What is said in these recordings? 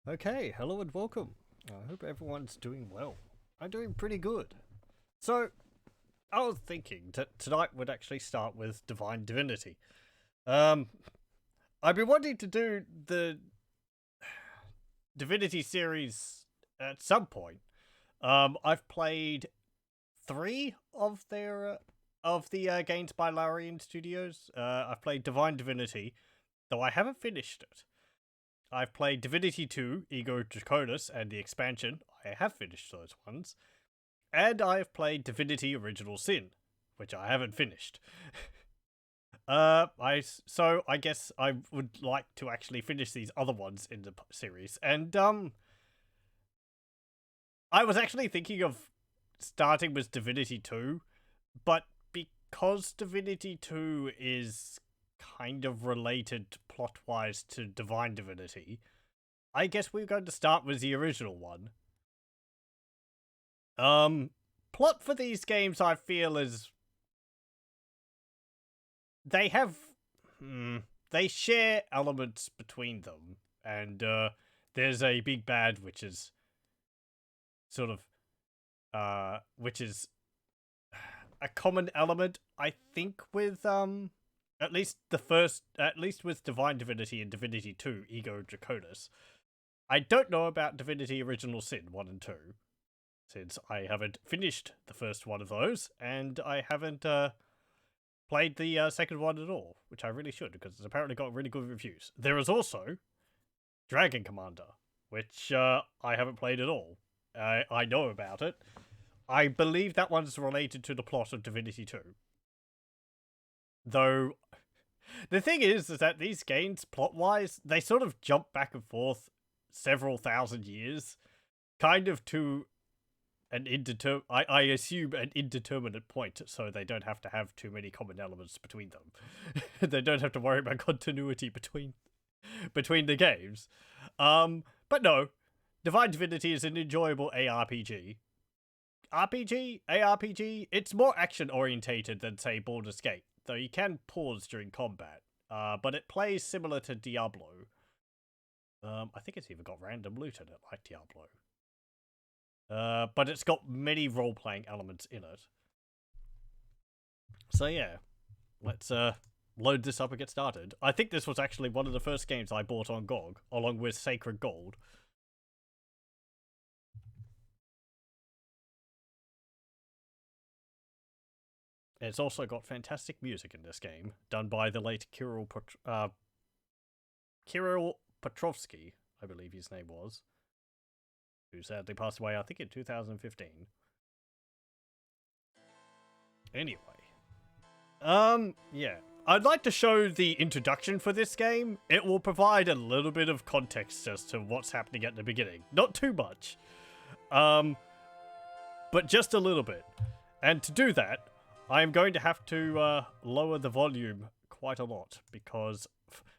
Okay, hello and welcome. I hope everyone's doing well. I'm doing pretty good. So, I was thinking that tonight would actually start with Divine Divinity. Um, I've been wanting to do the Divinity series at some point. I've played three of the games by Larian Studios. I've played Divine Divinity, though I haven't finished it. I've played Divinity 2, Ego Draconis, and the expansion. I have finished those ones. And I've played Divinity Original Sin, which I haven't finished. I guess I would like to actually finish these other ones in the series. And I was actually thinking of starting with Divinity 2, but because Divinity 2 is kind of related plot-wise to Divine Divinity, I guess we're going to start with the original one. Plot for these games I feel is they have they share elements between them, and there's a big bad which is sort of which is a common element I think with at least with Divine Divinity and Divinity 2 Ego Draconis. I don't know about Divinity Original Sin 1 and 2, since I haven't finished the first one of those, and I haven't played the second one at all, which I really should, because it's apparently got really good reviews. There is also Dragon Commander, which I haven't played at all. I know about it. I believe that one's related to the plot of Divinity 2. Though, the thing is that these games, plot-wise, they sort of jump back and forth several thousand years, kind of to I assume an indeterminate point, so they don't have to have too many common elements between them. They don't have to worry about continuity between the games. But no, Divine Divinity is an enjoyable ARPG. ARPG, it's more action orientated than say Baldur's Gate, though you can pause during combat. But it plays similar to Diablo. I think it's even got random loot in it, like Diablo. But it's got many role-playing elements in it. So yeah, let's load this up and get started. I think this was actually one of the first games I bought on GOG, along with Sacred Gold. It's also got fantastic music in this game, done by the late Kirill Petrovsky, I believe his name was, who sadly passed away, I think, in 2015. Anyway. Yeah. I'd like to show the introduction for this game. It will provide a little bit of context as to what's happening at the beginning. Not too much. But just a little bit. And to do that, I am going to have to lower the volume quite a lot, because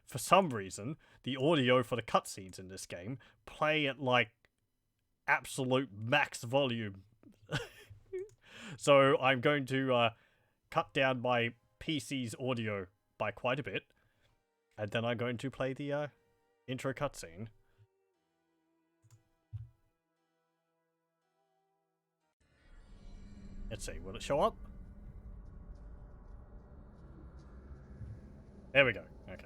for some reason, the audio for the cutscenes in this game play at, like, absolute max volume. So I'm going to cut down my PC's audio by quite a bit, and then I'm going to play the intro cutscene. Let's see, will it show up? There we go. Okay.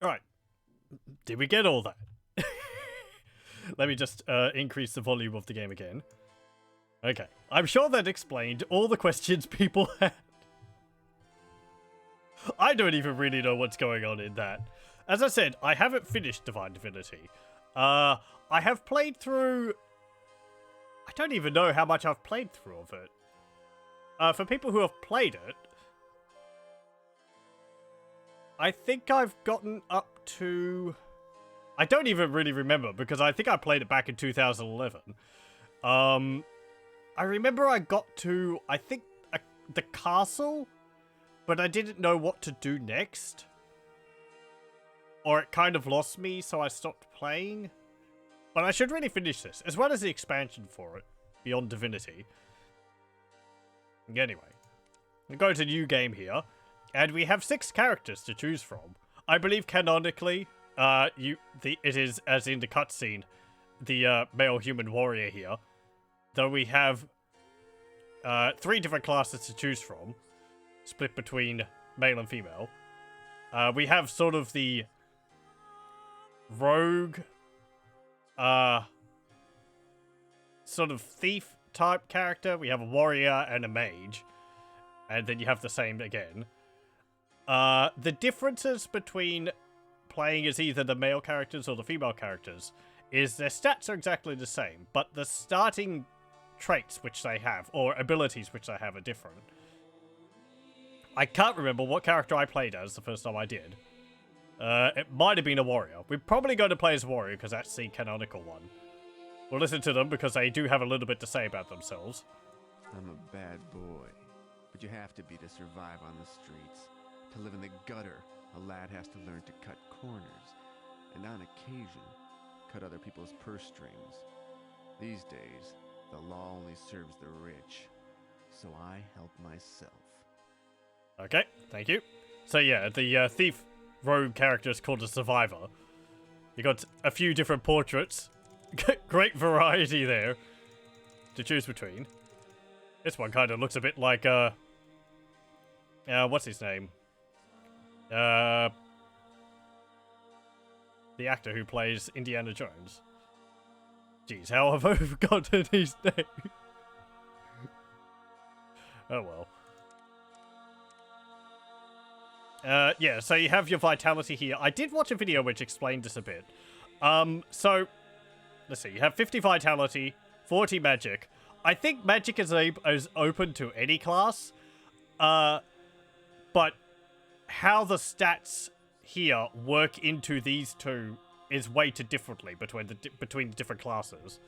Alright. Did we get all that? Let me just increase the volume of the game again. Okay. I'm sure that explained all the questions people had. I don't even really know what's going on in that. As I said, I haven't finished Divinity. I have played through... I don't even know how much I've played through of it. For people who have played it, I think I've gotten up to... I don't even really remember, because I think I played it back in 2011. I remember I got to, I think, the castle, but I didn't know what to do next. Or it kind of lost me, so I stopped playing. But I should really finish this, as well as the expansion for it, Beyond Divinity. Anyway, we go to new game here, and we have 6 characters to choose from. I believe canonically, it is, as in the cutscene, the male human warrior here. Though we have 3 different classes to choose from, split between male and female. We have sort of the rogue, sort of thief type character. We have a warrior and a mage. And then you have the same again. The differences between playing as either the male characters or the female characters is their stats are exactly the same, but the starting traits which they have, or abilities which they have, are different. I can't remember what character I played as the first time I did. It might have been a warrior. We're probably going to play as a warrior because that's the canonical one. We'll listen to them because they do have a little bit to say about themselves. I'm a bad boy, but you have to be to survive on the streets. To live in the gutter, a lad has to learn to cut corners, and on occasion, cut other people's purse strings. These days, the law only serves the rich, so I help myself. Okay, thank you. So yeah, the thief rogue character is called a survivor. You got a few different portraits. Great variety there to choose between. This one kind of looks a bit like, what's his name? The actor who plays Indiana Jones. Jeez, how have I forgotten his name? Oh well. Yeah, so you have your vitality here. I did watch a video which explained this a bit. So, let's see. You have 50 vitality, 40 magic. I think magic is open to any class. But how the stats here work into these two is weighted differently between the different classes.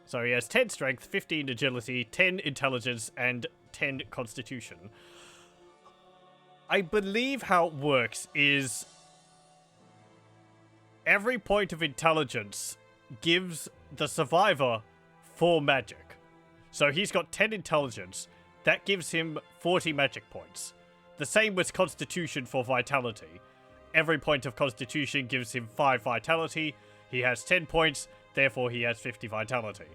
So he has 10 strength, 15 agility, 10 intelligence, and 10 constitution. I believe how it works is every point of intelligence gives the survivor 4 magic. So he's got 10 intelligence. That gives him 40 magic points. The same with constitution for vitality. Every point of constitution gives him 5 vitality. He has 10 points, therefore he has 50 vitality.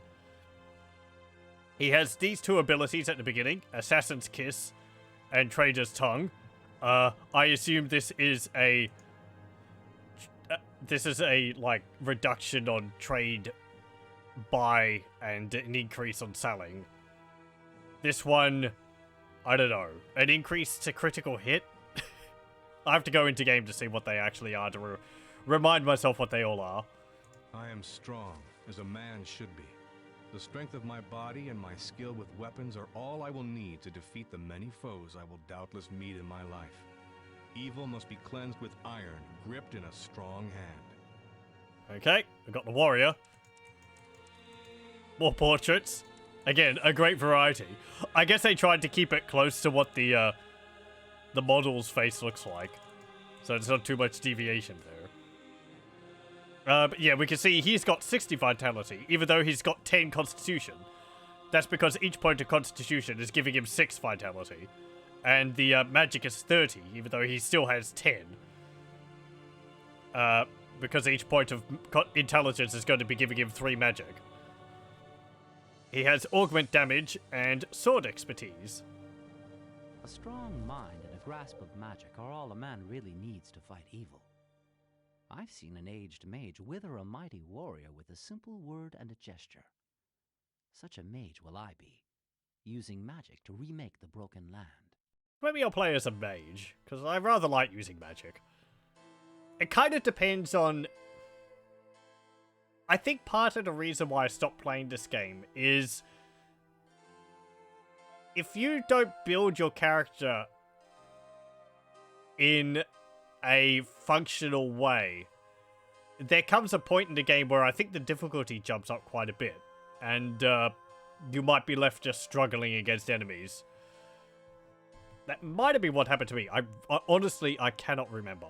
He has these 2 abilities at the beginning, Assassin's Kiss and Trader's Tongue. I assume this is a like reduction on trade buy and an increase on selling. This one, I don't know, an increase to critical hit. I have to go into game to see what they actually are to remind myself what they all are. I am strong, as a man should be. The strength of my body and my skill with weapons are all I will need to defeat the many foes I will doubtless meet in my life. Evil must be cleansed with iron, gripped in a strong hand. Okay, we've got the warrior. More portraits. Again, a great variety. I guess they tried to keep it close to what the model's face looks like. So there's not too much deviation there. But yeah, we can see he's got 60 vitality, even though he's got 10 constitution. That's because each point of constitution is giving him 6 vitality. And the magic is 30, even though he still has 10. Because each point of intelligence is going to be giving him 3 magic. He has augment damage and sword expertise. A strong mind and a grasp of magic are all a man really needs to fight evil. I've seen an aged mage wither a mighty warrior with a simple word and a gesture. Such a mage will I be, using magic to remake the broken land. Maybe I'll play as a mage, because I rather like using magic. It kind of depends on... I think part of the reason why I stopped playing this game is... if you don't build your character in a functional way, there comes a point in the game where I think the difficulty jumps up quite a bit, and you might be left just struggling against enemies. That might have been what happened to me. I honestly, I cannot remember.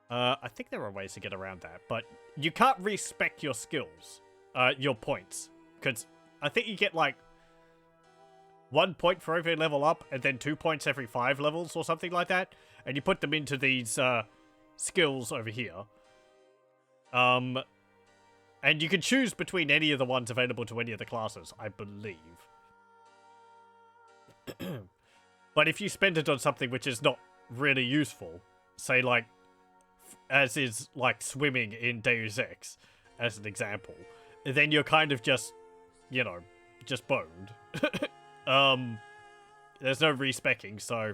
I think there are ways to get around that, but you can't respec your skills, your points, because I think you get like 1 point for every level up, and then 2 points every 5 levels, or something like that. And you put them into these skills over here. And you can choose between any of the ones available to any of the classes, I believe. But if you spend it on something which is not really useful, say like, as is like swimming in Deus Ex, as an example, then you're kind of just, you know, just boned. There's no respecking, so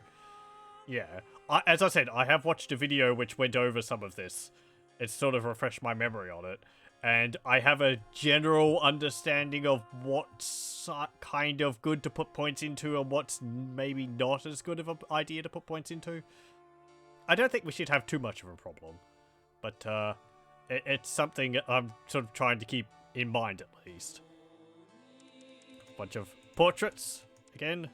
yeah. As I said, I have watched a video which went over some of this. It's sort of refreshed my memory on it, and I have a general understanding of what's kind of good to put points into and what's maybe not as good of an idea to put points into. I don't think we should have too much of a problem, but it's something I'm sort of trying to keep in mind at least. A bunch of portraits again.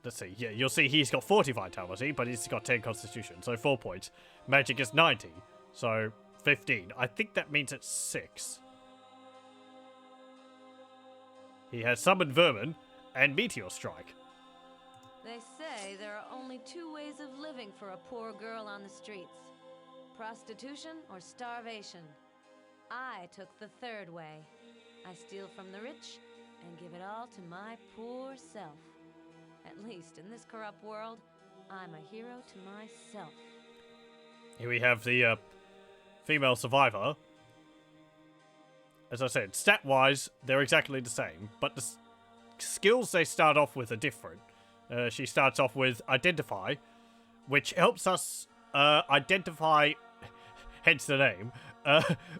Let's see. Yeah, you'll see he's got 40 vitality, but he's got 10 constitution, so 4 points. Magic is 90, so 15. I think that means it's 6. He has Summon Vermin and Meteor Strike. They say there are only 2 ways of living for a poor girl on the streets. Prostitution or starvation. I took the 3rd way. I steal from the rich and give it all to my poor self. At least in this corrupt world, I'm a hero to myself. Here we have the female survivor. As I said, stat-wise, they're exactly the same, but the skills they start off with are different. She starts off with Identify, which helps us identify, hence the name,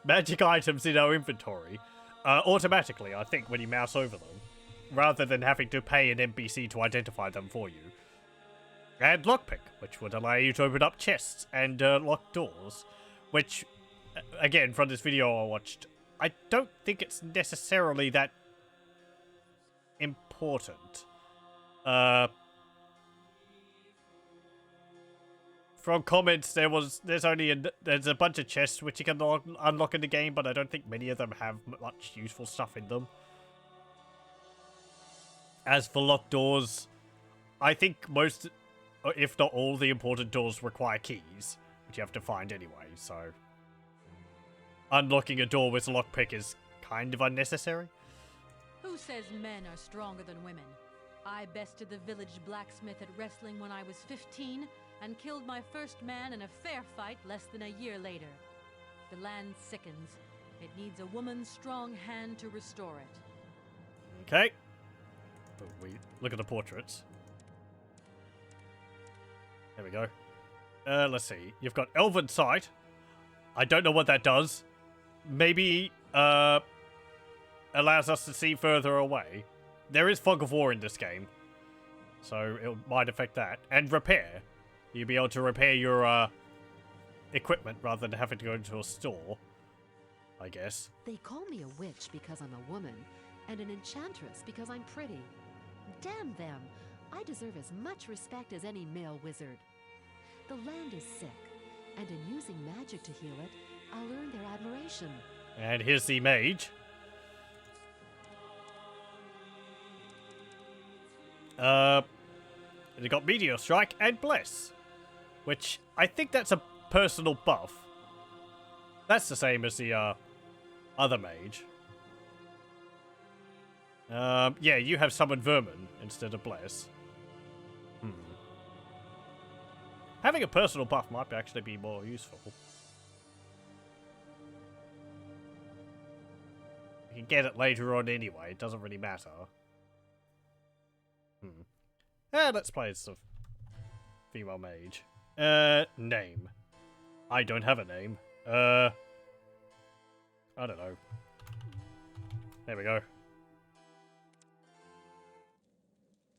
magic items in our inventory automatically, I think, when you mouse over them, rather than having to pay an NPC to identify them for you. And Lockpick, which would allow you to open up chests and lock doors, which, again, from this video I watched, I don't think it's necessarily that important. From comments, there's a bunch of chests which you can unlock in the game, but I don't think many of them have much useful stuff in them. As for locked doors, I think most, if not all, the important doors require keys, which you have to find anyway, so unlocking a door with a lockpick is kind of unnecessary. Who says men are stronger than women? I bested the village blacksmith at wrestling when I was 15 and killed my first man in a fair fight less than a year later. The land sickens. It needs a woman's strong hand to restore it. Okay. We look at the portraits. There we go. Let's see. You've got Elven Sight. I don't know what that does. Maybe allows us to see further away. There is Fog of War in this game, so it might affect that. And Repair. You'll be able to repair your equipment rather than having to go into a store, I guess. They call me a witch because I'm a woman, and an enchantress because I'm pretty. Damn them! I deserve as much respect as any male wizard. The land is sick, and in using magic to heal it, I'll earn their admiration. And here's the mage. They got Meteor Strike and Bless, which I think that's a personal buff. That's the same as the other mage. Yeah, you have Summon Vermin instead of Bless. Having a personal buff might actually be more useful. You can get it later on anyway, it doesn't really matter. Let's play as a female mage. Name. I don't have a name. I don't know. There we go.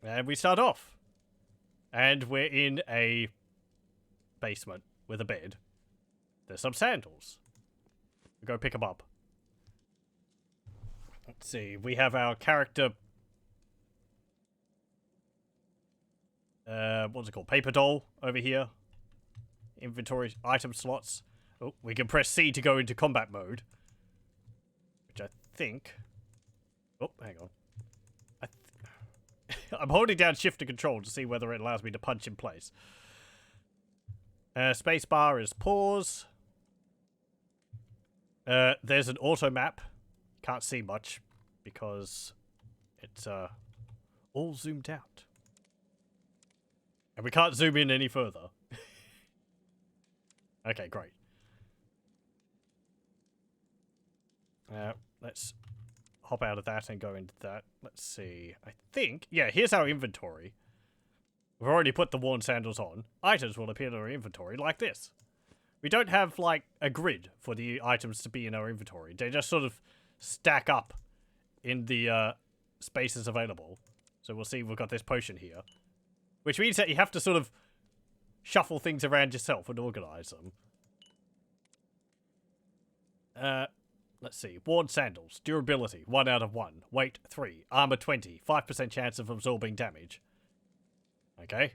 And we start off. And we're in a basement with a bed. There's some sandals. We go pick them up. Let's see. We have our character. What's it called? Paper doll over here. Inventory item slots. Oh, we can press C to go into combat mode. Which I think. Oh, hang on. I'm holding down shift and control to see whether it allows me to punch in place. Spacebar is pause. There's an auto map. Can't see much because it's all zoomed out. And we can't zoom in any further. Okay, great. Let's hop out of that and go into that. Let's see. I think... Yeah, here's our inventory. We've already put the worn sandals on. Items will appear in our inventory like this. We don't have, like, a grid for the items to be in our inventory. They just sort of stack up in the spaces available. So we'll see we've got this potion here. Which means that you have to sort of shuffle things around yourself and organize them. Let's see. Worn sandals. Durability, 1 out of 1. Weight, 3. Armor, 20. 5% chance of absorbing damage. Okay.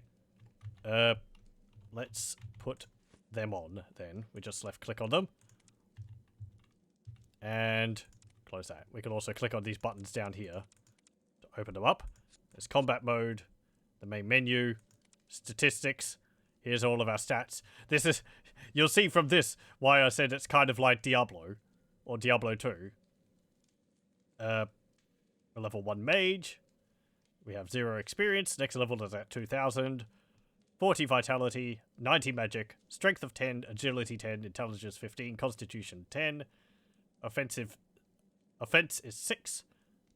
Let's put them on, then. We just left-click on them. And close that. We can also click on these buttons down here to open them up. There's combat mode. The main menu, statistics. Here's all of our stats. This is, you'll see from this why I said it's kind of like Diablo, or Diablo 2. A level 1 mage. We have 0 experience. Next level is at 2000. 40 vitality, 90 magic, strength of 10, agility 10, intelligence 15, constitution 10. Offense is 6.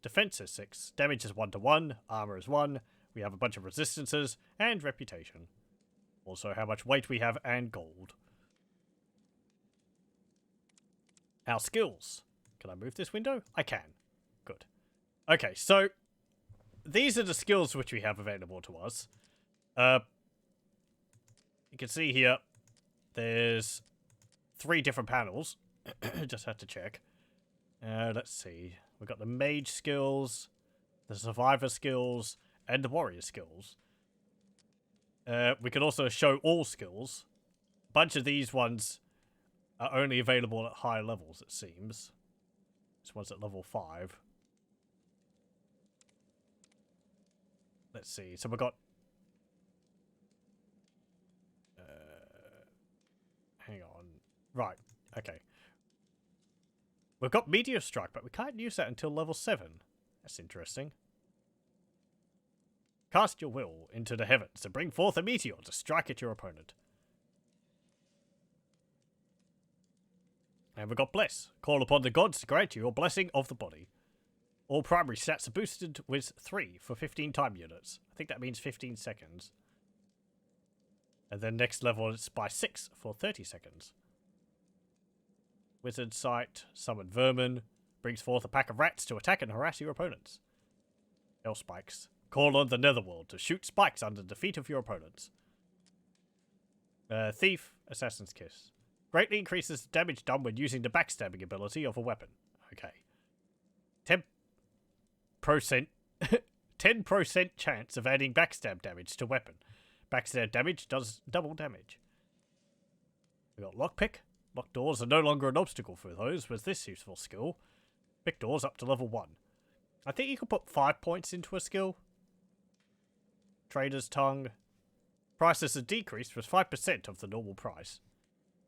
Defense is 6. Damage is 1 to 1. Armor is 1. We have a bunch of resistances, and reputation. Also how much weight we have, and gold. Our skills. Can I move this window? I can. Good. Okay, so these are the skills which we have available to us. You can see here, there's 3 different panels. Just had to check. Let's see. We've got the mage skills, the survivor skills, and the warrior skills. We can also show all skills. A bunch of these ones are only available at higher levels, it seems. This one's at level 5. Let's see. So we've got... hang on. Right. Okay. We've got Meteor Strike, but we can't use that until level 7. That's interesting. Cast your will into the heavens and bring forth a meteor to strike at your opponent. And we've got Bless. Call upon the gods to grant you your blessing of the body. All primary stats are boosted with 3 for 15 time units. I think that means 15 seconds. And then next level is by 6 for 30 seconds. Wizard Sight, Summon Vermin, brings forth a pack of rats to attack and harass your opponents. Hell Spikes. Call on the Netherworld to shoot spikes under the feet of your opponents. Thief, Assassin's Kiss. Greatly increases the damage done when using the backstabbing ability of a weapon. Okay. 10% 10% chance of adding backstab damage to weapon. Backstab damage does double damage. We got Lockpick. Locked doors are no longer an obstacle for those with this useful skill. Pick doors up to level 1. I think you can put 5 points into a skill. Trader's Tongue. Prices are decreased with 5% of the normal price.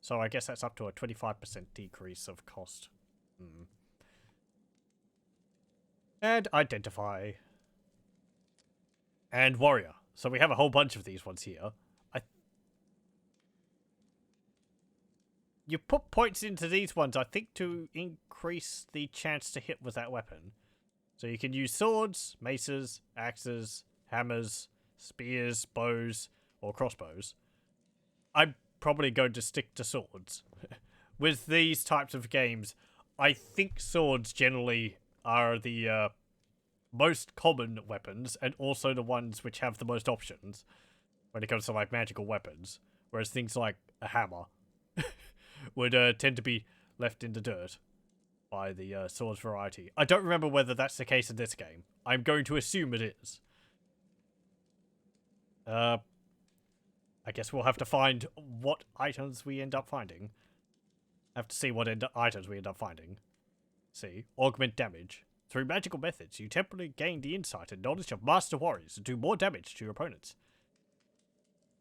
So I guess that's up to a 25% decrease of cost. And Identify. And Warrior. So we have a whole bunch of these ones here. you put points into these ones, I think, to increase the chance to hit with that weapon. So you can use swords, maces, axes, hammers, spears, bows, or crossbows. I'm probably going to stick to swords. With these types of games, I think swords generally are the most common weapons, and also the ones which have the most options when it comes to like magical weapons. Whereas things like a hammer would tend to be left in the dirt by the swords variety. I don't remember whether that's the case in this game. I'm going to assume it is. I guess we'll have to find what items we end up finding. Have to see what items we end up finding. See, augment damage. Through magical methods, you temporarily gain the insight and knowledge of master warriors and do more damage to your opponents.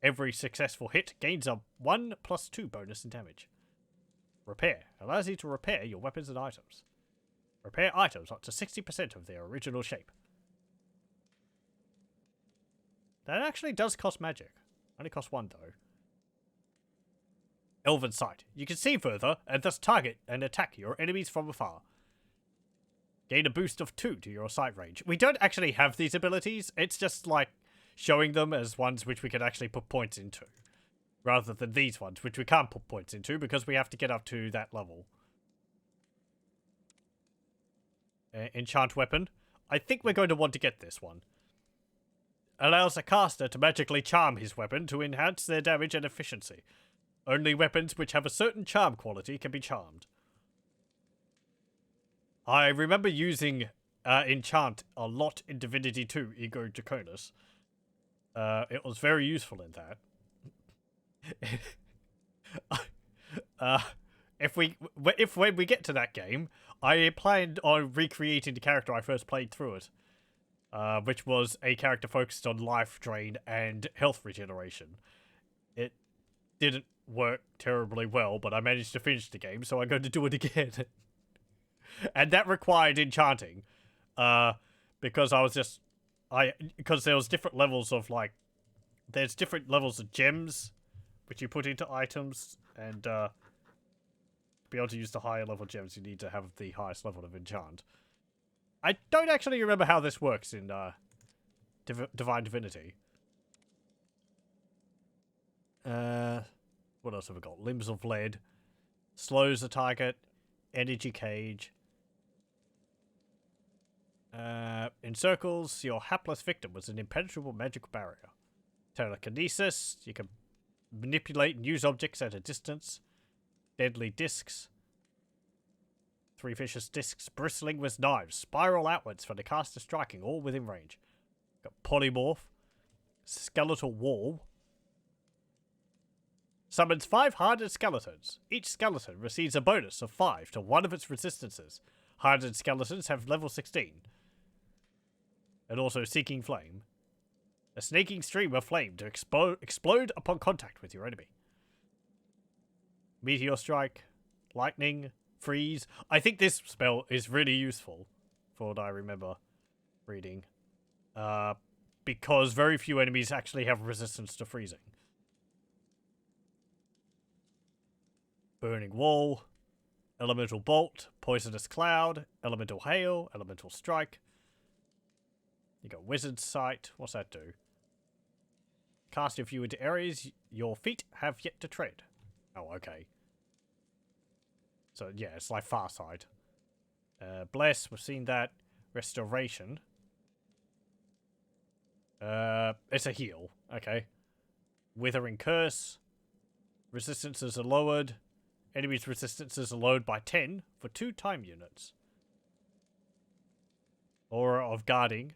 Every successful hit gains a 1+2 bonus in damage. Repair allows you to repair your weapons and items. Repair items up to 60% of their original shape. That actually does cost magic. Only costs 1 though. Elven Sight. You can see further and thus target and attack your enemies from afar. Gain a boost of 2 to your sight range. We don't actually have these abilities. It's just like showing them as ones which we can actually put points into. Rather than these ones, which we can't put points into because we have to get up to that level. Enchant Weapon. I think we're going to want to get this one. Allows a caster to magically charm his weapon to enhance their damage and efficiency. Only weapons which have a certain charm quality can be charmed. I remember using Enchant a lot in Divinity 2, Ego Draconis. It was very useful in that. If when we get to that game, I planned on recreating the character I first played through it, which was a character focused on life drain and health regeneration. It didn't work terribly well, but I managed to finish the game, so I'm going to do it again. And that required enchanting, because because there was different levels of like, there's different levels of gems which you put into items, and to be able to use the higher level gems, you need to have the highest level of enchant. I don't actually remember how this works in Divine Divinity. What else have we got? Limbs of Lead. Slows the target. Energy Cage. Encircles your hapless victim with an impenetrable magical barrier. Telekinesis. You can manipulate and use objects at a distance. Deadly discs. 3 vicious discs bristling with knives spiral outwards for the caster striking, all within range. Got polymorph. Skeletal wall. Summons 5 hardened skeletons. Each skeleton receives a bonus of 5 to one of its resistances. Hardened skeletons have level 16. And also Seeking Flame. A snaking stream of flame to explode upon contact with your enemy. Meteor Strike. Lightning. Freeze. I think this spell is really useful, for what I remember reading. Because very few enemies actually have resistance to freezing. Burning Wall. Elemental Bolt. Poisonous Cloud. Elemental Hail. Elemental Strike. You got Wizard's Sight. What's that do? Cast your view into areas your feet have yet to tread. Oh, okay. So, yeah, it's like Farsight. Bless, we've seen that. Restoration. It's a heal. Okay. Withering Curse. Resistances are lowered. Enemies' resistances are lowered by 10 for 2 time units. Aura of Guarding.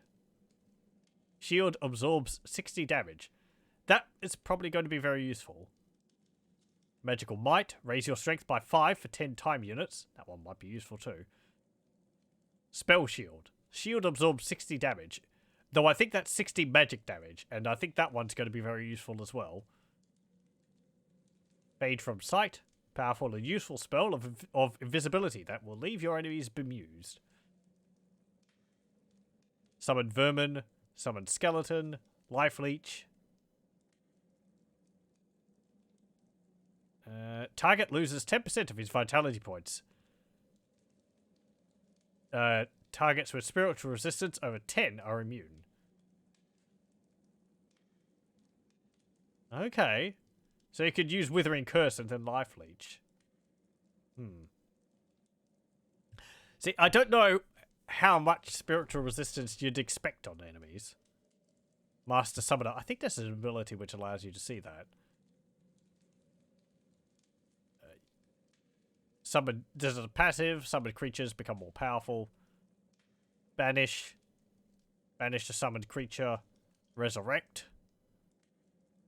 Shield absorbs 60 damage. That is probably going to be very useful. Magical Might. Raise your strength by 5 for 10 time units. That one might be useful too. Spell Shield. Shield absorbs 60 damage. Though I think that's 60 magic damage. And I think that one's going to be very useful as well. Fade from Sight. Powerful and useful spell of invisibility that will leave your enemies bemused. Summon Vermin. Summon Skeleton. Life Leech. Target loses 10% of his vitality points. Targets with spiritual resistance over 10 are immune. Okay. So you could use Withering Curse and then Life Leech. See, I don't know how much spiritual resistance you'd expect on enemies. Master Summoner. I think there's an ability which allows you to see that. Summon. There's a passive. Summoned creatures become more powerful. Banish. Banish a summoned creature. Resurrect.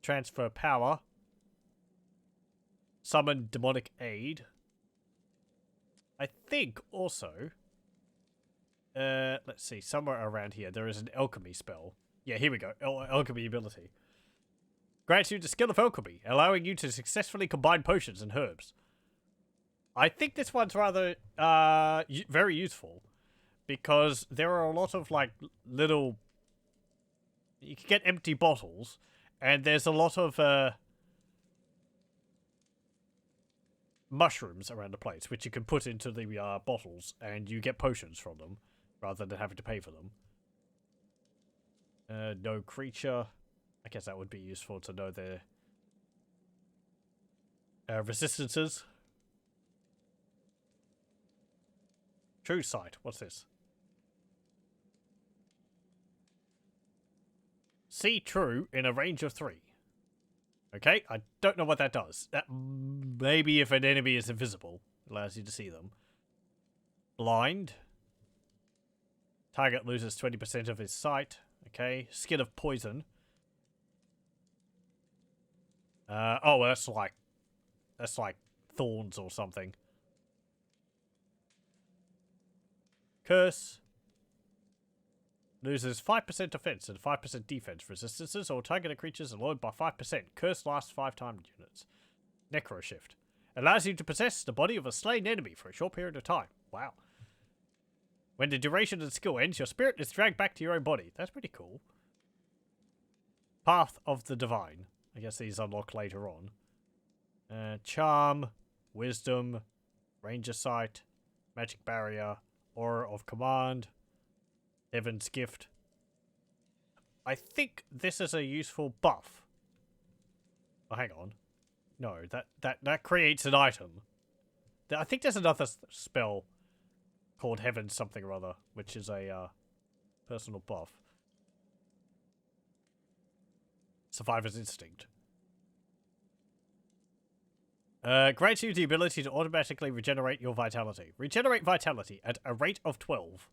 Transfer power. Summon demonic aid. I think also... let's see. Somewhere around here there is an alchemy spell. Yeah, here we go. Alchemy ability. Grants you the skill of alchemy, allowing you to successfully combine potions and herbs. I think this one's rather very useful. Because there are a lot of, like, little... You can get empty bottles. And there's a lot of mushrooms around the place, which you can put into the bottles, and you get potions from them, rather than having to pay for them. No creature. I guess that would be useful to know their resistances. True sight. What's this? See true in a range of 3. Okay, I don't know what that does. That maybe if an enemy is invisible, allows you to see them. Blind. Target loses 20% of his sight. Okay, skin of poison. Oh, well, that's like thorns or something. Curse. Loses 5% offense and 5% defense resistances or targeted creatures alloyed by 5%. Curse lasts 5 time units. Necro Shift. Allows you to possess the body of a slain enemy for a short period of time. Wow. When the duration of the skill ends, your spirit is dragged back to your own body. That's pretty cool. Path of the Divine. I guess these unlock later on. Charm. Wisdom. Ranger Sight. Magic Barrier. Aura of Command. Heaven's Gift. I think this is a useful buff. Oh, hang on. No, that creates an item. I think there's another spell called Heaven something or other, which is a personal buff. Survivor's Instinct. Grants you the ability to automatically regenerate your vitality. Regenerate vitality at a rate of 12.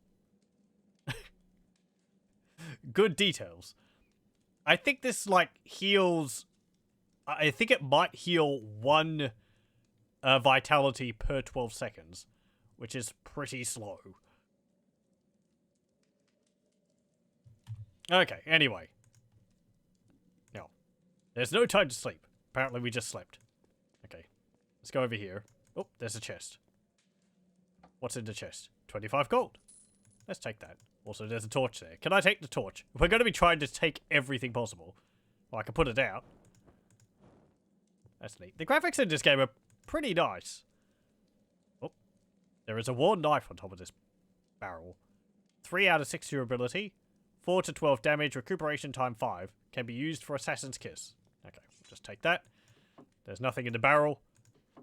Good details. I think this, like, heals... I think it might heal 1 vitality per 12 seconds, which is pretty slow. Okay, anyway. No. There's no time to sleep. Apparently we just slept. Okay. Let's go over here. Oh, there's a chest. What's in the chest? 25 gold. Let's take that. Also, there's a torch there. Can I take the torch? We're going to be trying to take everything possible. Well, I can put it out. That's neat. The graphics in this game are pretty nice. Oh. There is a worn knife on top of this barrel. 3 out of 6 durability. 4 to 12 damage. Recuperation time 5. Can be used for Assassin's Kiss. Okay, we'll just take that. There's nothing in the barrel.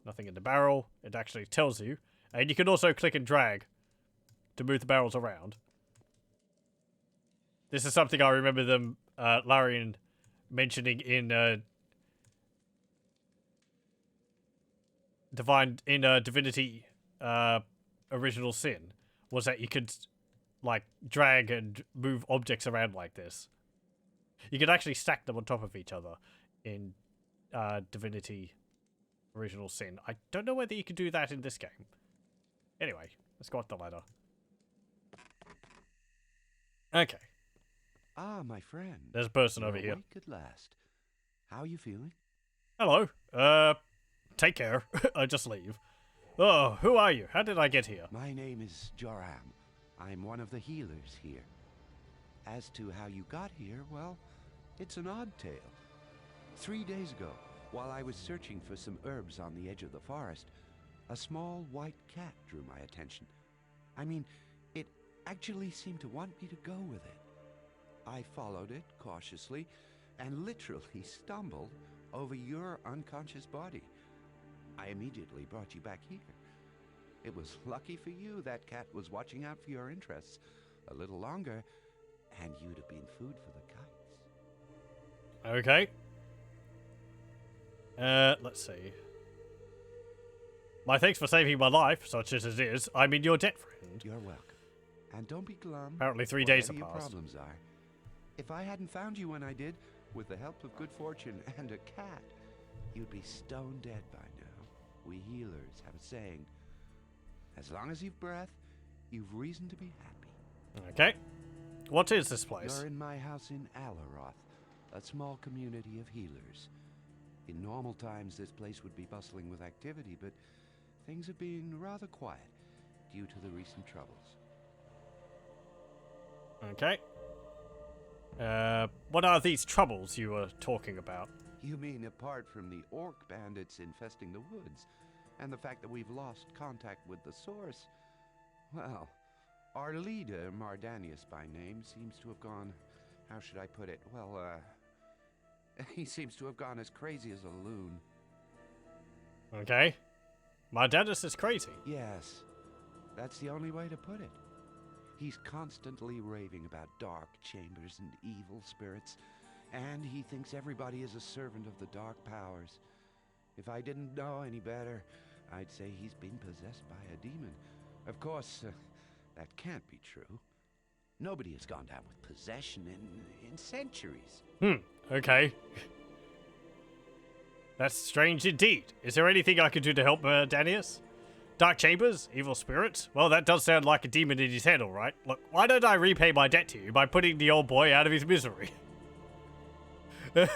Nothing in the barrel. It actually tells you. And you can also click and drag to move the barrels around. This is something I remember them, Larian, mentioning in Divinity Original Sin, was that you could, like, drag and move objects around like this. You could actually stack them on top of each other in Divinity Original Sin. I don't know whether you could do that in this game. Anyway, let's go up the ladder. Okay. Ah, my friend. There's a person You're over here. awake at last. How are you feeling? Hello. Take care. I just leave. Oh, who are you? How did I get here? My name is Joram. I'm one of the healers here. As to how you got here, well, it's an odd tale. 3 days ago, While I was searching for some herbs on the edge of the forest, a small white cat drew my attention. I mean, it actually seemed to want me to go with it. I followed it cautiously and literally stumbled over your unconscious body. I immediately brought you back here. It was lucky for you that cat was watching out for your interests. A little longer, and you'd have been food for the kites. Okay. Let's see. My thanks for saving my life, such as it is. I'm in your debt, friend. You're welcome. And don't be glum. Apparently 3 days have whatever your passed. problems are. If I hadn't found you when I did, with the help of good fortune and a cat, you'd be stone dead by now. We healers have a saying. As long as you've breath, you've reason to be happy. Okay. What is this place? You're in my house in Alaroth, a small community of healers. In normal times, this place would be bustling with activity, but things are being rather quiet due to the recent troubles. Okay. What are these troubles you were talking about? You mean apart from the orc bandits infesting the woods, and the fact that we've lost contact with the source? Well, our leader, Mardaneus by name, seems to have gone... How should I put it? Well, he seems to have gone as crazy as a loon. Okay. Mardaneus is crazy. Yes, that's the only way to put it. He's constantly raving about dark chambers and evil spirits, and he thinks everybody is a servant of the dark powers. If I didn't know any better, I'd say he's been possessed by a demon. Of course, that can't be true. Nobody has gone down with possession in centuries. Okay. That's strange indeed. Is there anything I can do to help Mardaneus? Dark chambers? Evil spirits? Well, that does sound like a demon in his head, alright. Look, why don't I repay my debt to you by putting the old boy out of his misery? Yeah,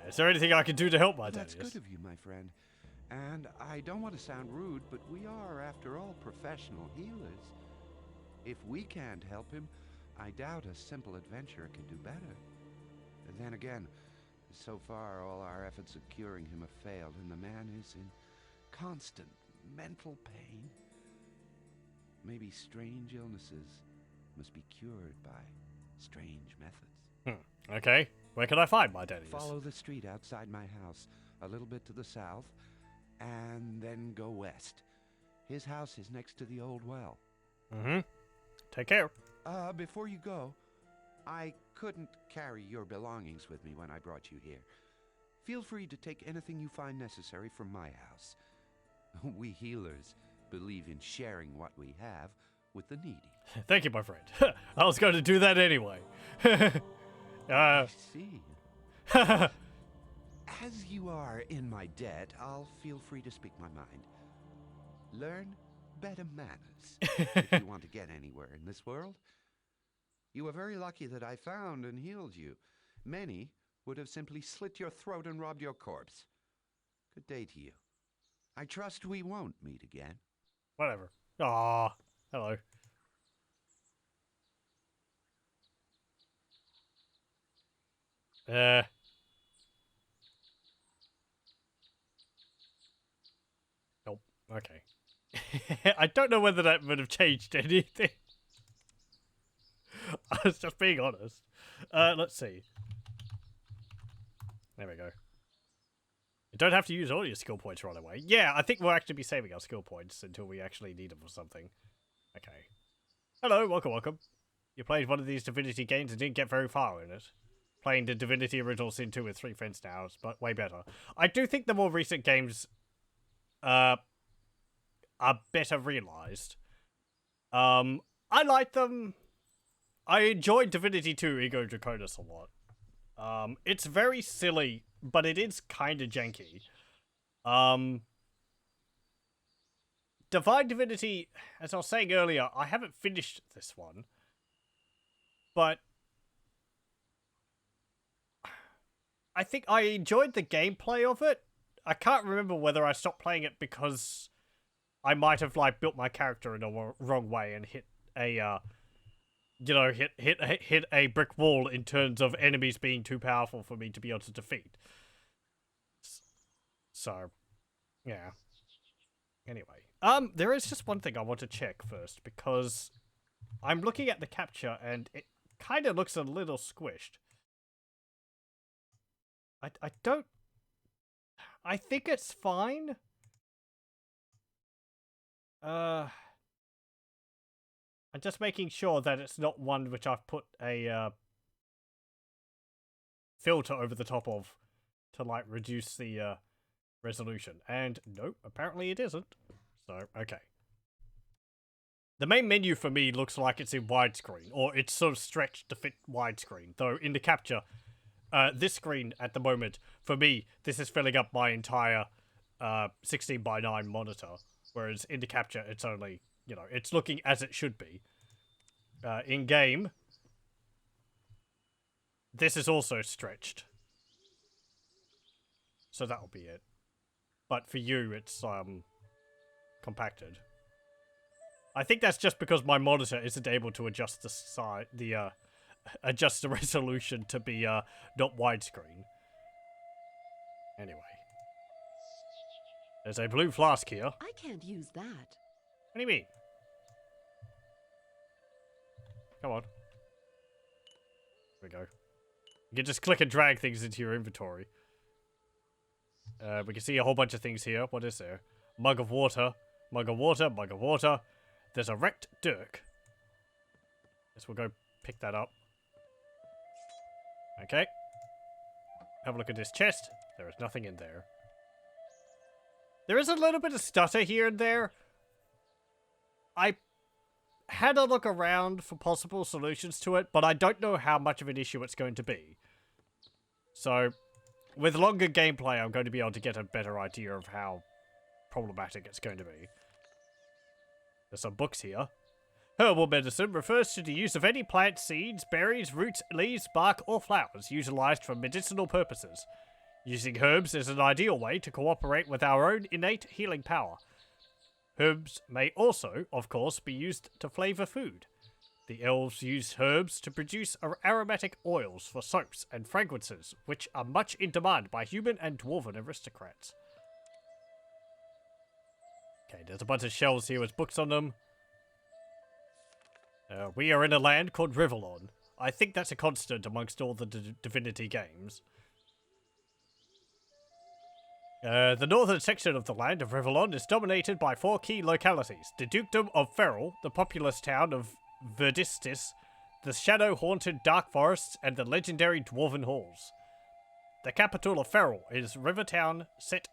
is there anything I can do to help Mardaneus? That's good of you, my friend. And I don't want to sound rude, but we are, after all, professional healers. If we can't help him, I doubt a simple adventurer can do better. And then again, so far all our efforts of curing him have failed, and the man is in constant mental pain. Maybe strange illnesses must be cured by strange methods. Okay, where can I find Mardaneus? Follow the street outside my house, a little bit to the south, and then go west. His house is next to the old well. Take care. Before you go, I couldn't carry your belongings with me when I brought you here. Feel free to take anything you find necessary from my house. We healers believe in sharing what we have with the needy. Thank you, my friend. I was going to do that anyway. I see. As you are in my debt, I'll feel free to speak my mind. Learn better manners if you want to get anywhere in this world. You were very lucky that I found and healed you. Many would have simply slit your throat and robbed your corpse. Good day to you. I trust we won't meet again. Whatever. Aw, hello. Nope. Okay. I don't know whether that would have changed anything. I was just being honest. Let's see. There we go. You don't have to use all your skill points right away. Yeah, I think we'll actually be saving our skill points until we actually need them for something. Okay. Hello, welcome. You played one of these Divinity games and didn't get very far in it. Playing the Divinity Original Sin 2 with 3 friends now is way better. I do think the more recent games are better realized. I like them. I enjoyed Divinity 2 Ego Draconis a lot. It's very silly, but it is kind of janky. Divine Divinity, as I was saying earlier, I haven't finished this one. But I think I enjoyed the gameplay of it. I can't remember whether I stopped playing it because I might have like built my character in a wrong way and hit a you know, hit a brick wall in terms of enemies being too powerful for me to be able to defeat. So, yeah. Anyway, there is just one thing I want to check first, because I'm looking at the capture and it kind of looks a little squished. I don't... I think it's fine. I'm just making sure that it's not one which I've put a filter over the top of to, like, reduce the resolution. And nope, apparently it isn't. So, okay. The main menu for me looks like it's in widescreen, or it's sort of stretched to fit widescreen. Though in the capture, this screen at the moment, for me, this is filling up my entire 16:9 monitor. Whereas in the capture, it's only, you know, it's looking as it should be. In game, this is also stretched. So that'll be it. But for you, it's compacted. I think that's just because my monitor isn't able to adjust the size, adjust the resolution to be not widescreen. Anyway, there's a blue flask here. I can't use that. What do you mean? Come on. There we go. You can just click and drag things into your inventory. We can see a whole bunch of things here. What is there? Mug of water. Mug of water. Mug of water. There's a wrecked dirk. Guess we'll go pick that up. Okay. Have a look at this chest. There is nothing in there. There is a little bit of stutter here and there. I had a look around for possible solutions to it, but I don't know how much of an issue it's going to be. So, with longer gameplay, I'm going to be able to get a better idea of how problematic it's going to be. There's some books here. Herbal medicine refers to the use of any plant, seeds, berries, roots, leaves, bark, or flowers utilized for medicinal purposes. Using herbs is an ideal way to cooperate with our own innate healing power. Herbs may also, of course, be used to flavor food. The elves use herbs to produce aromatic oils for soaps and fragrances, which are much in demand by human and dwarven aristocrats. Okay, there's a bunch of shelves here with books on them. We are in a land called Rivellon. I think that's a constant amongst all the Divinity games. The northern section of the land of Rivellon is dominated by 4 key localities. The Dukedom of Ferrell, the populous town of Verdistis, the shadow-haunted Dark Forests, and the legendary Dwarven Halls. The capital of Ferrell is Rivertown, set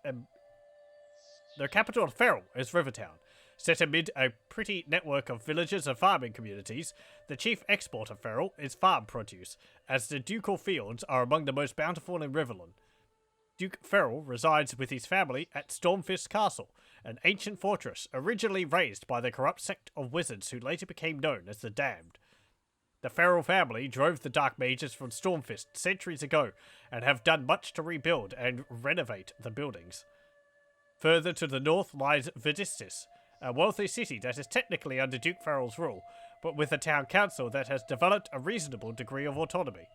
amid a pretty network of villages and farming communities. The chief export of Ferrell is farm produce, as the ducal fields are among the most bountiful in Rivellon. Duke Ferrell resides with his family at Stormfist Castle, an ancient fortress originally raised by the corrupt sect of wizards who later became known as the Damned. The Ferrell family drove the Dark Mages from Stormfist centuries ago and have done much to rebuild and renovate the buildings. Further to the north lies Verdistis, a wealthy city that is technically under Duke Ferrell's rule, but with a town council that has developed a reasonable degree of autonomy.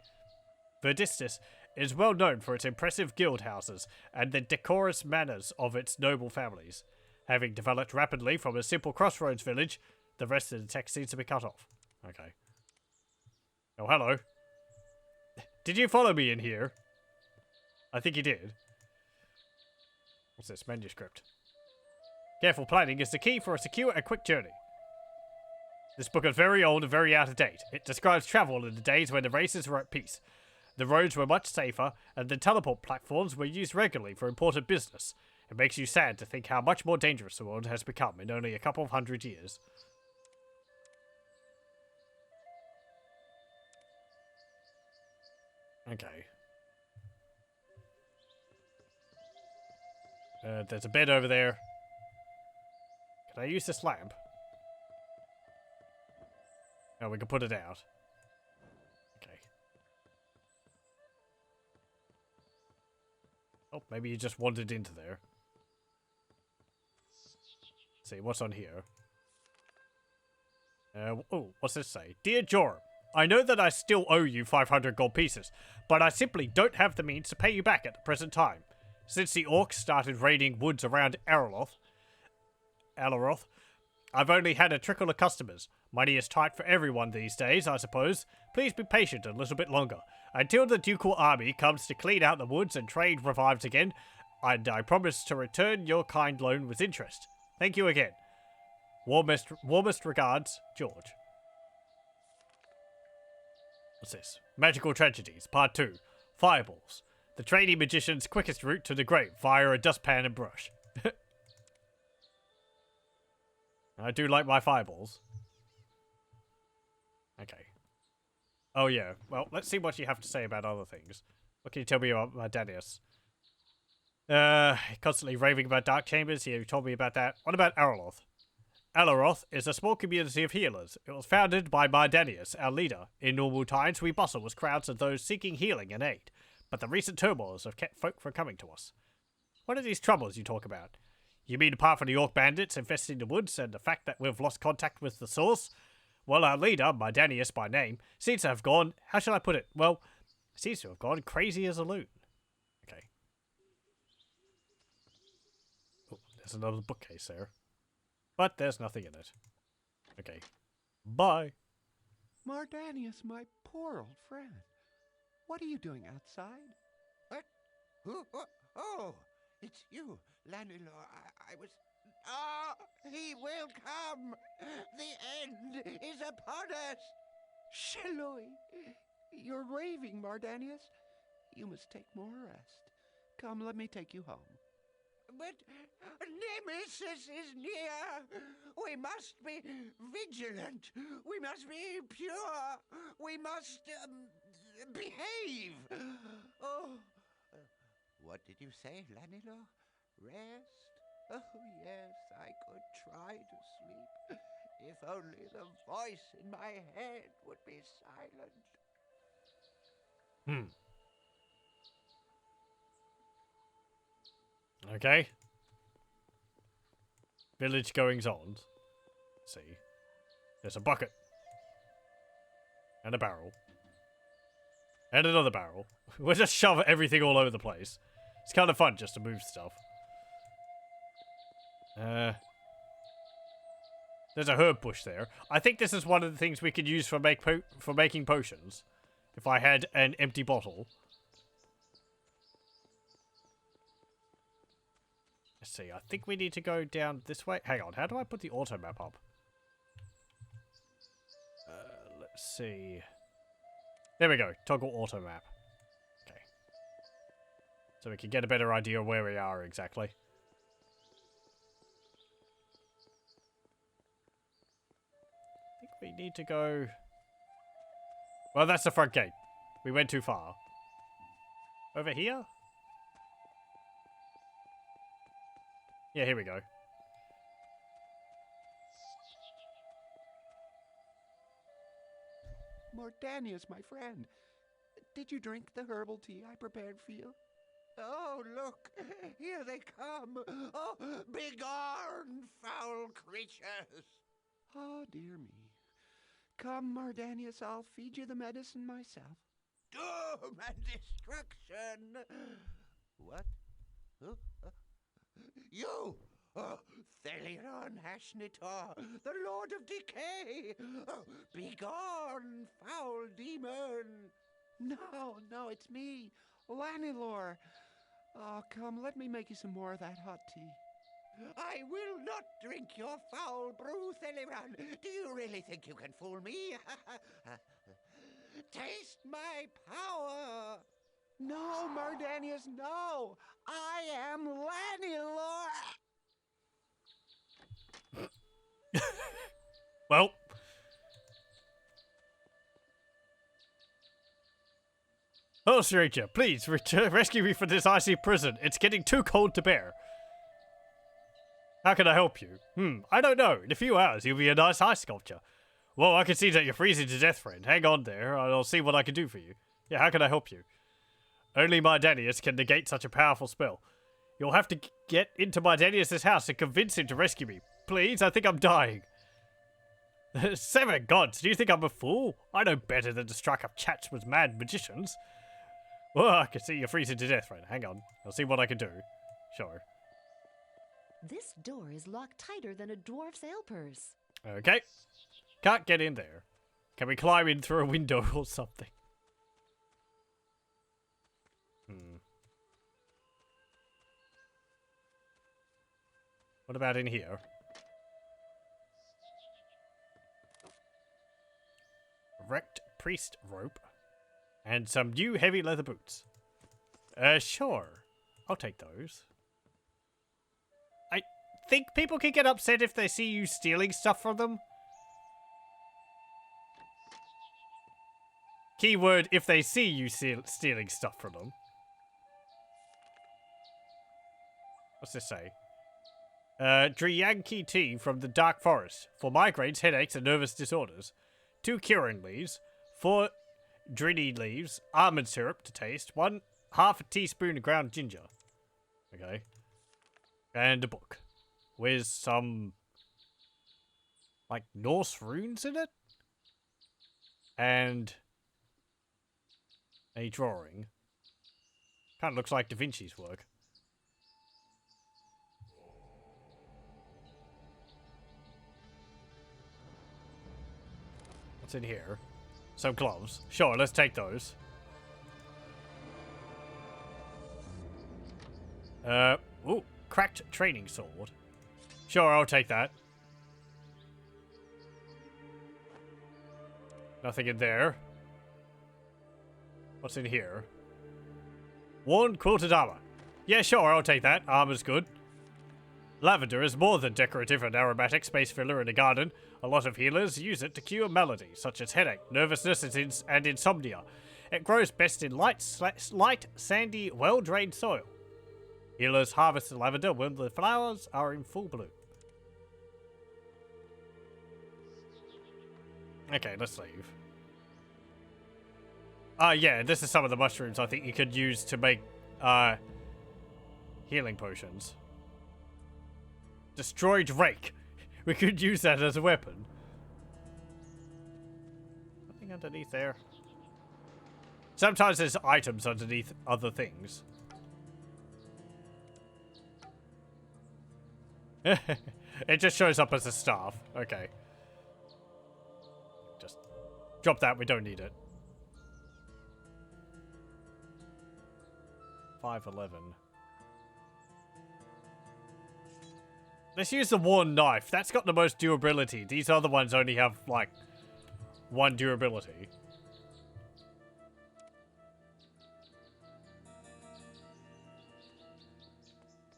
Verdistis is well known for its impressive guild houses and the decorous manners of its noble families. Having developed rapidly from a simple crossroads village, the rest of the text seems to be cut off. Okay. Oh, hello. Did you follow me in here? I think you did. What's this? Manuscript. Careful planning is the key for a secure and quick journey. This book is very old and very out of date. It describes travel in the days when the races were at peace. The roads were much safer, and the teleport platforms were used regularly for important business. It makes you sad to think how much more dangerous the world has become in only a couple of 100 years. Okay. There's a bed over there. Can I use this lamp? Oh, we can put it out. Okay. Oh, maybe you just wandered into there. Let's see, what's on here? Oh, what's this say? Dear Joram, I know that I still owe you 500 gold pieces, but I simply don't have the means to pay you back at the present time. Since the orcs started raiding woods around Alaroth, I've only had a trickle of customers. Money is tight for everyone these days, I suppose. Please be patient a little bit longer. Until the ducal army comes to clean out the woods and trade revives again, and I promise to return your kind loan with interest. Thank you again. Warmest regards, George. What's this? Magical Tragedies, Part 2. Fireballs. The trainee magician's quickest route to the grave via a dustpan and brush. I do like my fireballs. Okay. Oh yeah, well, let's see what you have to say about other things. What can you tell me about Mardaneus? Constantly raving about dark chambers. Yeah, you told me about that. What about Alaroth? Alaroth is a small community of healers. It was founded by Mardaneus, our leader. In normal times, we bustle with crowds of those seeking healing and aid. But the recent turmoils have kept folk from coming to us. What are these troubles you talk about? You mean apart from the orc bandits infesting the woods and the fact that we've lost contact with the source? Well, our leader, Mardaneus by name, seems to have gone, how shall I put it? Well, seems to have gone crazy as a loon. Okay. Oh, there's another bookcase there. But there's nothing in it. Okay. Bye. Mardaneus, my poor old friend. What are you doing outside? What? Who? Oh, it's you, Lanilor. I was... Ah, he will come. The end is upon us. Shaloi, you're raving, Mardaneus. You must take more rest. Come, let me take you home. But Nemesis is near. We must be vigilant. We must be pure. We must behave. Oh, what did you say, Lanilor? Rest? Oh, yes, I could try to sleep. If only the voice in my head would be silent. Okay. Village goings on. Let's see. There's a bucket. And a barrel. And another barrel. We'll just shove everything all over the place. It's kind of fun just to move stuff. There's a herb bush there. I think this is one of the things we could use for making potions. If I had an empty bottle. Let's see. I think we need to go down this way. Hang on. How do I put the auto map up? Let's see. There we go. Toggle auto map. Okay. So we can get a better idea of where we are exactly. We need to go... Well, that's the front gate. We went too far. Over here? Yeah, here we go. Mardaneus, my friend. Did you drink the herbal tea I prepared for you? Oh, look! Here they come! Oh, begone, foul creatures! Oh, dear me. Come, Mardaneus, I'll feed you the medicine myself. Doom and destruction! What? Huh? You! Oh, Thelion Hashnitor, the Lord of Decay! Oh, begone, foul demon! No, it's me, Lanilor. Oh, come, let me make you some more of that hot tea. I will not drink your foul brew, Thelion. Do you really think you can fool me? Taste my power! No, Mardaneus, no! I am Lanilor! Well. Oh, stranger, please rescue me from this icy prison. It's getting too cold to bear. How can I help you? I don't know. In a few hours, you'll be a nice ice sculpture. Well, I can see that you're freezing to death, friend. Hang on there. I'll see what I can do for you. Yeah, how can I help you? Only Mardaneus can negate such a powerful spell. You'll have to get into Mardaneus' house and convince him to rescue me. Please, I think I'm dying. Seven gods, do you think I'm a fool? I know better than to strike up chats with mad magicians. Well, I can see you're freezing to death, right? Hang on. I'll see what I can do. Sure. This door is locked tighter than a dwarf's ale purse. Okay. Can't get in there. Can we climb in through a window or something? What about in here? Wrecked priest rope. And some new heavy leather boots. Sure. I'll take those. I think people can get upset if they see you stealing stuff from them. Keyword, if they see you stealing stuff from them. What's this say? Drianki tea from the dark forest. For migraines, headaches, and nervous disorders. 2 curing leaves. 4 drini leaves. Almond syrup to taste. 1/2 a teaspoon of ground ginger. Okay. And a book. With some... like, Norse runes in it? And... a drawing. Kind of looks like Da Vinci's work. What's in here? Some gloves. Sure, let's take those. Ooh, cracked training sword. Sure, I'll take that. Nothing in there. What's in here? Worn quilted armor. Yeah, sure, I'll take that. Armor's good. Lavender is more than decorative and aromatic space filler in a garden. A lot of healers use it to cure maladies such as headache, nervousness, and insomnia. It grows best in light, sandy, well-drained soil. Healers harvest the lavender when the flowers are in full bloom. Okay, let's leave. Yeah, this is some of the mushrooms I think you could use to make, healing potions. Destroyed rake. We could use that as a weapon. Nothing underneath there. Sometimes there's items underneath other things. It just shows up as a staff. Okay. Just drop that, we don't need it. 511. Let's use the worn knife. That's got the most durability. These other ones only have, like, 1 durability.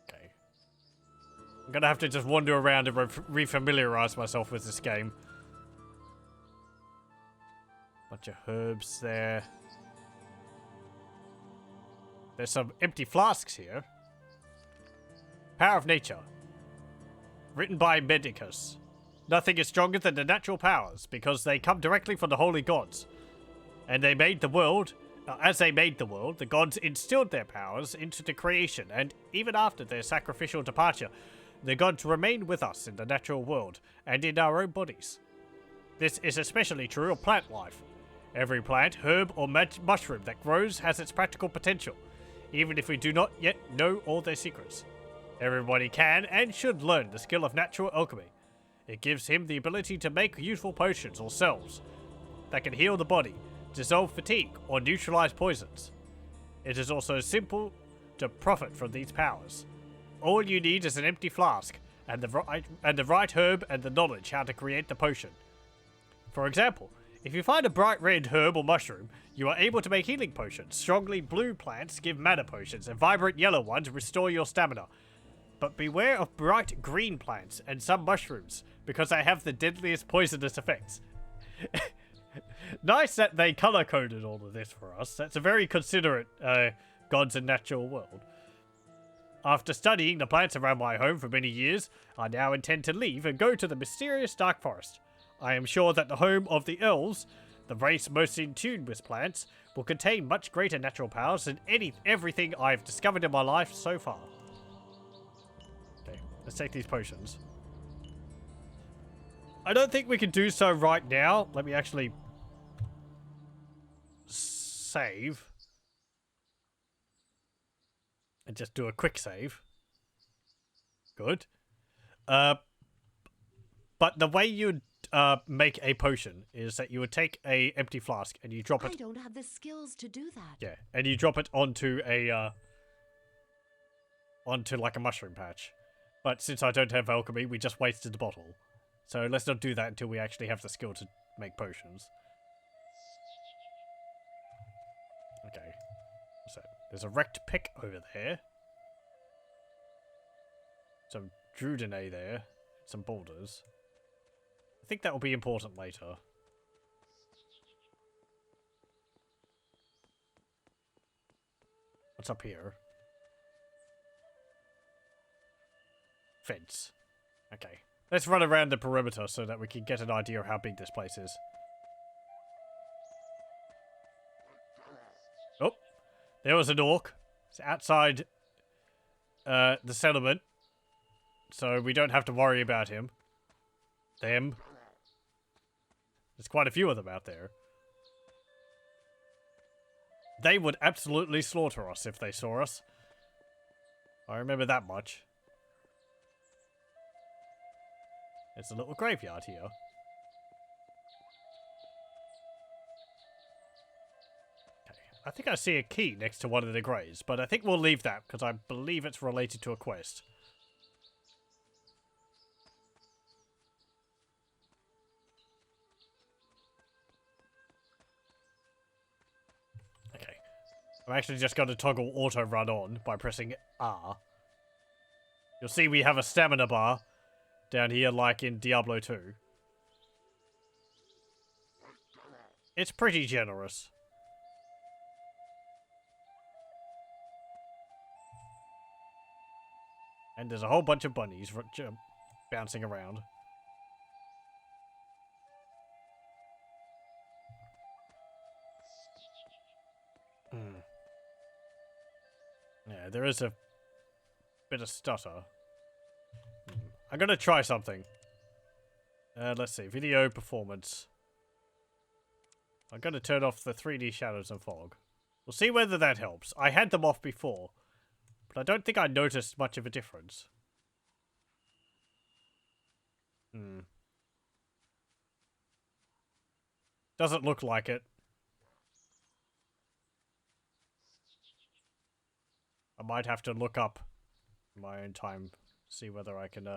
Okay. I'm gonna have to just wander around and refamiliarize myself with this game. Bunch of herbs there. There's some empty flasks here. Power of Nature. Written by Medicus. Nothing is stronger than the natural powers, because they come directly from the holy gods. And they made the world, as they made the world, the gods instilled their powers into the creation, and even after their sacrificial departure, the gods remain with us in the natural world, and in our own bodies. This is especially true of plant life. Every plant, herb, or mushroom that grows has its practical potential, even if we do not yet know all their secrets. Everybody can and should learn the skill of natural alchemy. It gives him the ability to make useful potions or salves that can heal the body, dissolve fatigue, or neutralize poisons. It is also simple to profit from these powers. All you need is an empty flask, and the right herb and the knowledge how to create the potion. For example, if you find a bright red herb or mushroom, you are able to make healing potions. Strongly blue plants give mana potions, and vibrant yellow ones restore your stamina. But beware of bright green plants and some mushrooms, because they have the deadliest poisonous effects. Nice that they color-coded all of this for us. That's a very considerate gods and natural world. After studying the plants around my home for many years, I now intend to leave and go to the mysterious dark forest. I am sure that the home of the elves, the race most in tune with plants, will contain much greater natural powers than everything I've discovered in my life so far. Okay, let's take these potions. I don't think we can do so right now. Let me actually save. And just do a quick save. Good. But the way you'd make a potion is that you would take a empty flask and you drop it. I don't have the skills to do that. Yeah, and you drop it onto a onto like a mushroom patch. But since I don't have alchemy, we just wasted the bottle. So let's not do that until we actually have the skill to make potions. Okay. So there's a wrecked pick over there. Some Drudene there. Some boulders. I think that will be important later. What's up here? Fence. Okay. Let's run around the perimeter so that we can get an idea of how big this place is. Oh. There was an orc. It's outside the settlement. So we don't have to worry about him. Them. There's quite a few of them out there. They would absolutely slaughter us if they saw us. I remember that much. There's a little graveyard here. Okay. I think I see a key next to one of the graves, but I think we'll leave that because I believe it's related to a quest. Okay. I'm actually just going to toggle auto run on by pressing R. You'll see we have a stamina bar down here like in Diablo 2. It's pretty generous. And there's a whole bunch of bunnies bouncing around. Yeah, there is a bit of stutter. I'm gonna try something. Let's see. Video performance. I'm gonna turn off the 3D shadows and fog. We'll see whether that helps. I had them off before, but I don't think I noticed much of a difference. Doesn't look like it. I might have to look up in my own time, see whether I can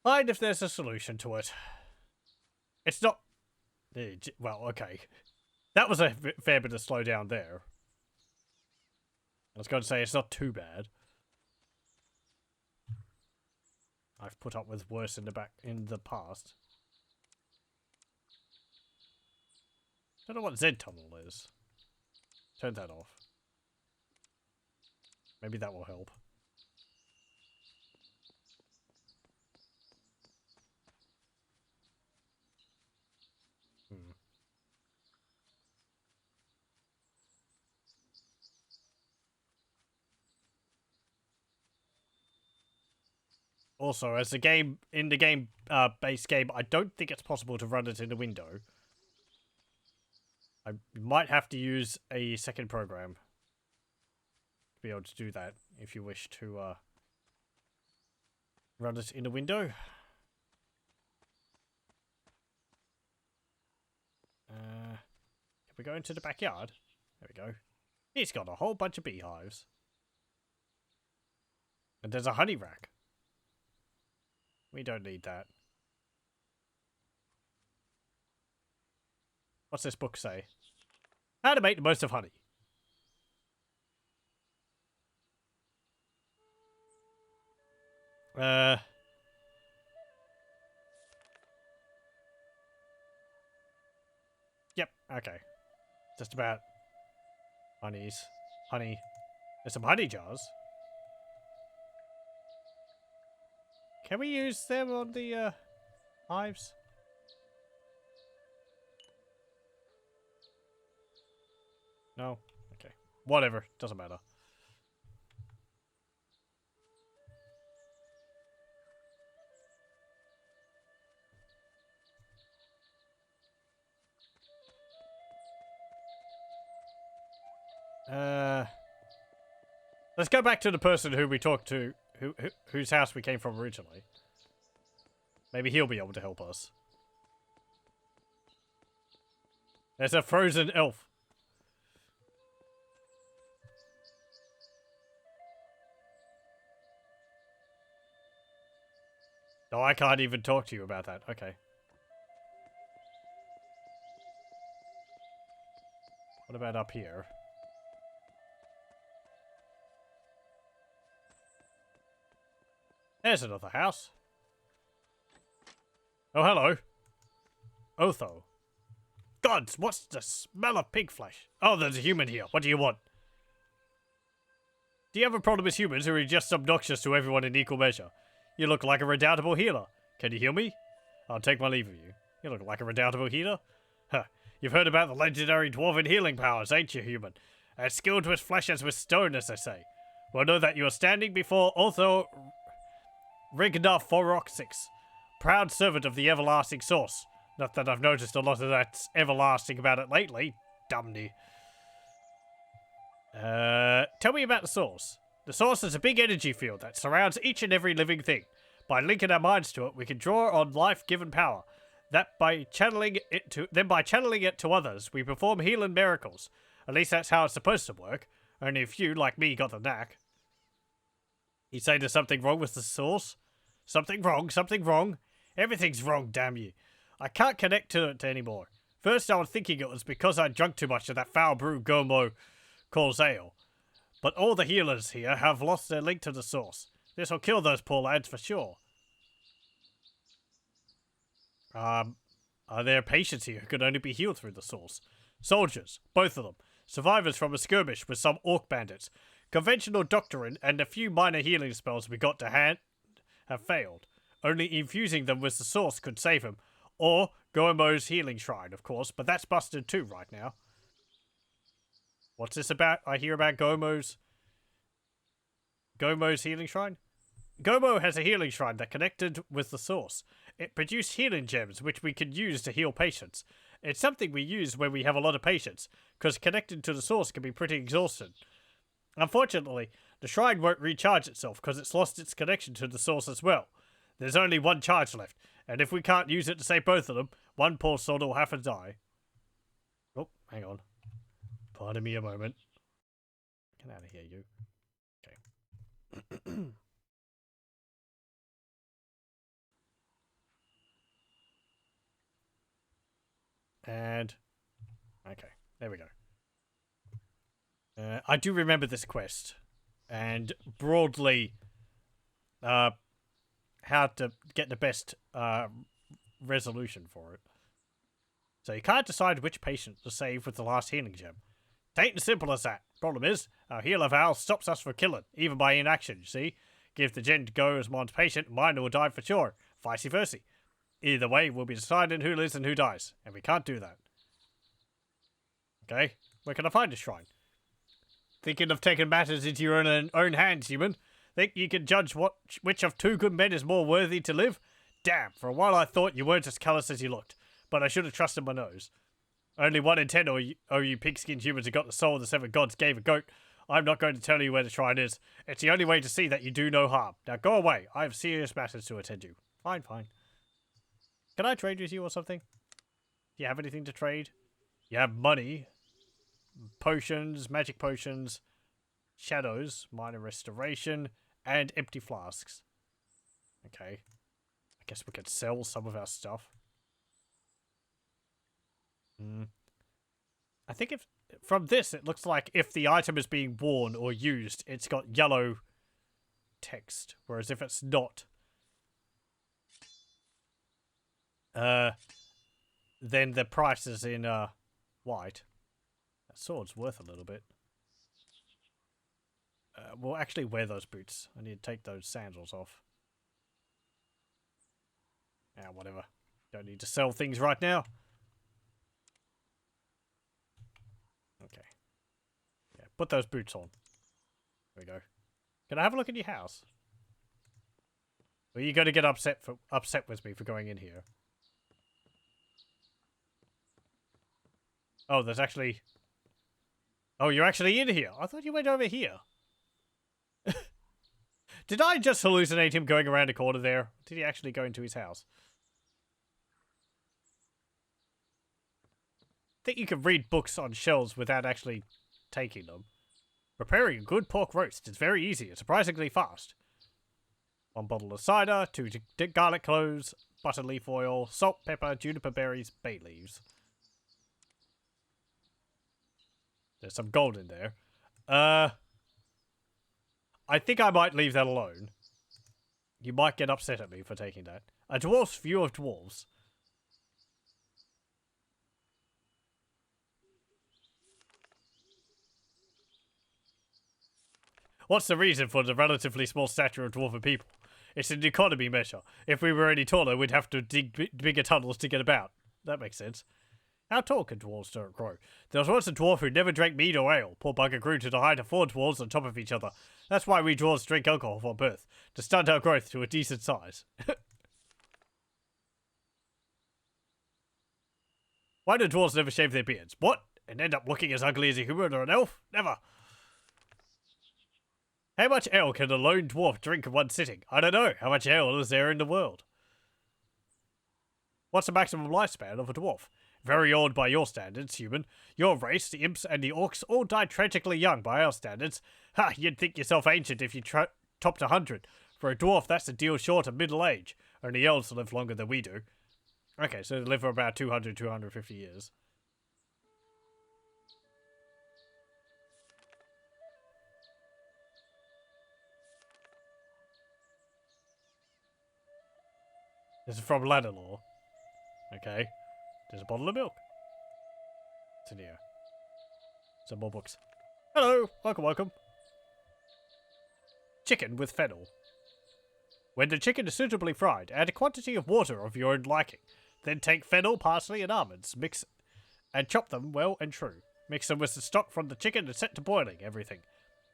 find if there's a solution to it. It's not... Well, okay. That was a fair bit of slowdown there. I was going to say it's not too bad. I've put up with worse in the past. Don't know what Z tunnel is. Turn that off. Maybe that will help. Also, as the game base game, I don't think it's possible to run it in a window. I might have to use a second program to be able to do that if you wish to run it in a window. Can we go into the backyard? There we go. He's got a whole bunch of beehives. And there's a honey rack. We don't need that. What's this book say? How to make the most of honey. Yep, okay. Just about honeys. Honey. There's some honey jars. Can we use them on the hives? No? Okay. Whatever. Doesn't matter. Let's go back to the person who we talked to, whose house we came from originally. Maybe he'll be able to help us. There's a frozen elf. No, I can't even talk to you about that. Okay. What about up here? There's another house. Oh, hello. Otho. Gods, what's the smell of pig flesh? Oh, there's a human here. What do you want? Do you have a problem with humans, or are you just obnoxious to everyone in equal measure? You look like a redoubtable healer. Can you heal me? I'll take my leave of you. You look like a redoubtable healer? Huh. You've heard about the legendary dwarven healing powers, ain't you, human? As skilled with flesh as with stone, as they say. Well, know that you are standing before Otho Rigna Foroxix, proud servant of the everlasting source. Not that I've noticed a lot of that's everlasting about it lately. Dumny. Tell me about the source. The source is a big energy field that surrounds each and every living thing. By linking our minds to it, we can draw on life-given power. By channeling it to others, we perform healing miracles. At least that's how it's supposed to work. Only a few, like me, got the knack. You say there's something wrong with the source? Something wrong, something wrong. Everything's wrong, damn you. I can't connect to it anymore. First I was thinking it was because I drank too much of that foul brew Gomo calls ale. But all the healers here have lost their link to the source. This will kill those poor lads for sure. Are there patients here who could only be healed through the source? Soldiers, both of them. Survivors from a skirmish with some orc bandits. Conventional doctrine and a few minor healing spells we got to hand have failed. Only infusing them with the source could save him. Or Goemo's healing shrine, of course, but that's busted too right now. What's this about? I hear about Goemo's healing shrine? Goemo has a healing shrine that connected with the source. It produced healing gems, which we could use to heal patients. It's something we use when we have a lot of patients, because connecting to the source can be pretty exhausting. Unfortunately, the shrine won't recharge itself because it's lost its connection to the source as well. There's only one charge left, and if we can't use it to save both of them, one poor soul will have to die. Oh, hang on. Pardon me a moment. Get out of here, you. Okay. And... okay, there we go. I do remember this quest. And broadly, how to get the best resolution for it. So you can't decide which patient to save with the last healing gem. It ain't as simple as that. Problem is, our healer Val stops us from killing, even by inaction, you see? Give the gem to go as one's patient, mine will die for sure. Vice versa. Either way, we'll be deciding who lives and who dies, and we can't do that. Okay, where can I find a shrine? Thinking of taking matters into your own hands, human? Think you can judge which of two good men is more worthy to live? Damn, for a while I thought you weren't as callous as you looked, but I should have trusted my nose. Only 1 in 10 of you pig-skinned humans who got the soul the 7 gods gave a goat. I'm not going to tell you where the shrine is. It's the only way to see that you do no harm. Now go away. I have serious matters to attend to. Fine, fine. Can I trade with you or something? Do you have anything to trade? You have money. Potions, magic potions, shadows, minor restoration, and empty flasks. Okay. I guess we could sell some of our stuff. I think if from this it looks like if the item is being worn or used, it's got yellow text, whereas if it's not, then the price is in white. That sword's worth a little bit. We'll actually wear those boots. I need to take those sandals off. Yeah, whatever. Don't need to sell things right now. Okay. Yeah, put those boots on. There we go. Can I have a look at your house? Or are you going to get upset with me for going in here? Oh, there's actually... Oh, you're actually in here. I thought you went over here. Did I just hallucinate him going around a corner there? Did he actually go into his house? I think you can read books on shelves without actually taking them. Preparing a good pork roast is very easy and surprisingly fast. 1 bottle of cider, 2 garlic cloves, butter leaf oil, salt, pepper, juniper berries, bay leaves. There's some gold in there. I think I might leave that alone. You might get upset at me for taking that. A dwarf's view of dwarves. What's the reason for the relatively small stature of dwarven people? It's an economy measure. If we were any taller, we'd have to dig bigger tunnels to get about. That makes sense. How tall can dwarves grow? There was once a dwarf who never drank mead or ale. Poor bugger grew to the height of 4 dwarves on top of each other. That's why we dwarves drink alcohol from birth, to stunt our growth to a decent size. Why do dwarves never shave their beards? What? And end up looking as ugly as a human or an elf? Never. How much ale can a lone dwarf drink in one sitting? I don't know. How much ale is there in the world? What's the maximum lifespan of a dwarf? Very old by your standards, human. Your race, the imps and the orcs, all died tragically young by our standards. Ha! You'd think yourself ancient if you topped 100. For a dwarf, that's a deal short of middle age. Only elves live longer than we do. Okay, so they live for about 200, 250 years. This is from Ladderlaw. Okay. There's a bottle of milk. What's in here? Some more books. Hello! Welcome, welcome. Chicken with fennel. When the chicken is suitably fried, add a quantity of water of your own liking. Then take fennel, parsley, and almonds. Mix and chop them well and true. Mix them with the stock from the chicken and set to boiling everything.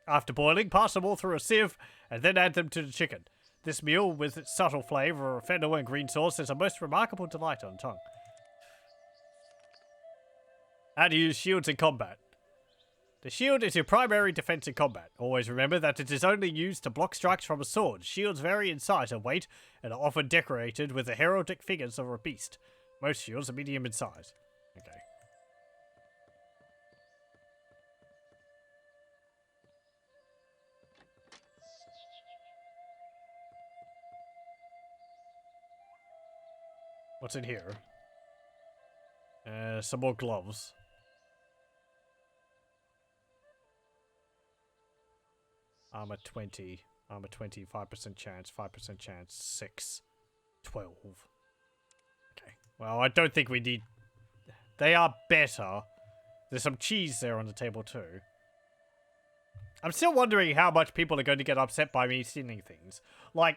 After boiling, pass them all through a sieve and then add them to the chicken. This meal, with its subtle flavour of fennel and green sauce, is a most remarkable delight on the tongue. How to use shields in combat. The shield is your primary defense in combat. Always remember that it is only used to block strikes from a sword. Shields vary in size and weight, and are often decorated with the heraldic figures of a beast. Most shields are medium in size. Okay. What's in here? Some more gloves. Armor 20. Armor 20. 5% chance. 5% chance. 6. 12. Okay. Well, I don't think we need... They are better. There's some cheese there on the table too. I'm still wondering how much people are going to get upset by me stealing things. Like...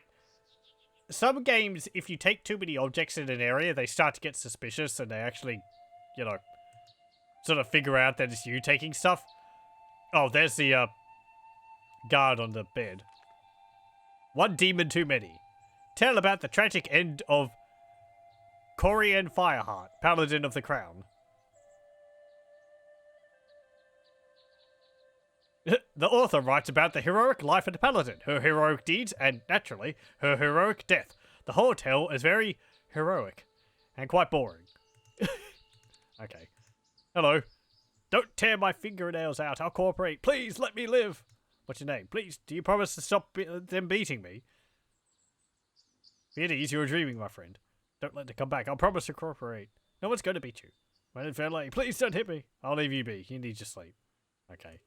Some games, if you take too many objects in an area, they start to get suspicious and they actually, you know, sort of figure out that it's you taking stuff. Oh, there's the, guard on the bed. One demon too many. Tell about the tragic end of Corian Fireheart, Paladin of the Crown. The author writes about the heroic life of the paladin, her heroic deeds, and, naturally, her heroic death. The whole tale is very heroic, and quite boring. Okay. Hello. Don't tear my fingernails out, I'll cooperate. Please, let me live. What's your name? Please, do you promise to stop them beating me? Be at ease, you're dreaming, my friend. Don't let them come back, I'll promise to cooperate. No one's going to beat you. When in fair lay, please don't hit me. I'll leave you be, you need your sleep. Okay.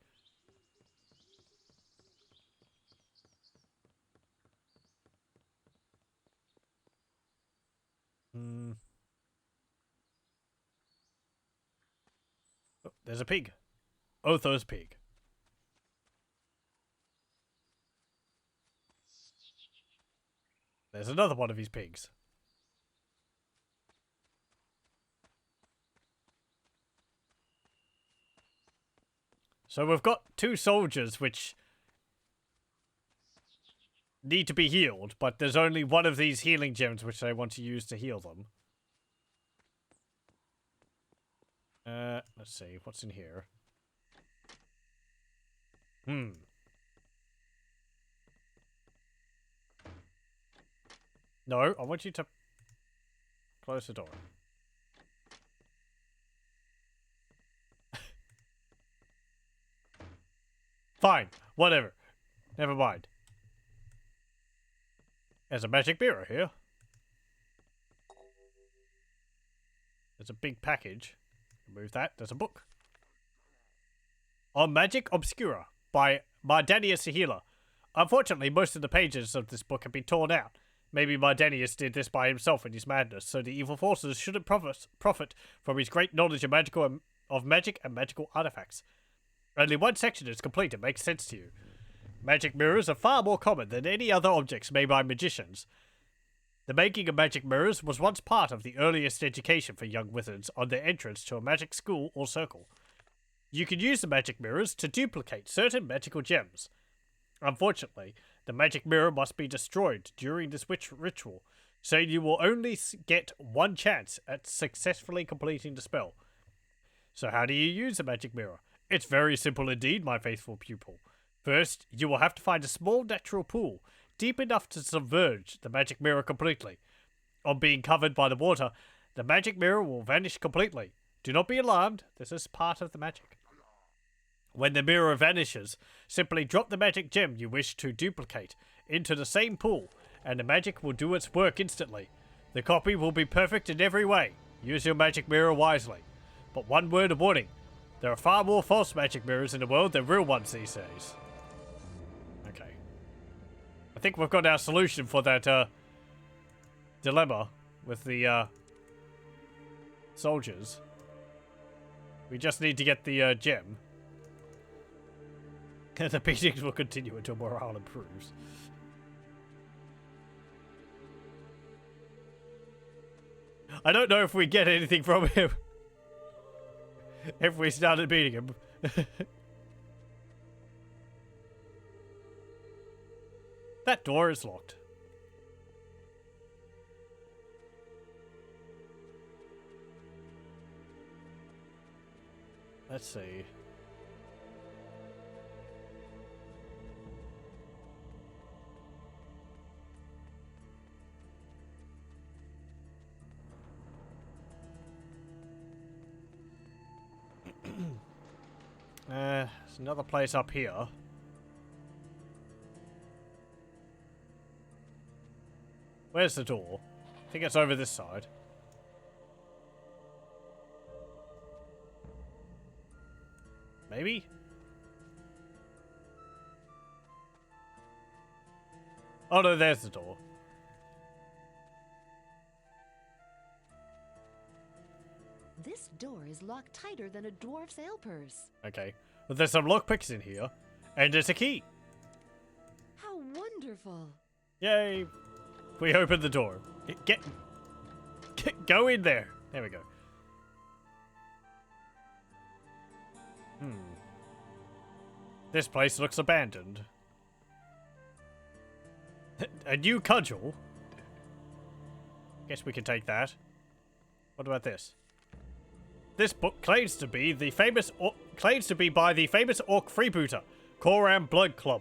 Oh, there's a pig. Otho's pig. There's another one of his pigs. So we've got 2 soldiers which need to be healed, but there's only one of these healing gems which they want to use to heal them. Let's see, what's in here? No, I want you to close the door. Fine, whatever. Never mind. There's a magic mirror here. There's a big package. Remove that. There's a book. On Magic Obscura by Mardaneus the Healer. Unfortunately, most of the pages of this book have been torn out. Maybe Mardaneus did this by himself in his madness, so the evil forces shouldn't profit from his great knowledge of magic and magical artifacts. Only one section is complete and makes sense to you. Magic mirrors are far more common than any other objects made by magicians. The making of magic mirrors was once part of the earliest education for young wizards on their entrance to a magic school or circle. You can use the magic mirrors to duplicate certain magical gems. Unfortunately, the magic mirror must be destroyed during this ritual, so you will only get one chance at successfully completing the spell. So how do you use a magic mirror? It's very simple indeed, my faithful pupil. First, you will have to find a small natural pool, deep enough to submerge the magic mirror completely. On being covered by the water, the magic mirror will vanish completely. Do not be alarmed, this is part of the magic. When the mirror vanishes, simply drop the magic gem you wish to duplicate into the same pool, and the magic will do its work instantly. The copy will be perfect in every way. Use your magic mirror wisely. But one word of warning, there are far more false magic mirrors in the world than real ones these days. Okay. I think we've got our solution for that dilemma with the soldiers. We just need to get the gem. The beatings will continue until morale improves. I don't know if we get anything from him if we started beating him. That door is locked. Let's see. There's another place up here. Where's the door? I think it's over this side. Maybe? Oh no, there's the door. This door is locked tighter than a dwarf's ale purse. Okay. But there's some lockpicks in here. And there's a key. How wonderful. Yay. We open the door. Get go in there. There we go. This place looks abandoned. A new cudgel? Guess we can take that. What about this? This book claims to be by the famous orc freebooter, Coram Blood Club.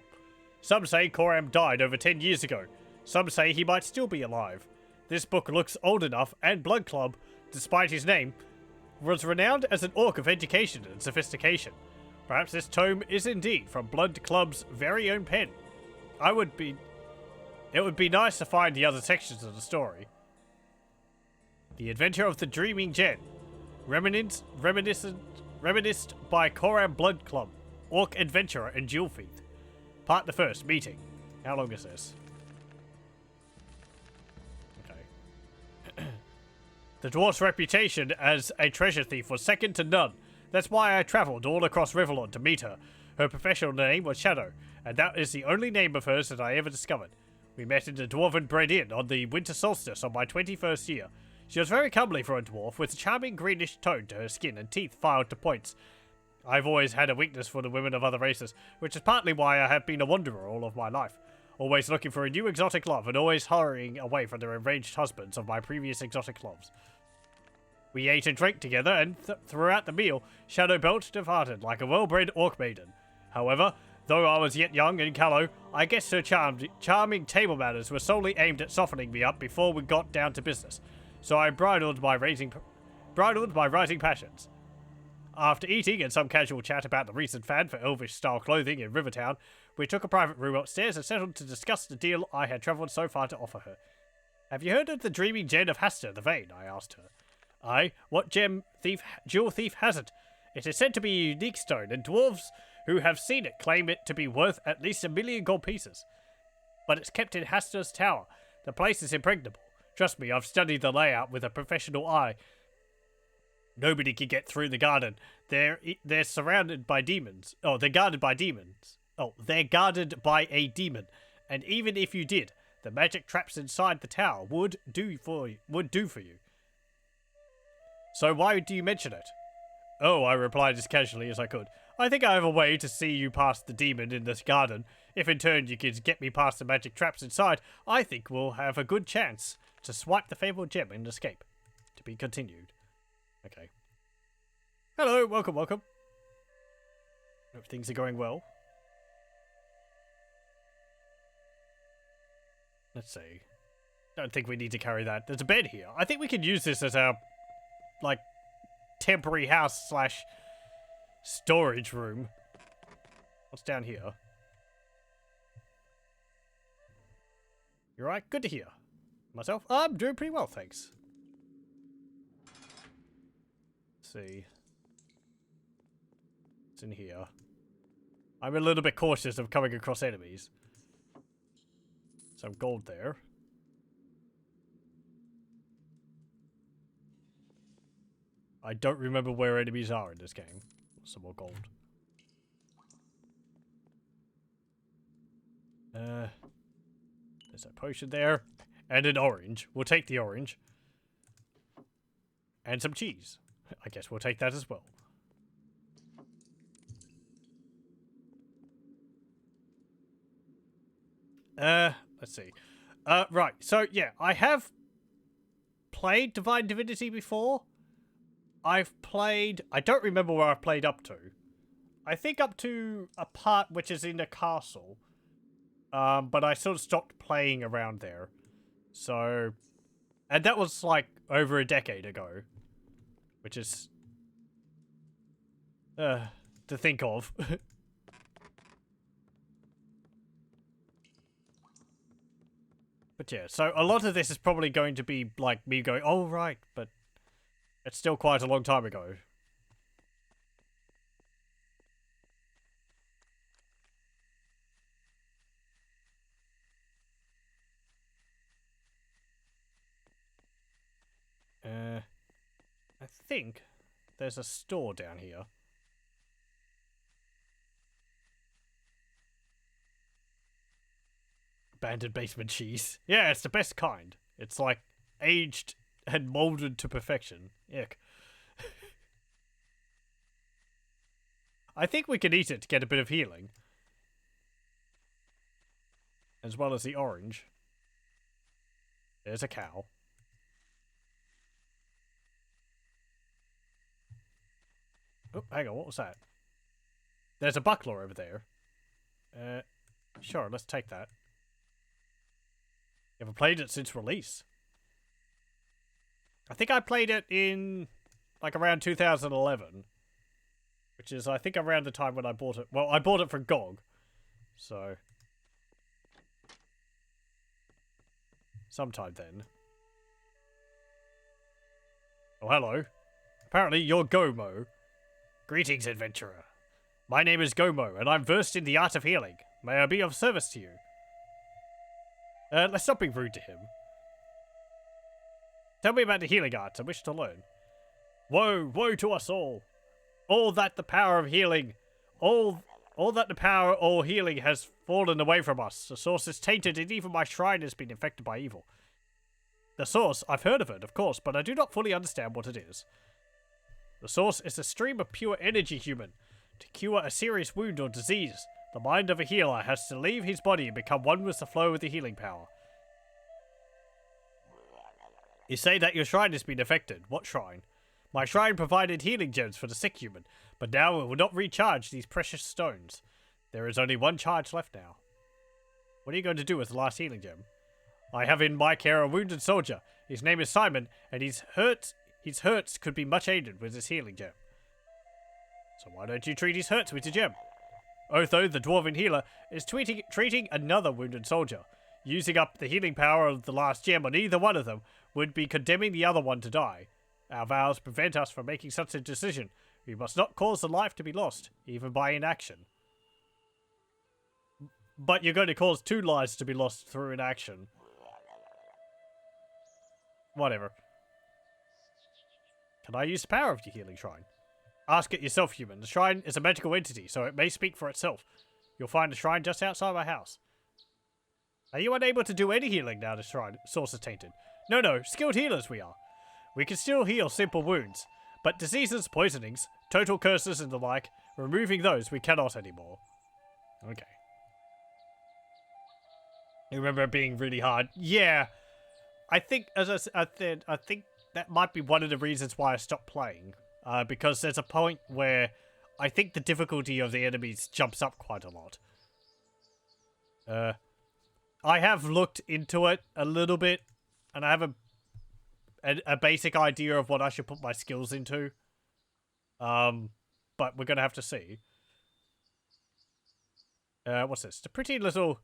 Some say Coram died over 10 years ago. Some say he might still be alive. This book looks old enough, and Blood Club, despite his name, was renowned as an orc of education and sophistication. Perhaps this tome is indeed from Blood Club's very own pen. It would be nice to find the other sections of the story. The Adventure of the Dreaming Jen. Reminisced by Coram Blood Club, Orc Adventurer and Jewel Thief. Part the first, meeting. How long is this? Okay. The dwarf's reputation as a treasure thief was second to none. That's why I travelled all across Rivellon to meet her. Her professional name was Shadow, and that is the only name of hers that I ever discovered. We met in the Dwarven Bread Inn on the winter solstice on my 21st year. She was very comely for a dwarf, with a charming greenish tone to her skin and teeth filed to points. I've always had a weakness for the women of other races, which is partly why I have been a wanderer all of my life. Always looking for a new exotic love, and always hurrying away from the enraged husbands of my previous exotic loves. We ate and drank together, and throughout the meal, Shadow Belt departed like a well-bred orc maiden. However, Though I was yet young and callow, I guess her charming table manners were solely aimed at softening me up before we got down to business. So I bridled my rising passions. After eating and some casual chat about the recent fad for Elvish-style clothing in Rivertown, we took a private room upstairs and settled to discuss the deal I had travelled so far to offer her. Have you heard of the dreaming gem of Hastur the Vain? I asked her. Aye, what jewel thief hasn't? It is said to be a unique stone, and dwarves who have seen it claim it to be worth at least 1 million gold pieces. But it's kept in Hastur's tower. The place is impregnable. Trust me, I've studied the layout with a professional eye. Nobody can get through the garden. They're surrounded by demons. Oh, they're guarded by demons. Oh, they're guarded by a demon. And even if you did, the magic traps inside the tower would do for you. So why do you mention it? Oh, I replied as casually as I could. I think I have a way to see you past the demon in this garden. If in turn you can get me past the magic traps inside, I think we'll have a good chance to swipe the fabled gem and escape. To be continued. Okay. Hello, welcome. Hope things are going well. Let's see. Don't think we need to carry that. There's a bed here. I think we could use this as our, like, temporary house / storage room. What's down here? You alright? Good to hear. Myself? I'm doing pretty well, thanks. Let's see. What's in here? I'm a little bit cautious of coming across enemies. Some gold there. I don't remember where enemies are in this game. Some more gold. There's a potion there. And an orange. We'll take the orange. And some cheese. I guess we'll take that as well. Let's see. Right. So, yeah. I have played Divine Divinity before. I don't remember where I've played up to. I think up to a part which is in a castle. But I sort of stopped playing around there. So, and that was like over a decade ago. Which is, to think of. But yeah, so a lot of this is probably going to be like me going, oh right, but it's still quite a long time ago. I think there's a store down here. Abandoned basement cheese. Yeah, it's the best kind. It's like aged and molded to perfection. Yuck. I think we can eat it to get a bit of healing. As well as the orange. There's a cow. Oh, hang on, what was that? There's a buckler over there. Sure, let's take that. Haven't played it since release. I think I played it in, like, around 2011. Which is, I think, around the time when I bought it. Well, I bought it for GOG. So. Sometime then. Oh, hello. Apparently, you're Gomo. Greetings, adventurer. My name is Gomo, and I'm versed in the art of healing. May I be of service to you? Let's not be rude to him. Tell me about the healing arts I wish to learn. Woe to us all. All that the power of healing, all that the power or healing has fallen away from us. The source is tainted, and even my shrine has been infected by evil. The source, I've heard of it, of course, but I do not fully understand what it is. The source is a stream of pure energy human. To cure a serious wound or disease, the mind of a healer has to leave his body and become one with the flow of the healing power. You say that your shrine has been affected. What shrine? My shrine provided healing gems for the sick human, but now it will not recharge these precious stones. There is only one charge left now. What are you going to do with the last healing gem? I have in my care a wounded soldier. His name is Simon, and his hurts could be much aided with this healing gem. So why don't you treat his hurts with the gem? Otho, the dwarven healer, is treating another wounded soldier. Using up the healing power of the last gem on either one of them would be condemning the other one to die. Our vows prevent us from making such a decision. We must not cause the life to be lost, even by inaction. But you're going to cause 2 lives to be lost through inaction. Whatever. Can I use the power of your healing shrine? Ask it yourself, human. The shrine is a magical entity, so it may speak for itself. You'll find the shrine just outside my house. Are you unable to do any healing now the shrine source is tainted? No, skilled healers we are. We can still heal simple wounds, but diseases, poisonings, total curses and the like, removing those we cannot anymore. Okay. You remember it being really hard? Yeah. I think, as I said, I think that might be one of the reasons why I stopped playing. Because there's a point where I think the difficulty of the enemies jumps up quite a lot. I have looked into it a little bit, and I have a basic idea of what I should put my skills into. But we're gonna have to see. What's this? The pretty little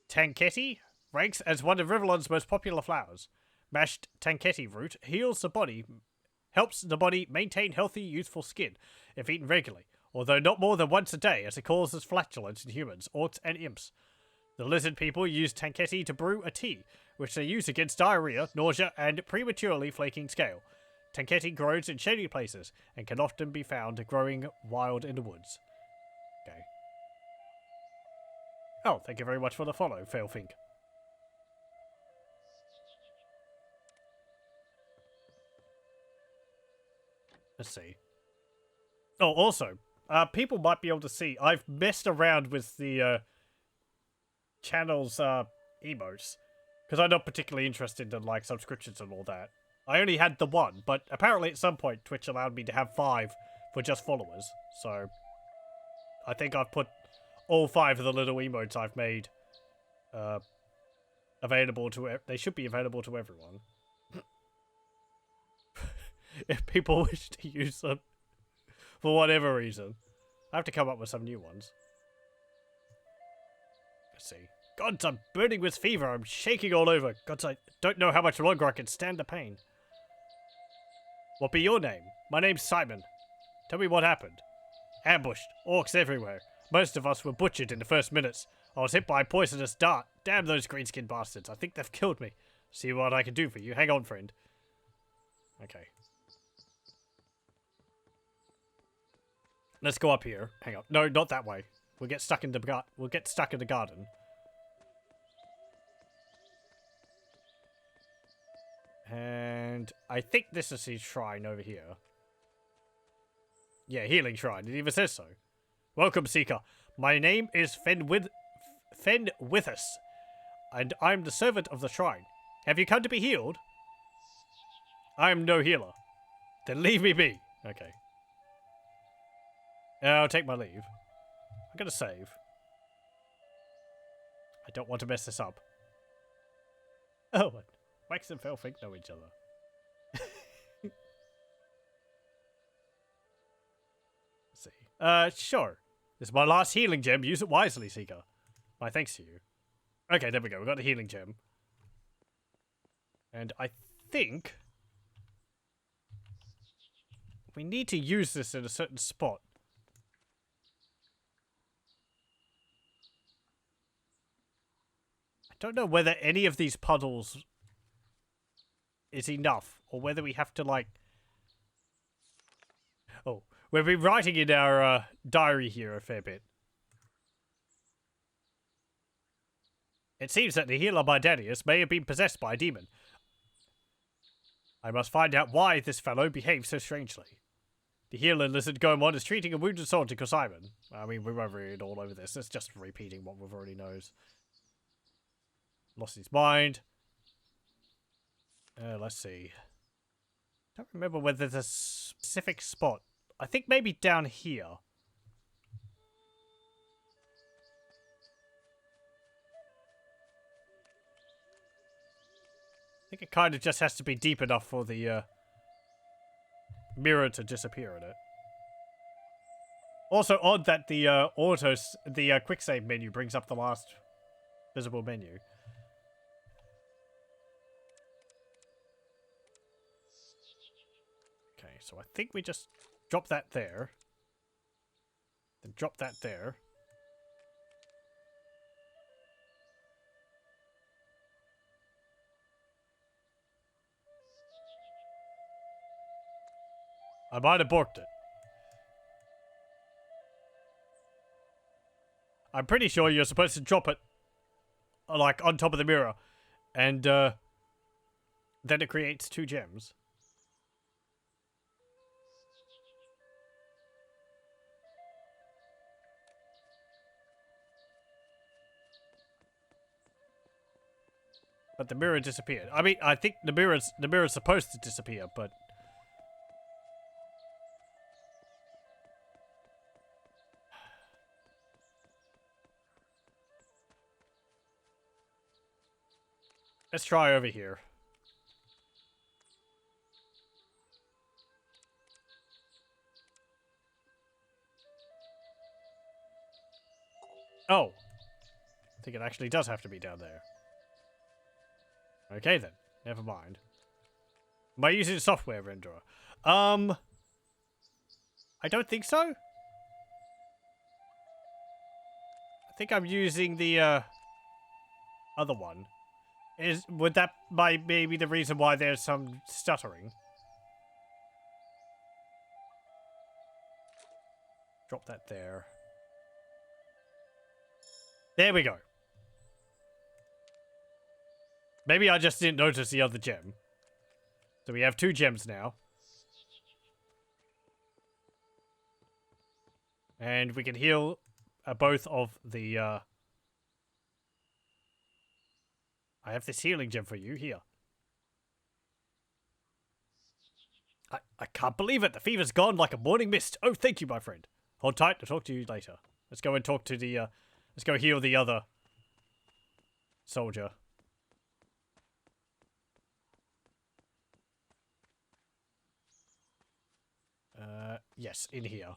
Tanketti ranks as one of Rivellon's most popular flowers. Mashed Tanketti root heals the body, helps the body maintain healthy, youthful skin if eaten regularly, although not more than once a day, as it causes flatulence in humans, orcs, and imps. The lizard people use Tanketti to brew a tea, which they use against diarrhea, nausea, and prematurely flaking scale. Tanketti grows in shady places and can often be found growing wild in the woods. Okay. Oh, thank you very much for the follow, Failfink. Let's see. Oh, also, people might be able to see, I've messed around with the channel's emotes, because I'm not particularly interested in like subscriptions and all that. I only had the 1, but apparently at some point Twitch allowed me to have 5 for just followers, so I think I've put all 5 of the little emotes I've made available to they should be available to everyone. If people wish to use them for whatever reason. I have to come up with some new ones. Let's see. Gods, I'm burning with fever. I'm shaking all over. Gods, I don't know how much longer I can stand the pain. What be your name? My name's Simon. Tell me what happened. Ambushed. Orcs everywhere. Most of us were butchered in the first minutes. I was hit by a poisonous dart. Damn those green-skinned bastards. I think they've killed me. See what I can do for you. Hang on, friend. Okay. Let's go up here. Hang on. No, not that way. We'll get stuck in the garden. And I think this is his shrine over here. Yeah, healing shrine. It even says so. Welcome, Seeker. My name is Fenwithus, and I'm the servant of the shrine. Have you come to be healed? I am no healer. Then leave me be. Okay. I'll take my leave. I'm gonna save. I don't want to mess this up. Oh, what? Wax and Felfink know each other. Let's see. Sure. This is my last healing gem. Use it wisely, Seeker. My thanks to you. Okay, there we go. We got the healing gem. And I think we need to use this in a certain spot. I don't know whether any of these puddles is enough, or whether we have to, like... Oh, we've been writing in our diary here a fair bit. It seems that the healer Mardaneus may have been possessed by a demon. I must find out why this fellow behaves so strangely. The healer lizard Gomon is treating a wounded soldier called Simon. I mean, we won't read all over this. It's just repeating what we've already knows. Lost his mind. Let's see. Don't remember whether there's a specific spot. I think maybe down here. think it kind of just has to be deep enough for the mirror to disappear in it. Also odd that the quick save menu brings up the last visible menu. Okay, so I think we just drop that there. Then drop that there. I might have borked it. I'm pretty sure you're supposed to drop it, like, on top of the mirror. And, then it creates 2 gems. But the mirror disappeared. I mean, I think the mirror's supposed to disappear, but... Let's try over here. Oh. I think it actually does have to be down there. Okay then. Never mind. Am I using a software renderer? I don't think so. I think I'm using the other one. Would that maybe the reason why there's some stuttering? Drop that there. There we go. Maybe I just didn't notice the other gem. So we have 2 gems now. And we can heal both of the... I have this healing gem for you here. I can't believe it. The fever's gone like a morning mist. Oh, thank you, my friend. Hold tight. I'll talk to you later. Let's go and talk to the... let's go heal the other soldier. Yes, in here.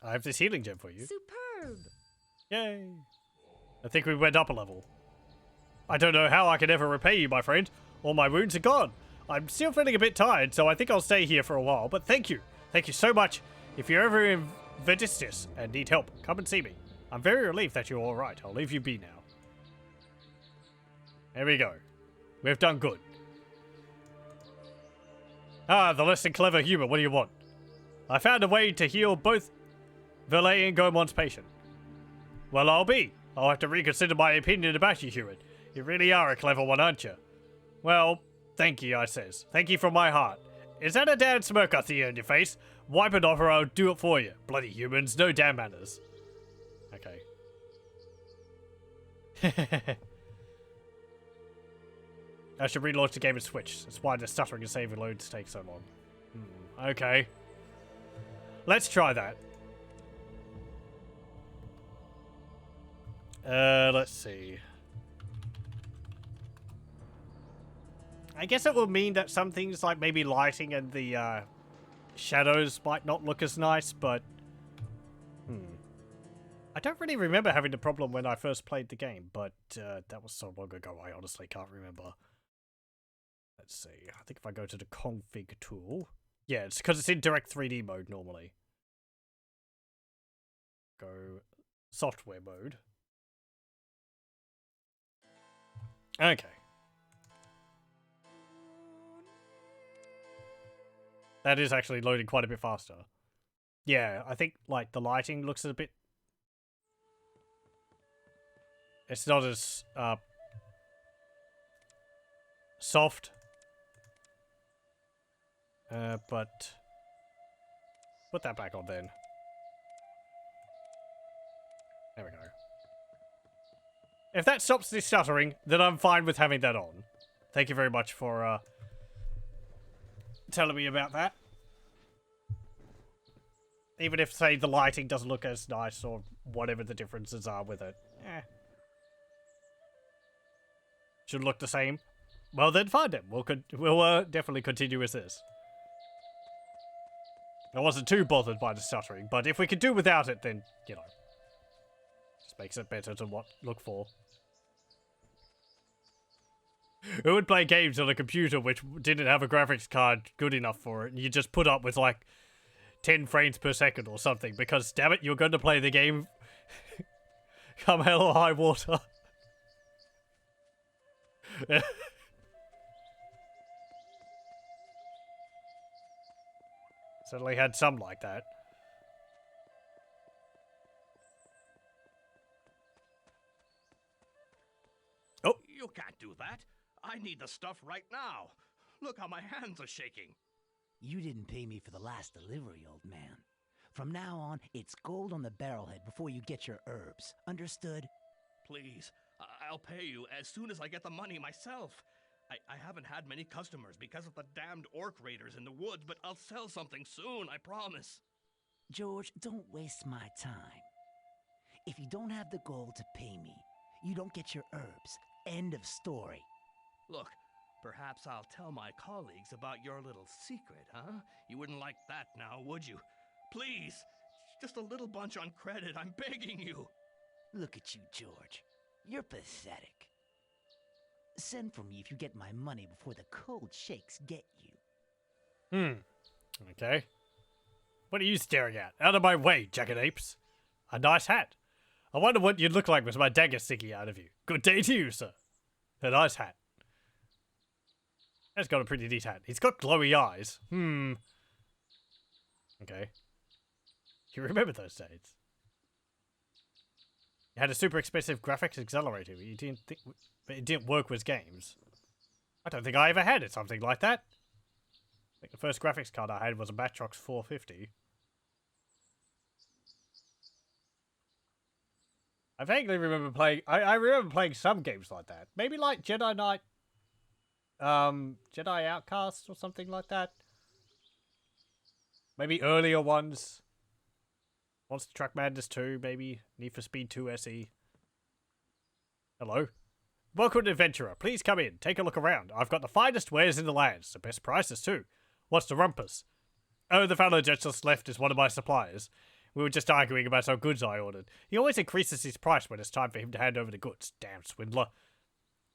I have this healing gem for you. Superb! Yay! I think we went up a level. I don't know how I can ever repay you, my friend. All my wounds are gone. I'm still feeling a bit tired, so I think I'll stay here for a while. But thank you. Thank you so much. If you're ever in Vedistis and need help, come and see me. I'm very relieved that you're alright. I'll leave you be now. There we go. We've done good. Ah, the less than clever human. What do you want? I found a way to heal both Valet and Goemon's patient. Well, I'll have to reconsider my opinion about you, human. You really are a clever one, aren't you? Well, thank you, I says. Thank you from my heart. Is that a damn smirk I see on your face? Wipe it off or I'll do it for you. Bloody humans, no damn manners. Okay. I should relaunch the game and switch. That's why the stuttering and saving loads take so long. Okay. Let's try that. Let's see. I guess it will mean that some things like maybe lighting and the shadows might not look as nice, but I don't really remember having the problem when I first played the game, but that was so long ago I honestly can't remember. Let's see. I think if I go to the config tool, yeah, it's because it's in direct 3D mode normally. Go software mode. Okay. That is actually loading quite a bit faster. Yeah, I think, like, the lighting looks a bit... It's not as, soft. But... Put that back on then. There we go. If that stops the stuttering, then I'm fine with having that on. Thank you very much for, telling me about that. Even if, say, the lighting doesn't look as nice or whatever the differences are with it. Should look the same. Well, then find him. We'll definitely continue with this. I wasn't too bothered by the stuttering, but if we could do without it, then, you know. Just makes it better to look for. Who would play games on a computer which didn't have a graphics card good enough for it, and you just put up with, like, 10 frames per second or something, because, damn it, you're going to play the game come hell or high water. Certainly had some like that. Oh, you can't do that. I need the stuff right now. Look how my hands are shaking. You didn't pay me for the last delivery, old man. From now on, it's gold on the barrelhead before you get your herbs. Understood? Please, I'll pay you as soon as I get the money myself. I haven't had many customers because of the damned orc raiders in the woods, but I'll sell something soon, I promise. George, don't waste my time. If you don't have the gold to pay me, you don't get your herbs. End of story. Look, perhaps I'll tell my colleagues about your little secret, huh? You wouldn't like that now, would you? Please, just a little bunch on credit, I'm begging you. Look at you, George. You're pathetic. Send for me if you get my money before the cold shakes get you. Okay. What are you staring at? Out of my way, jackanapes. A nice hat. I wonder what you'd look like with my dagger sticking out of you. Good day to you, sir. A nice hat. That's got a pretty neat hat. He's got glowy eyes. Okay. You remember those days? You had a super expensive graphics accelerator, but it didn't work with games. I don't think I ever had something like that. I think the first graphics card I had was a Matrox 450. I vaguely remember playing... I remember playing some games like that. Maybe like Jedi Knight... Jedi Outcast or something like that. Maybe earlier ones. Monster Truck Madness 2, maybe. Need for Speed 2 SE. Hello. Welcome to Adventurer. Please come in. Take a look around. I've got the finest wares in the lands. The best prices, too. What's the rumpus? Oh, the fellow just left is one of my suppliers. We were just arguing about some goods I ordered. He always increases his price when it's time for him to hand over the goods. Damn swindler.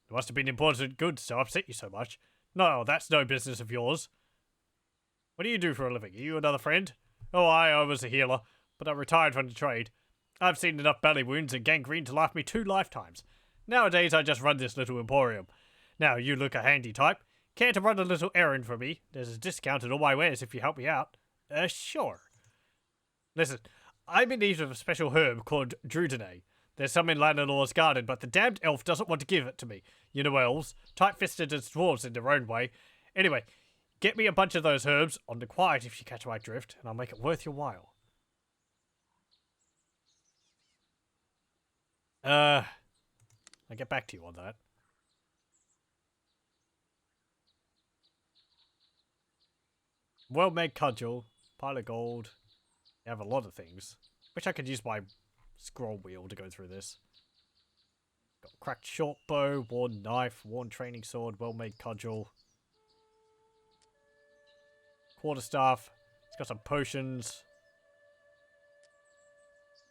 It must have been important goods to upset you so much. No, that's no business of yours. What do you do for a living? Are you another friend? Oh, I was a healer, but I retired from the trade. I've seen enough belly wounds and gangrene to last me 2 lifetimes. Nowadays, I just run this little emporium. Now, you look a handy type. Care to run a little errand for me? There's a discount on all my wares if you help me out. Sure. Listen, I'm in need of a special herb called Drudene. There's some in Lanelor's garden, but the damned elf doesn't want to give it to me. You know elves, tight-fisted as dwarves in their own way. Anyway, get me a bunch of those herbs, on the quiet if you catch my drift, and I'll make it worth your while. I'll get back to you on that. Well-made cudgel, pile of gold. You have a lot of things. Wish I could use my scroll wheel to go through this. Got cracked short bow, worn knife, worn training sword, well-made cudgel. Quarterstaff. It's got some potions.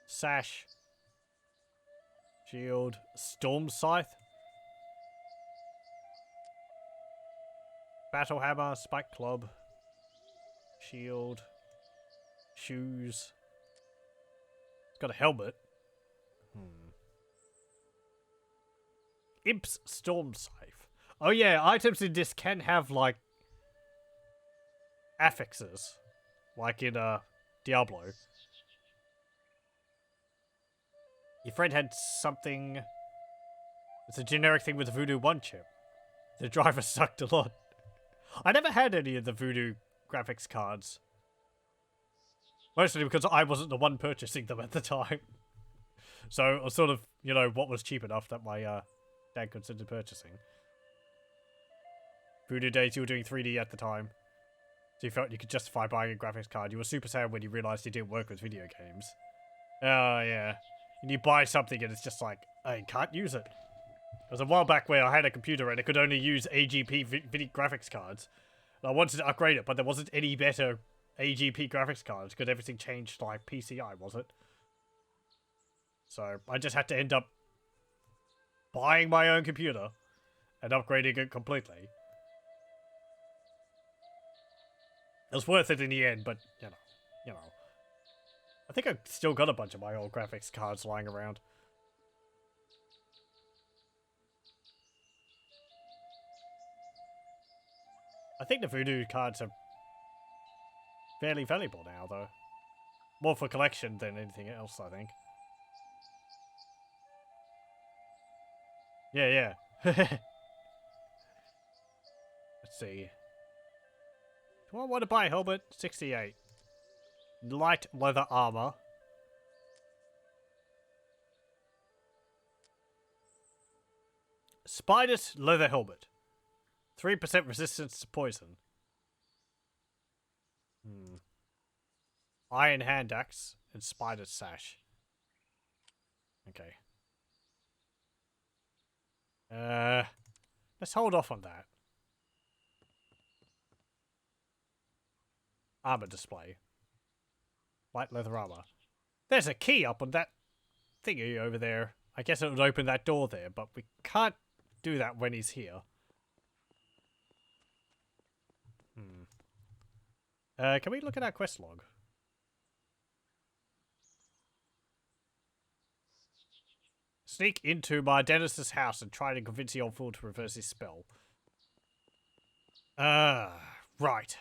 Sash. Shield. Storm scythe. Battle hammer, spike club. Shield. Shoes. It's got a helmet. Imp's storm scythe. Oh yeah, items in this can have like affixes, like in Diablo. Your friend had something. It's a generic thing with the Voodoo 1 chip. The driver sucked a lot. I never had any of the Voodoo graphics cards. Mostly because I wasn't the one purchasing them at the time. So I was sort of, you know, what was cheap enough that my dad considered purchasing. Voodoo days, you were doing 3D at the time. So you felt you could justify buying a graphics card. You were super sad when you realized it didn't work with video games. Oh, yeah. And you buy something and it's just like, I can't use it. There was a while back where I had a computer and it could only use AGP video graphics cards. And I wanted to upgrade it, but there wasn't any better AGP graphics cards because everything changed like PCI, was it? So I just had to end up buying my own computer and upgrading it completely. It was worth it in the end, but, you know. I think I've still got a bunch of my old graphics cards lying around. I think the Voodoo cards are fairly valuable now, though. More for collection than anything else, I think. Yeah. Let's see. Do I want to buy a helmet? 68. Light leather armor. Spider's leather helmet. 3% resistance to poison. Iron hand axe and spider sash. Okay. Let's hold off on that. Armor display. Light leather armor. There's a key up on that thingy over there. I guess it would open that door there, but we can't do that when he's here. Can we look at our quest log? Sneak into Mardaneus' house and try to convince the old fool to reverse his spell. Right.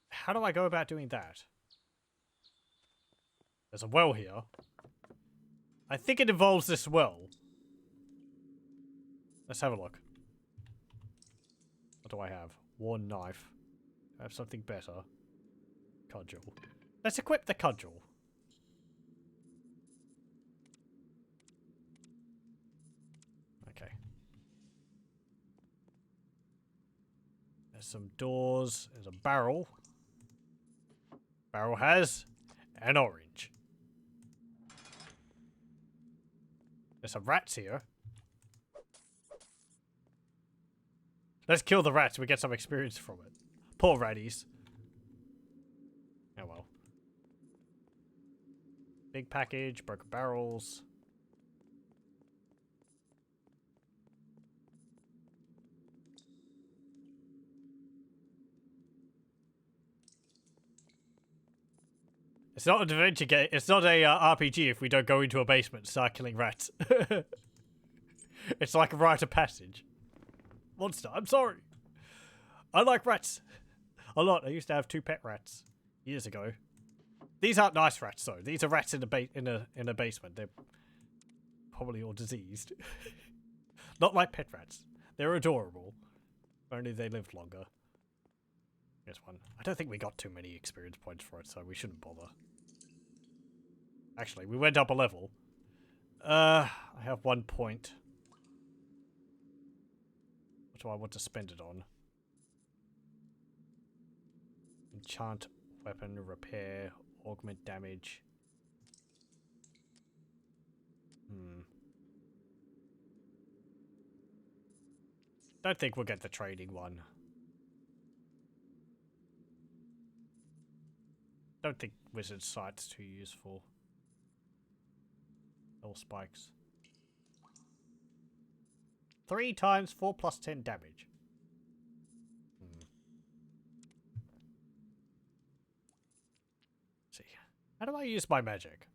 How do I go about doing that? There's a well here. I think it involves this well. Let's have a look. What do I have? One knife. I have something better. Cudgel. Let's equip the cudgel. Okay. There's some doors. There's a barrel. Barrel has an orange. There's some rats here. Let's kill the rats. We get some experience from it. Poor ratties. Oh well. Big package, broken barrels. It's not an adventure game. It's not a RPG if we don't go into a basement and start killing rats. It's like a rite of passage. Monster, I'm sorry. I like rats a lot. I used to have 2 pet rats years ago. These aren't nice rats though. These are rats in a basement. They're probably all diseased. Not like pet rats. They're adorable. Only they lived longer. Here's one. I don't think we got too many experience points for it, so we shouldn't bother. Actually, we went up a level. I have 1 point. What do I want to spend it on? Enchant, weapon, repair, augment damage. Don't think we'll get the trading one. Don't think Wizard Sight's too useful. All spikes. 3 times 4 plus 10 damage. Let's see. How do I use my magic?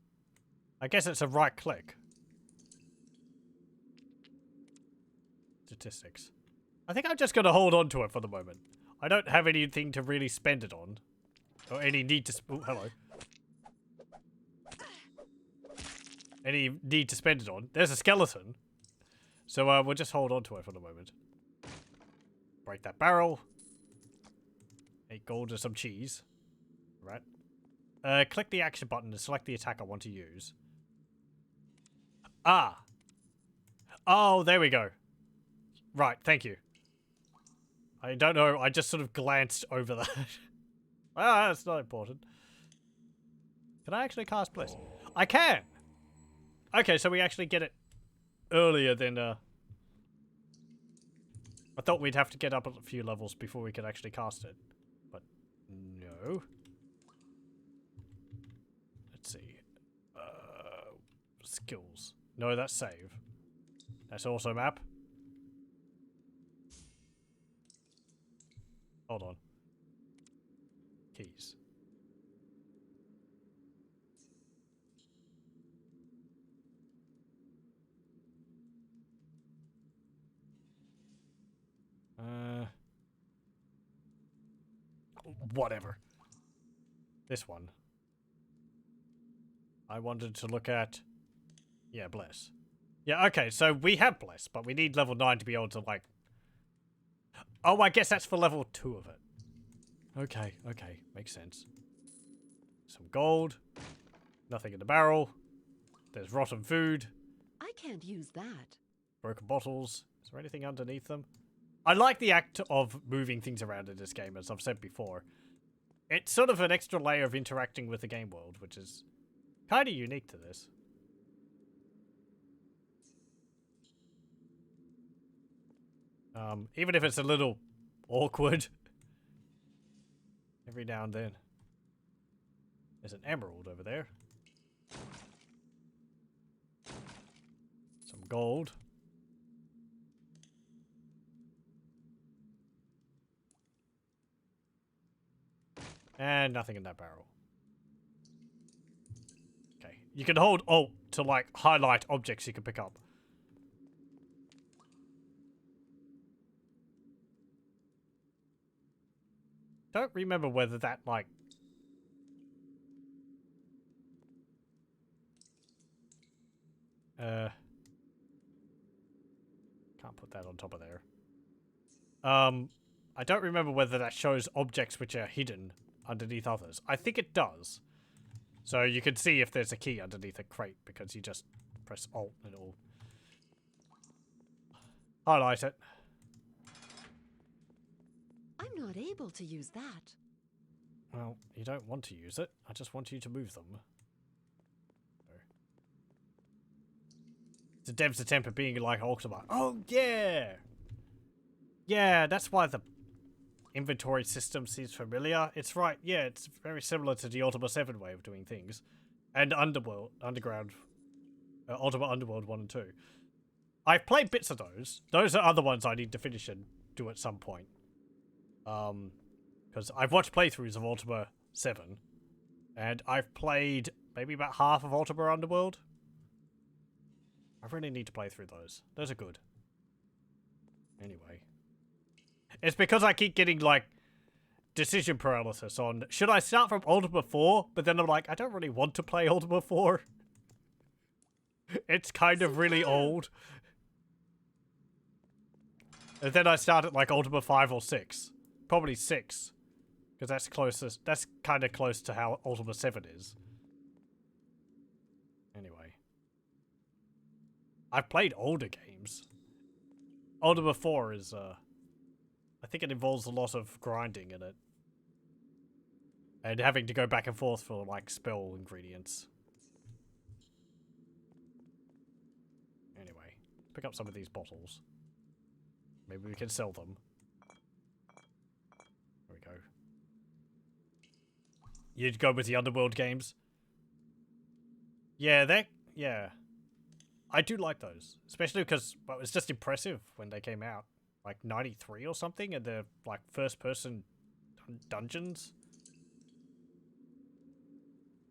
I guess it's a right click. Statistics. I think I'm just going to hold on to it for the moment. I don't have anything to really spend it on. Or any need to... Oh, hello. Any need to spend it on. There's a skeleton. So we'll just hold on to it for the moment. Break that barrel. 8 gold and some cheese. Right. Click the action button and select the attack I want to use. Ah. Oh, there we go. Right, thank you. I don't know. I just sort of glanced over that. Ah, that's not important. Can I actually cast Bless? I can! Okay, so we actually get it earlier than, I thought we'd have to get up a few levels before we could actually cast it. But, no. Let's see. Skills. No, that's save. That's also map. Hold on. Keys. Whatever. This one. I wanted to look at... Yeah, Bless. Yeah, okay, so we have Bless, but we need level 9 to be able to, like... Oh, I guess that's for level 2 of it. Okay, okay, makes sense. Some gold. Nothing in the barrel. There's rotten food. I can't use that. Broken bottles. Is there anything underneath them? I like the act of moving things around in this game, as I've said before. It's sort of an extra layer of interacting with the game world, which is kind of unique to this. Even if it's a little awkward. Every now and then. There's an emerald over there. Some gold. And nothing in that barrel. Okay. You can hold Alt to, like, highlight objects you can pick up. Don't remember whether that, like... Can't put that on top of there. I don't remember whether that shows objects which are hidden underneath others. I think it does. So you can see if there's a key underneath a crate because you just press Alt and it'll highlight it. I'm not able to use that. Well, you don't want to use it. I just want you to move them. It's a dev's attempt at being like Ultima. Oh, yeah! Yeah, that's why the inventory system seems familiar. It's right, yeah, it's very similar to the Ultima 7 way of doing things. And Underground, Ultima Underworld 1 and 2. I've played bits of those. Those are other ones I need to finish and do at some point. Because I've watched playthroughs of Ultima 7. And I've played maybe about half of Ultima Underworld. I really need to play through those. Those are good. Anyway. It's because I keep getting, like, decision paralysis on, should I start from Ultima 4? But then I'm like, I don't really want to play Ultima 4. It's kind of really old. And then I start at, like, Ultima 5 or 6. Probably 6. Because that's closest. That's kind of close to how Ultima 7 is. Anyway. I've played older games. Ultima 4 is, I think it involves a lot of grinding in it. And having to go back and forth for, like, spell ingredients. Anyway, pick up some of these bottles. Maybe we can sell them. There we go. You'd go with the Underworld games? Yeah, yeah. I do like those. Especially because, well, it's just impressive when they came out. Like 93 or something, and they're like first-person dungeons.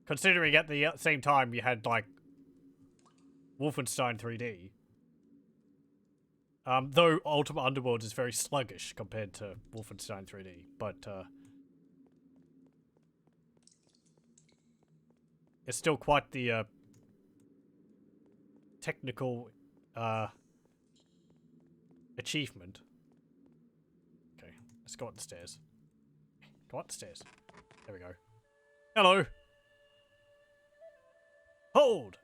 Considering at the same time you had like Wolfenstein 3D. Though Ultima Underworld is very sluggish compared to Wolfenstein 3D, but it's still quite the technical achievement. Okay, let's go up the stairs. Go up the stairs. There we go. Hello. Hold!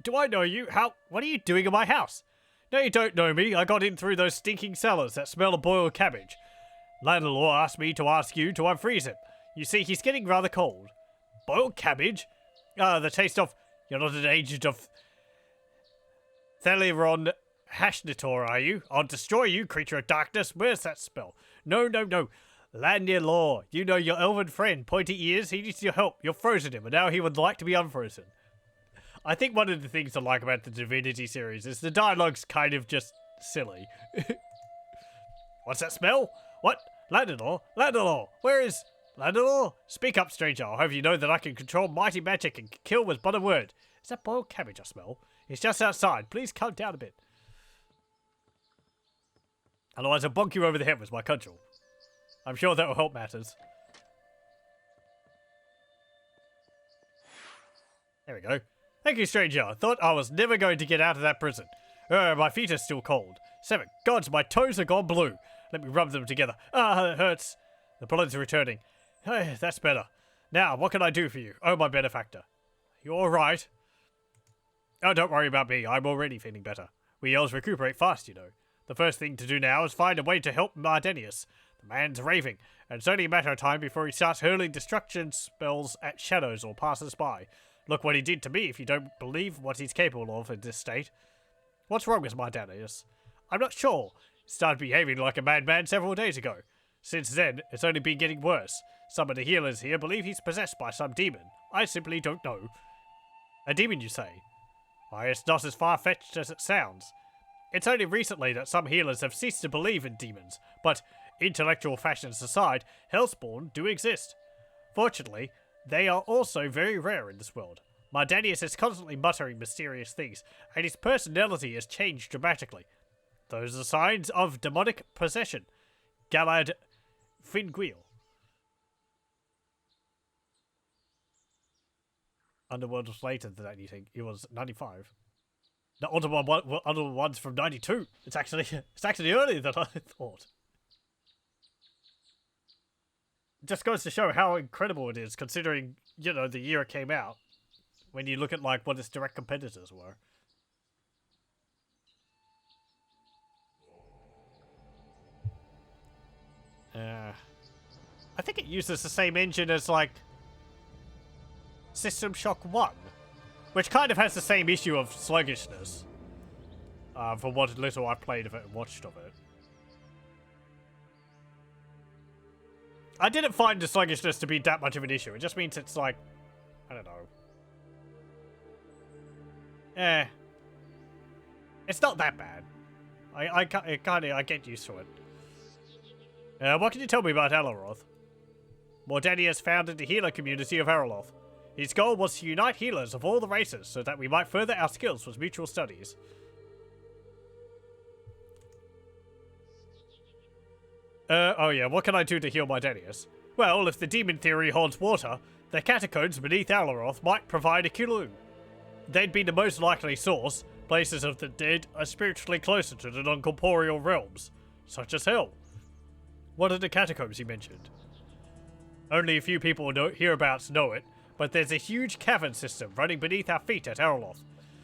Do I know you? What are you doing in my house? No, you don't know me. I got in through those stinking cellars that smell of boiled cabbage. Landlord asked me to ask you to unfreeze him. You see, he's getting rather cold. Boiled cabbage? The taste of... You're not an agent of... Theliron Hashnitor, are you? I'll destroy you, creature of darkness. Where's that spell? No, no, no. Landlord, you know your elven friend, pointy ears. He needs your help. You've frozen him, and now he would like to be unfrozen. I think one of the things I like about the Divinity series is the dialogue's kind of just silly. What's that smell? What? Landlord? Landlord? Where is... Landlord? Speak up, stranger. I'll have you know that I can control mighty magic and kill with but a word. Is that boiled cabbage I smell? It's just outside. Please calm down a bit. Otherwise I'll bonk you over the head with my cudgel. I'm sure that will help matters. There we go. Thank you, stranger. I thought I was never going to get out of that prison. My feet are still cold. 7 gods, my toes are gone blue. Let me rub them together. Ah, it hurts. The blood's returning. That's better. Now, what can I do for you? Oh, my benefactor. You alright? Oh, don't worry about me. I'm already feeling better. We elves recuperate fast, you know. The first thing to do now is find a way to help Mardaneus. The man's raving, and it's only a matter of time before he starts hurling destruction spells at shadows or passers-by. Look what he did to me if you don't believe what he's capable of in this state. What's wrong with Mardaneus? I'm not sure. He started behaving like a madman several days ago. Since then, it's only been getting worse. Some of the healers here believe he's possessed by some demon. I simply don't know. A demon, you say? Why, it's not as far-fetched as it sounds. It's only recently that some healers have ceased to believe in demons, but intellectual fashions aside, hellspawn do exist. Fortunately, they are also very rare in this world. Mardaneus is constantly muttering mysterious things, and his personality has changed dramatically. Those are signs of demonic possession. Galad Finguil. Underworld was later than that, you think? It was 95. The Underworld one's from 92. It's actually earlier than I thought. It just goes to show how incredible it is, considering, you know, the year it came out. When you look at, like, what its direct competitors were. I think it uses the same engine as, like, System Shock 1. Which kind of has the same issue of sluggishness. For what little I played of it and watched of it. I didn't find the sluggishness to be that much of an issue. It just means it's like, I don't know. It's not that bad. I get used to it. What can you tell me about Alaroth? Mardaneus founded the healer community of Araloth. His goal was to unite healers of all the races so that we might further our skills with mutual studies. Oh yeah, what can I do to heal Mardaneus? Well, if the demon theory holds water, the catacombs beneath Alaroth might provide a clue. They'd be the most likely source. Places of the dead are spiritually closer to the non-corporeal realms, such as hell. What are the catacombs you mentioned? Only a few people hereabouts know it, but there's a huge cavern system running beneath our feet at Araloth.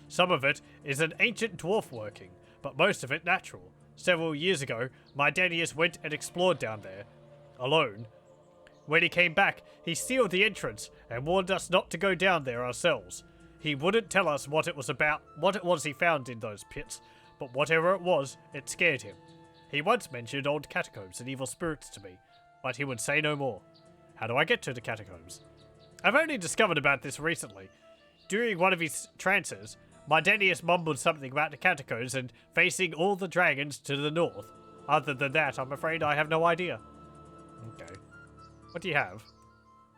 Some of it is an ancient dwarf working, but most of it natural. Several years ago, Mardaneus went and explored down there, alone. When he came back, he sealed the entrance and warned us not to go down there ourselves. He wouldn't tell us what it was about, what it was he found in those pits, but whatever it was, it scared him. He once mentioned old catacombs and evil spirits to me, but he would say no more. How do I get to the catacombs? I've only discovered about this recently. During one of his trances, Mardaneus mumbled something about the catacombs and facing all the dragons to the north. Other than that, I'm afraid I have no idea. Okay. What do you have?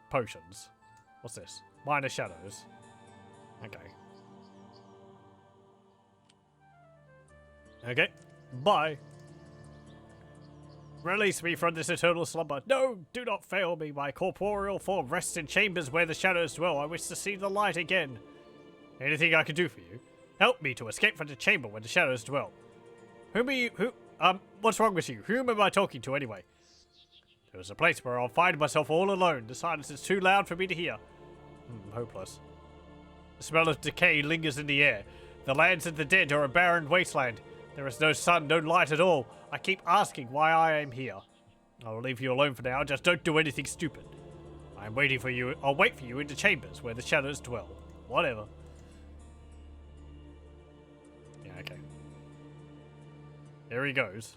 Potions. What's this? Minor shadows. Okay. Okay. Bye. Release me from this eternal slumber. No, do not fail me. My corporeal form rests in chambers where the shadows dwell. I wish to see the light again. Anything I can do for you? Help me to escape from the chamber where the shadows dwell. What's wrong with you? Whom am I talking to anyway? There's a place where I'll find myself all alone. The silence is too loud for me to hear. Hopeless. The smell of decay lingers in the air. The lands of the dead are a barren wasteland. There is no sun, no light at all. I keep asking why I am here. I'll leave you alone for now. Just don't do anything stupid. I'm waiting for you. I'll wait for you in the chambers where the shadows dwell. Whatever. Yeah, okay. There he goes.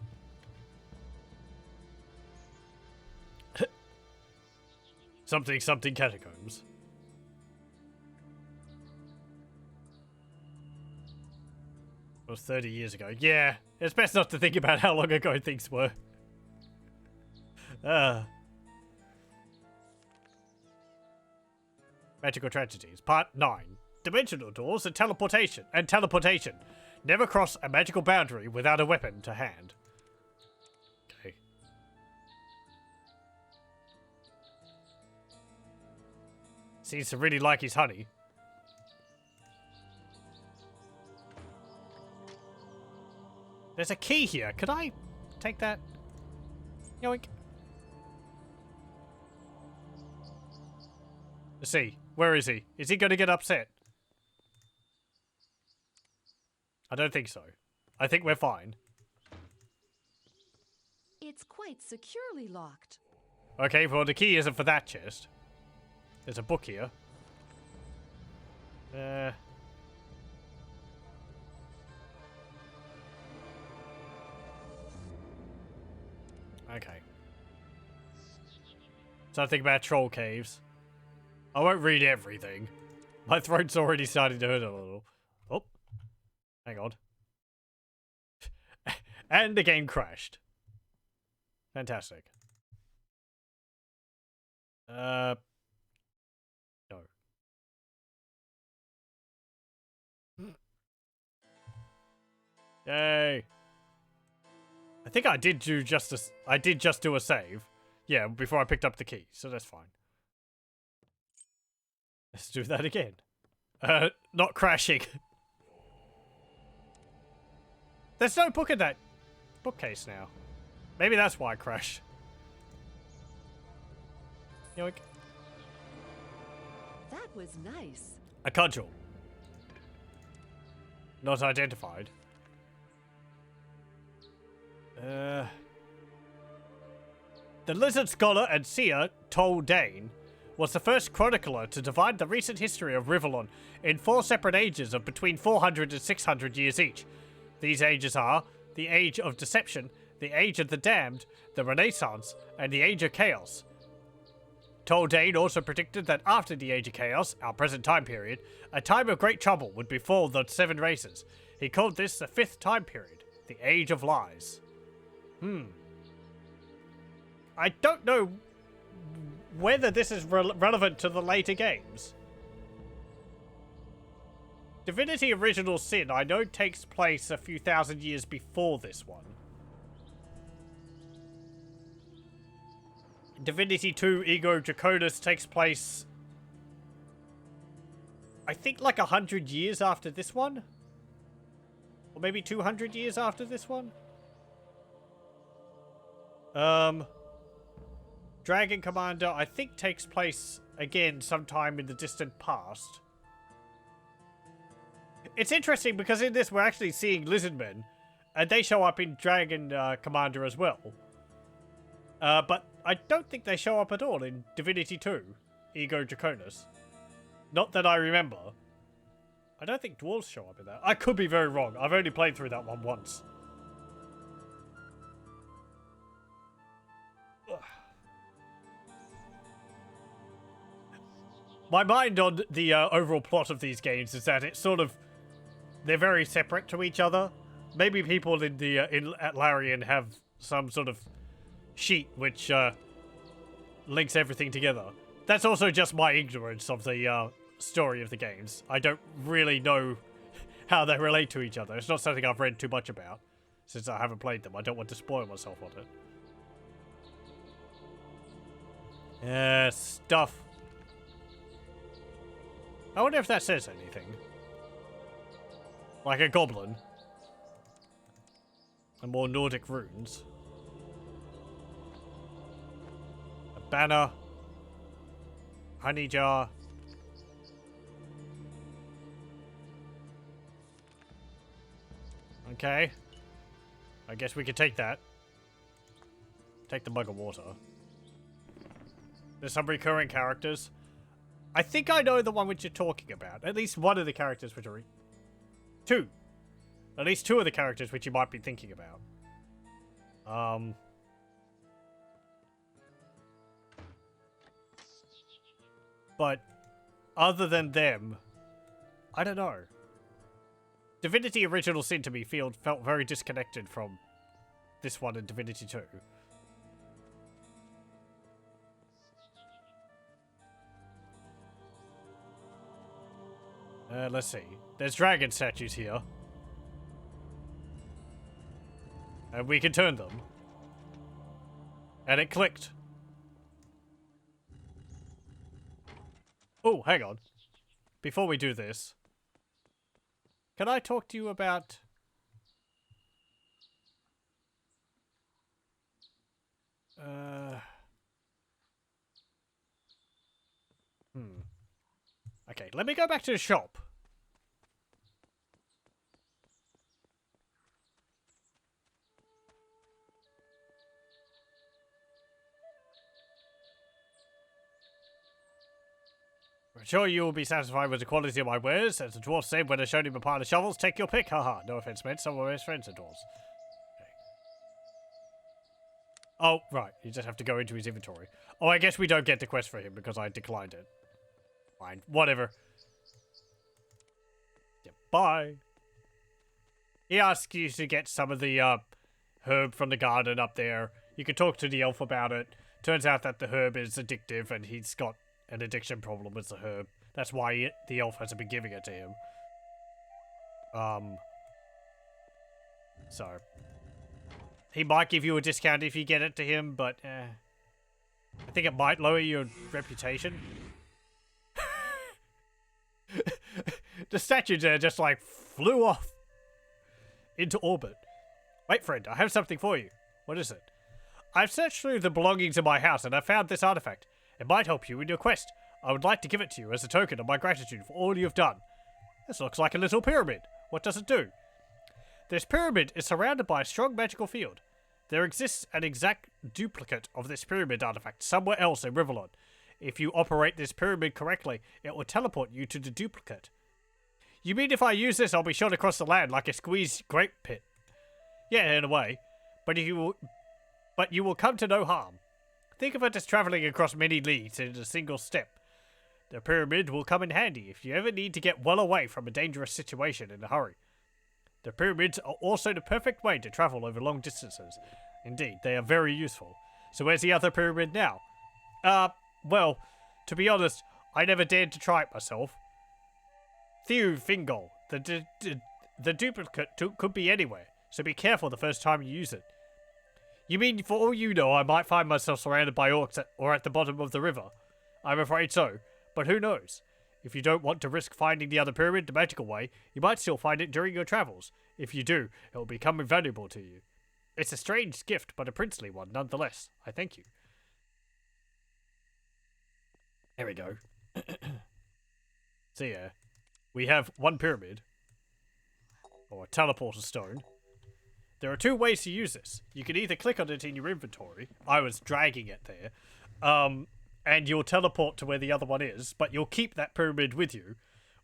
Something catacombs. It was 30 years ago. Yeah, it's best not to think about how long ago things were. Magical Tragedies, Part 9. Dimensional doors and teleportation. Never cross a magical boundary without a weapon to hand. Okay. Seems to really like his honey. There's a key here. Could I take that? Yoink. Let's see. Where is he? Is he going to get upset? I don't think so. I think we're fine. It's quite securely locked. Okay, well the key isn't for that chest. There's a book here. Okay. Something about troll caves. I won't read everything. My throat's already starting to hurt a little. Oh. Hang on. And the game crashed. Fantastic. No. Yay. I think I did just do a save. Yeah, before I picked up the key, so that's fine. Let's do that again. Not crashing. There's no book in that bookcase now. Maybe that's why I crashed. Yoink. That was nice. A cudgel. Not identified. The lizard scholar and seer, Tol Dane, was the first chronicler to divide the recent history of Rivellon in 4 separate ages of between 400 and 600 years each. These ages are the Age of Deception, the Age of the Damned, the Renaissance, and the Age of Chaos. Tol Dane also predicted that after the Age of Chaos, our present time period, a time of great trouble would befall the 7 races. He called this the 5th time period, the Age of Lies. I don't know whether this is relevant to the later games. Divinity Original Sin, I know, takes place a few thousand years before this one. Divinity 2 Ego Draconis takes place, I think, like 100 years after this one? Or maybe 200 years after this one? Dragon Commander, I think, takes place again sometime in the distant past. It's interesting because in this we're actually seeing lizardmen, and they show up in Dragon Commander as well. But I don't think they show up at all in Divinity 2, Ego Draconis. Not that I remember. I don't think dwarves show up in that. I could be very wrong. I've only played through that one once. My mind on the overall plot of these games is that it's sort of... they're very separate to each other. Maybe people in the at Larian have some sort of sheet which links everything together. That's also just my ignorance of the story of the games. I don't really know how they relate to each other. It's not something I've read too much about since I haven't played them. I don't want to spoil myself on it. Stuff. I wonder if that says anything. Like a goblin. And more Nordic runes. A banner. Honey jar. Okay. I guess we could take that. Take the mug of water. There's some recurring characters. I think I know the one which you're talking about. At least one of the characters which are... Two. At least two of the characters which you might be thinking about. But other than them, I don't know. Divinity Original Sin to me felt very disconnected from this one and Divinity 2. Let's see. There's dragon statues here. And we can turn them. And it clicked. Oh, hang on. Before we do this, can I talk to you about... Okay, let me go back to the shop. I'm sure you will be satisfied with the quality of my wares. As the dwarf said when I showed him a pile of shovels, take your pick, haha. No offense meant, some of my best friends are dwarves. Okay. Oh, right. You just have to go into his inventory. Oh, I guess we don't get the quest for him because I declined it. Fine. Whatever. Yeah, bye. He asks you to get some of the herb from the garden up there. You can talk to the elf about it. Turns out that the herb is addictive and he's got an addiction problem with the herb. That's why the elf hasn't been giving it to him. So he might give you a discount if you get it to him, but I think it might lower your reputation. The statue there just like flew off into orbit. Wait, friend, I have something for you. What is it? I've searched through the belongings of my house and I found this artifact. It might help you in your quest. I would like to give it to you as a token of my gratitude for all you've done. This looks like a little pyramid. What does it do? This pyramid is surrounded by a strong magical field. There exists an exact duplicate of this pyramid artifact somewhere else in Rivellon. If you operate this pyramid correctly, it will teleport you to the duplicate. You mean if I use this, I'll be shot across the land like a squeezed grape pit? Yeah, in a way. But you will come to no harm. Think of it as travelling across many leagues in a single step. The pyramid will come in handy if you ever need to get well away from a dangerous situation in a hurry. The pyramids are also the perfect way to travel over long distances. Indeed, they are very useful. So where's the other pyramid now? Well, to be honest, I never dared to try it myself. Thew Fingol, the duplicate could be anywhere, so be careful the first time you use it. You mean, for all you know, I might find myself surrounded by orcs or at the bottom of the river? I'm afraid so, but who knows? If you don't want to risk finding the other pyramid the magical way, you might still find it during your travels. If you do, it will become invaluable to you. It's a strange gift, but a princely one nonetheless. I thank you. There we go. So yeah, we have one pyramid, or a teleporter stone. There are two ways to use this. You can either click on it in your inventory. I was dragging it there. And you'll teleport to where the other one is, but you'll keep that pyramid with you.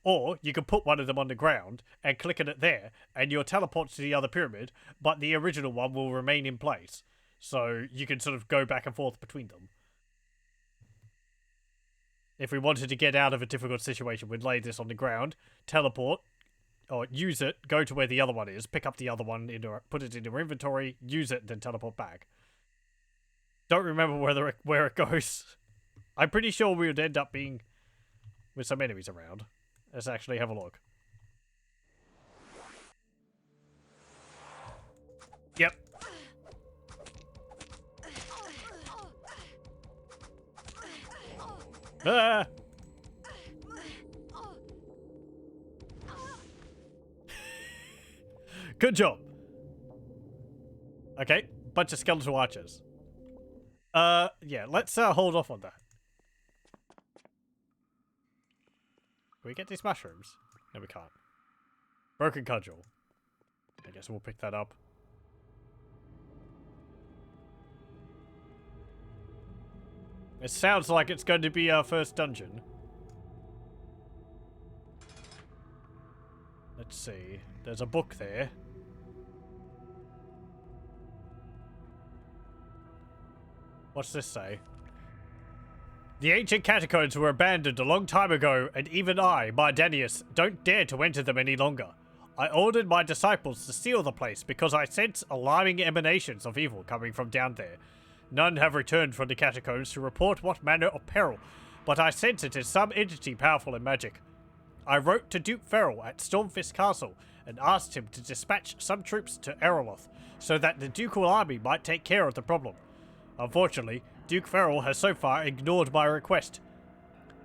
Or you can put one of them on the ground and click on it there, and you'll teleport to the other pyramid, but the original one will remain in place. So you can sort of go back and forth between them. If we wanted to get out of a difficult situation, we'd lay this on the ground, teleport, or use it, go to where the other one is, pick up the other one, put it in your inventory, use it, then teleport back. Don't remember where it goes. I'm pretty sure we would end up being with some enemies around. Let's actually have a look. Yep. Ah! Good job. Okay, bunch of skeletal archers. Yeah, let's hold off on that. Can we get these mushrooms? No, we can't. Broken cudgel. I guess we'll pick that up. It sounds like it's going to be our first dungeon. Let's see. There's a book there. What's this say? The ancient catacombs were abandoned a long time ago, and even I, Mardaneus, don't dare to enter them any longer. I ordered my disciples to seal the place because I sense alarming emanations of evil coming from down there. None have returned from the catacombs to report what manner of peril, but I sense it is some entity powerful in magic. I wrote to Duke Ferrell at Stormfist Castle and asked him to dispatch some troops to Eroloth so that the ducal army might take care of the problem. Unfortunately, Duke Ferrell has so far ignored my request.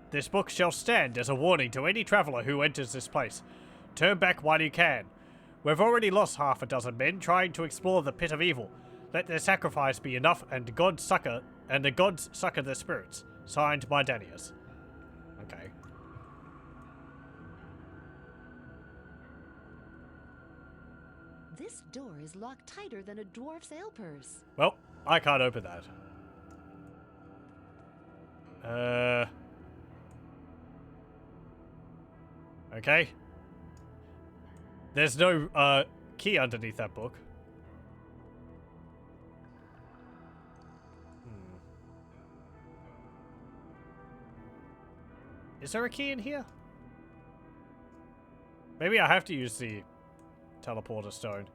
This book shall stand as a warning to any traveller who enters this place. Turn back while you can. We've already lost half a dozen men trying to explore the pit of evil. Let their sacrifice be enough, and the gods succor their spirits. Signed, Mardaneus. Okay. This door is locked tighter than a dwarf's ale purse. Well, I can't open that. Okay. There's no, key underneath that book. Is there a key in here? Maybe I have to use the teleporter stone.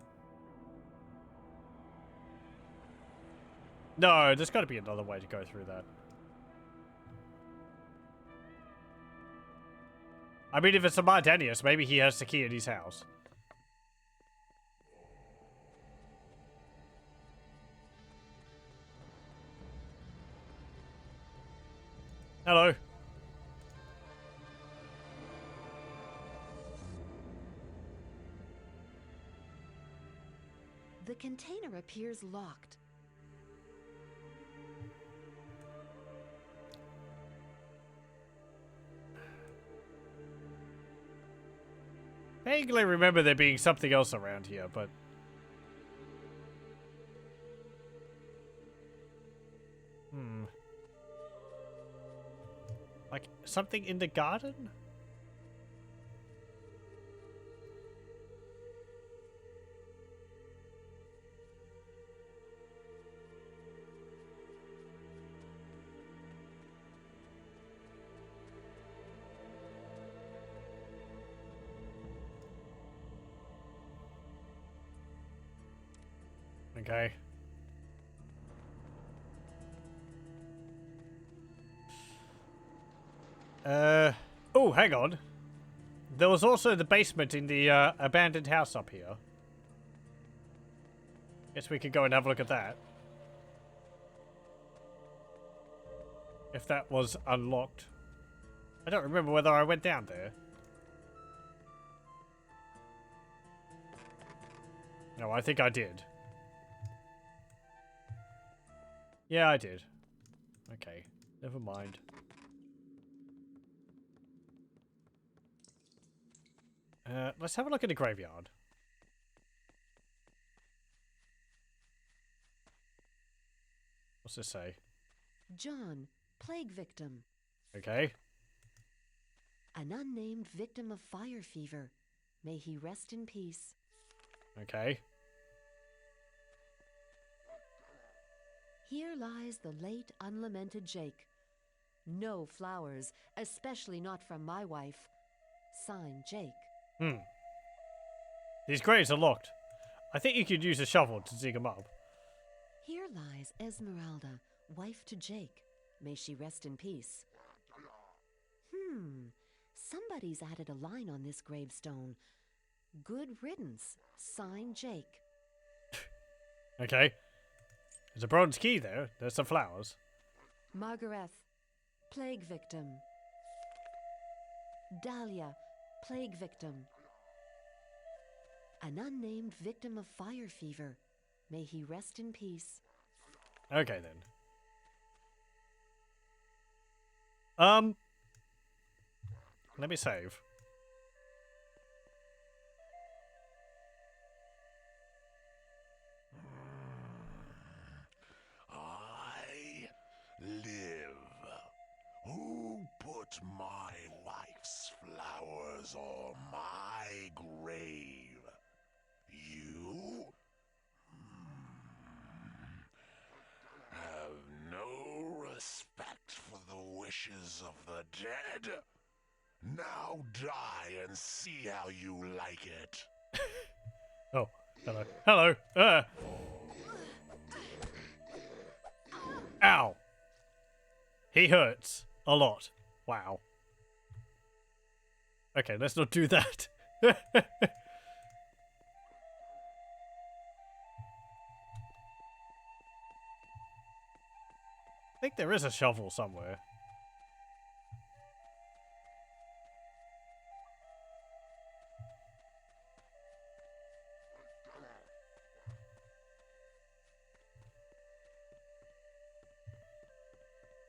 No, there's got to be another way to go through that. I mean, if it's a Mardaneus, maybe he has the key in his house. Hello. The container appears locked. Vaguely remember there being something else around here, but... Like, something in the garden? Okay. Oh, hang on. There was also the basement in the abandoned house up here. Guess we could go and have a look at that. If that was unlocked. I don't remember whether I went down there. No, I think I did. Yeah, I did. Okay, never mind. Let's have a look at the graveyard. What's this say? John, plague victim. Okay. An unnamed victim of fire fever. May he rest in peace. Okay. Here lies the late unlamented Jake. No flowers, especially not from my wife. Signed, Jake. These graves are locked. I think you could use a shovel to dig them up. Here lies Esmeralda, wife to Jake. May she rest in peace. Somebody's added a line on this gravestone. Good riddance. Signed, Jake. Okay. There's a bronze key there. There's some flowers. Margaret, plague victim. Dahlia, plague victim. An unnamed victim of fire fever. May he rest in peace. Okay, then. Let me save. I live was all my grave. You have no respect for the wishes of the dead. Now die and see how you like it. Oh, hello. Hello. Ow. He hurts a lot. Wow. Okay, let's not do that. I think there is a shovel somewhere.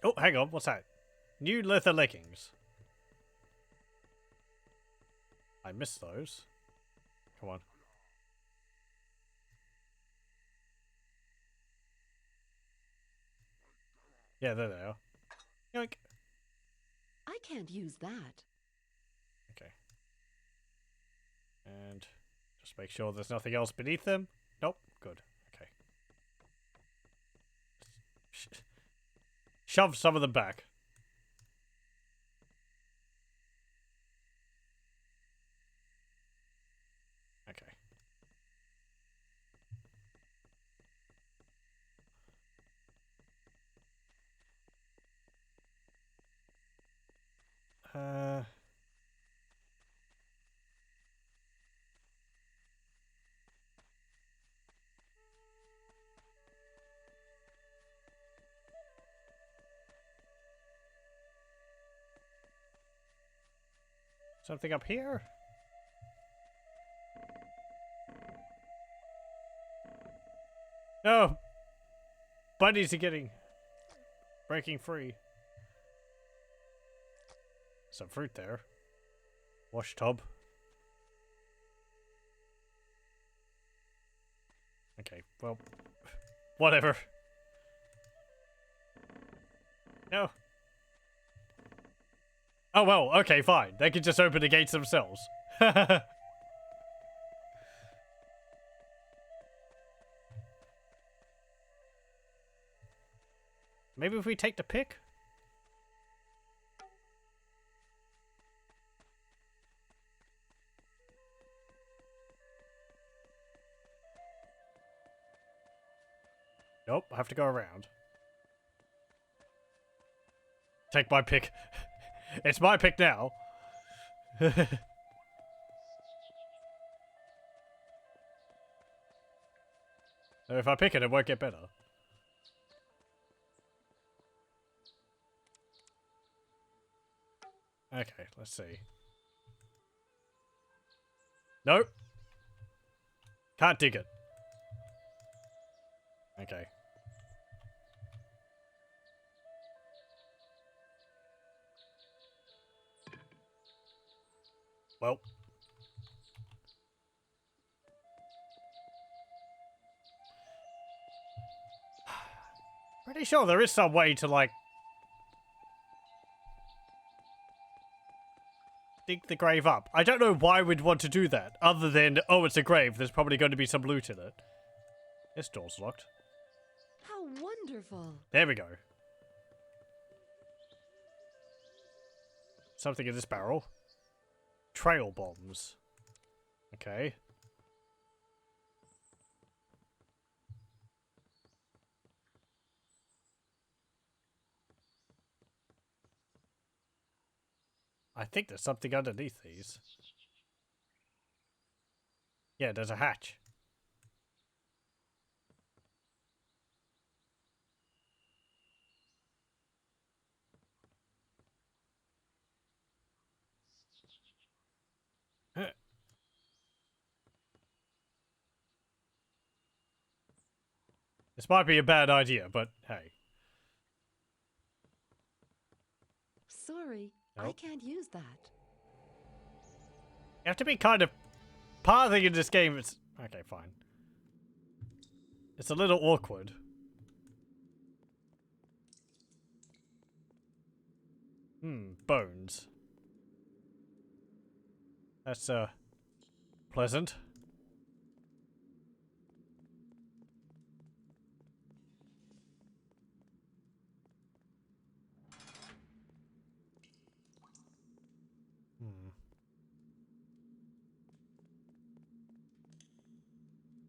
Oh, hang on. What's that? New leather leggings. I missed those. Come on. Yeah, there they are. Yoink. I can't use that. Okay. And just make sure there's nothing else beneath them. Nope. Good. Okay. Shove some of them back. Okay. Something up here? No! Bunnies are breaking free. Some fruit there. Wash tub. Okay, well, whatever. No. Oh well, okay, fine. They can just open the gates themselves. Maybe if we take the pick? Nope, I have to go around. Take my pick. It's my pick now. If I pick it, it won't get better. Okay, let's see. Nope. Can't dig it. Okay. Well. Pretty sure there is some way to, like, dig the grave up. I don't know why we'd want to do that, other than, oh, it's a grave, there's probably going to be some loot in it. This door's locked. How wonderful. There we go. Something in this barrel. Trail bombs. Okay. I think there's something underneath these. Yeah, there's a hatch. This might be a bad idea, but hey. Sorry, I Nope. can't use that. You have to be kind of... Part of the thing in this game is... Okay, fine. It's a little awkward. Bones. That's, pleasant.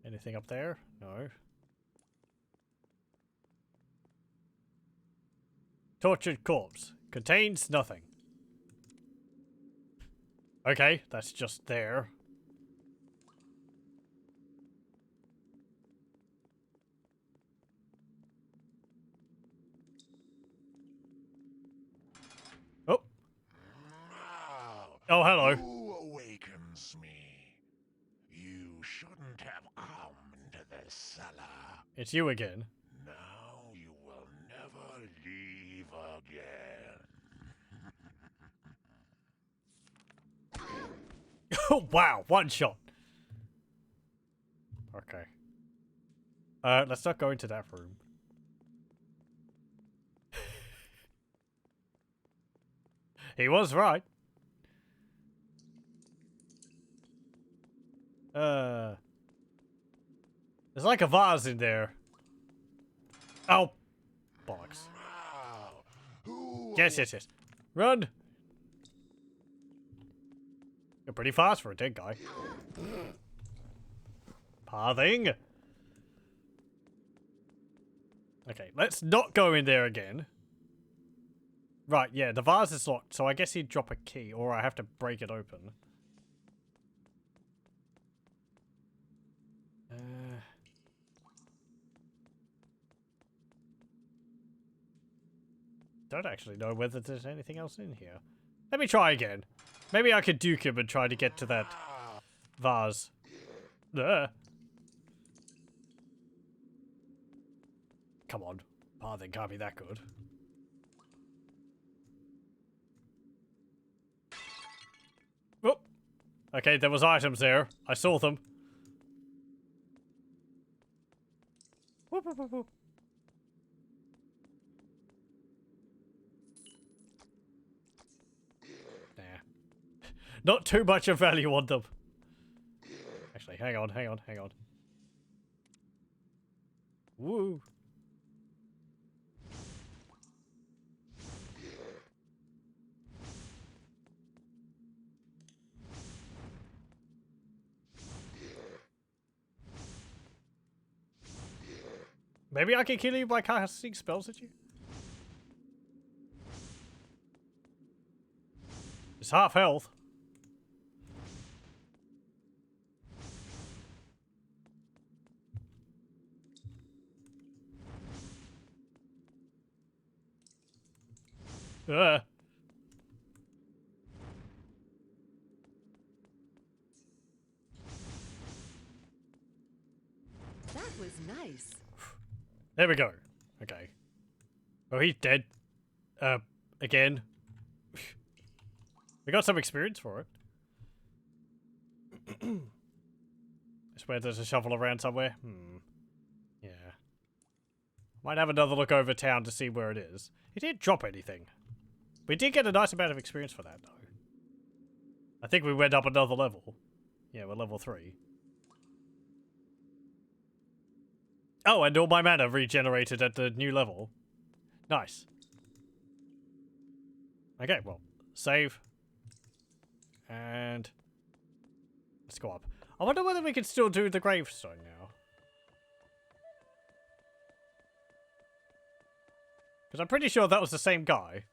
Anything up there? No. Tortured corpse. Contains nothing. Okay, that's just there. Oh. Oh, hello. Who awakens me? You shouldn't have come into this cellar. It's you again. Now you will never leave again. Oh, wow, one shot. Okay. Let's not go into that room. He was right. There's like a vase in there. Oh, bollocks. Yes, yes, yes. Run! You're pretty fast for a dead guy. Pathing. Okay, let's not go in there again. Right, yeah, the vase is locked, so I guess he'd drop a key, or I have to break it open. Don't actually know whether there's anything else in here. Let me try again. Maybe I could duke him and try to get to that vase. Come on. Pathing can't be that good. Oh. Okay, there was items there. I saw them. Whoop, whoop, whoop, whoop. Nah. Not too much of value on them. Actually, hang on. Woo. Maybe I can kill you by casting spells at you? It's half health. That was nice. There we go. Okay. Oh, he's dead. Again. We got some experience for it. I swear there's a shovel around somewhere. Yeah. Might have another look over town to see where it is. He didn't drop anything. We did get a nice amount of experience for that, though. I think we went up another level. Yeah, we're level 3. Oh, and all my mana regenerated at the new level. Nice. Okay, well, save. And let's go up. I wonder whether we can still do the gravestone now. Because I'm pretty sure that was the same guy.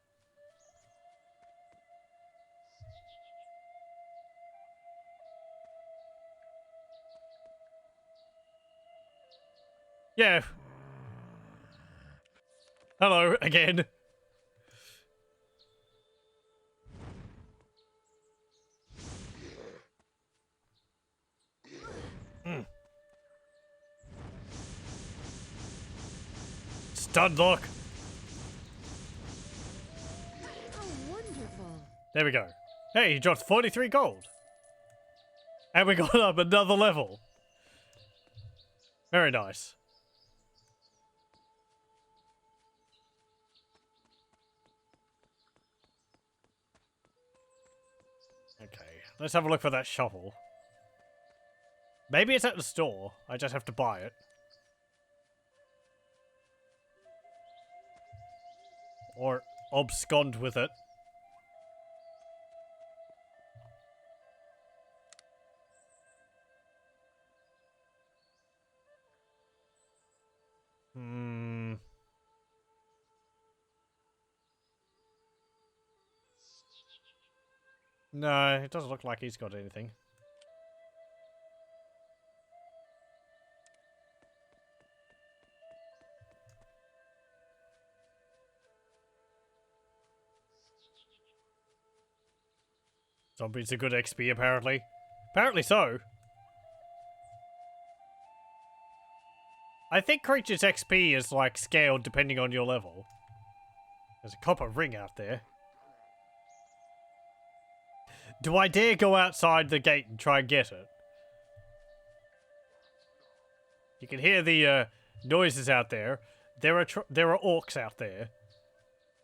Yeah. Hello, again. Stun lock. How wonderful. There we go. Hey, he dropped 43 gold. And we got up another level. Very nice. Okay, let's have a look for that shovel. Maybe it's at the store. I just have to buy it. Or abscond with it. No, it doesn't look like he's got anything. Zombies are good XP, apparently. Apparently so. I think creatures' XP is, like, scaled depending on your level. There's a copper ring out there. Do I dare go outside the gate and try and get it? You can hear the noises out there. There are orcs out there.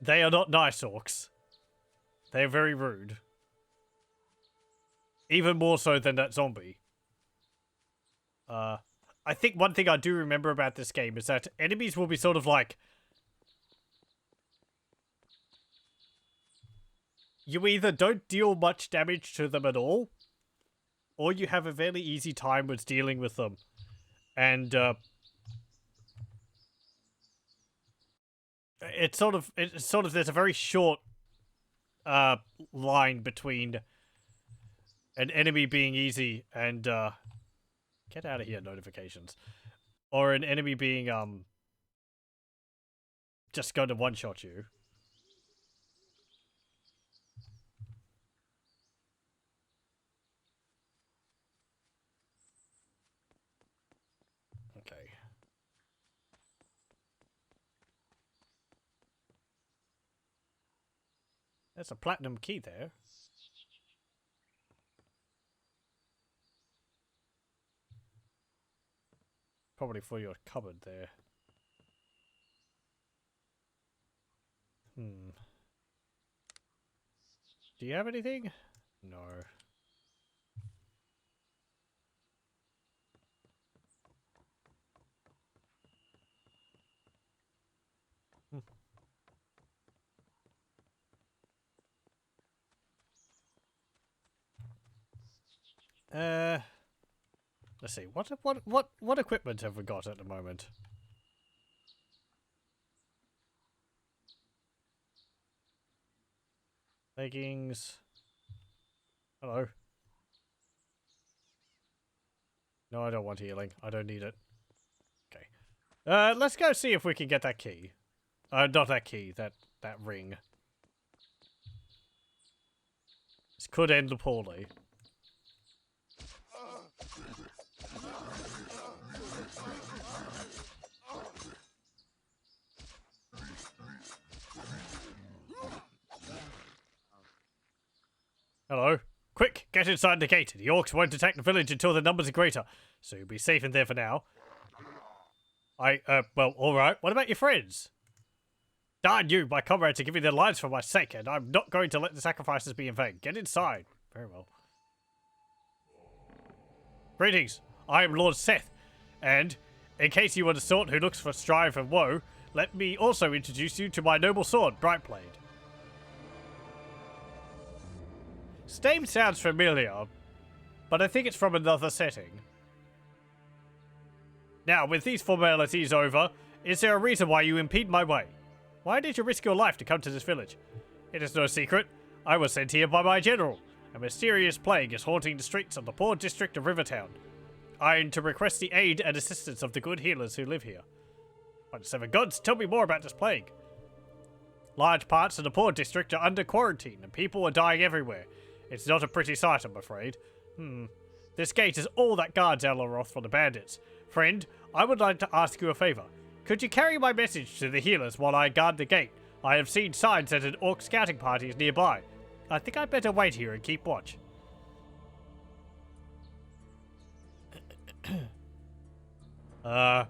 They are not nice orcs. They are very rude. Even more so than that zombie. I think one thing I do remember about this game is that enemies will be sort of like... You either don't deal much damage to them at all, or you have a fairly easy time with dealing with them. And, it's sort of, there's a very short, line between an enemy being easy and, get out of here, notifications. Or an enemy being, just going to one-shot you. Okay. There's a platinum key there. Probably for your cupboard there. Do you have anything? No. Let's see. What equipment have we got at the moment? Leggings. Hello. No, I don't want healing. I don't need it. Okay. Let's go see if we can get that key. Not that key. That ring. This could end poorly. Hello. Quick, get inside the gate. The orcs won't attack the village until the numbers are greater, so you'll be safe in there for now. Well, alright. What about your friends? Darn you, my comrades are giving their lives for my sake, and I'm not going to let the sacrifices be in vain. Get inside. Very well. Greetings. I am Lord Seth, and, in case you are the sort who looks for strife and woe, let me also introduce you to my noble sword, Brightblade. His name sounds familiar, but I think it's from another setting. Now, with these formalities over, is there a reason why you impede my way? Why did you risk your life to come to this village? It is no secret. I was sent here by my general. A mysterious plague is haunting the streets of the poor district of Rivertown. I am to request the aid and assistance of the good healers who live here. By the seven gods, tell me more about this plague. Large parts of the poor district are under quarantine, and people are dying everywhere. It's not a pretty sight, I'm afraid. This gate is all that guards Alaroth from the bandits. Friend, I would like to ask you a favor. Could you carry my message to the healers while I guard the gate? I have seen signs that an orc scouting party is nearby. I think I'd better wait here and keep watch. I'll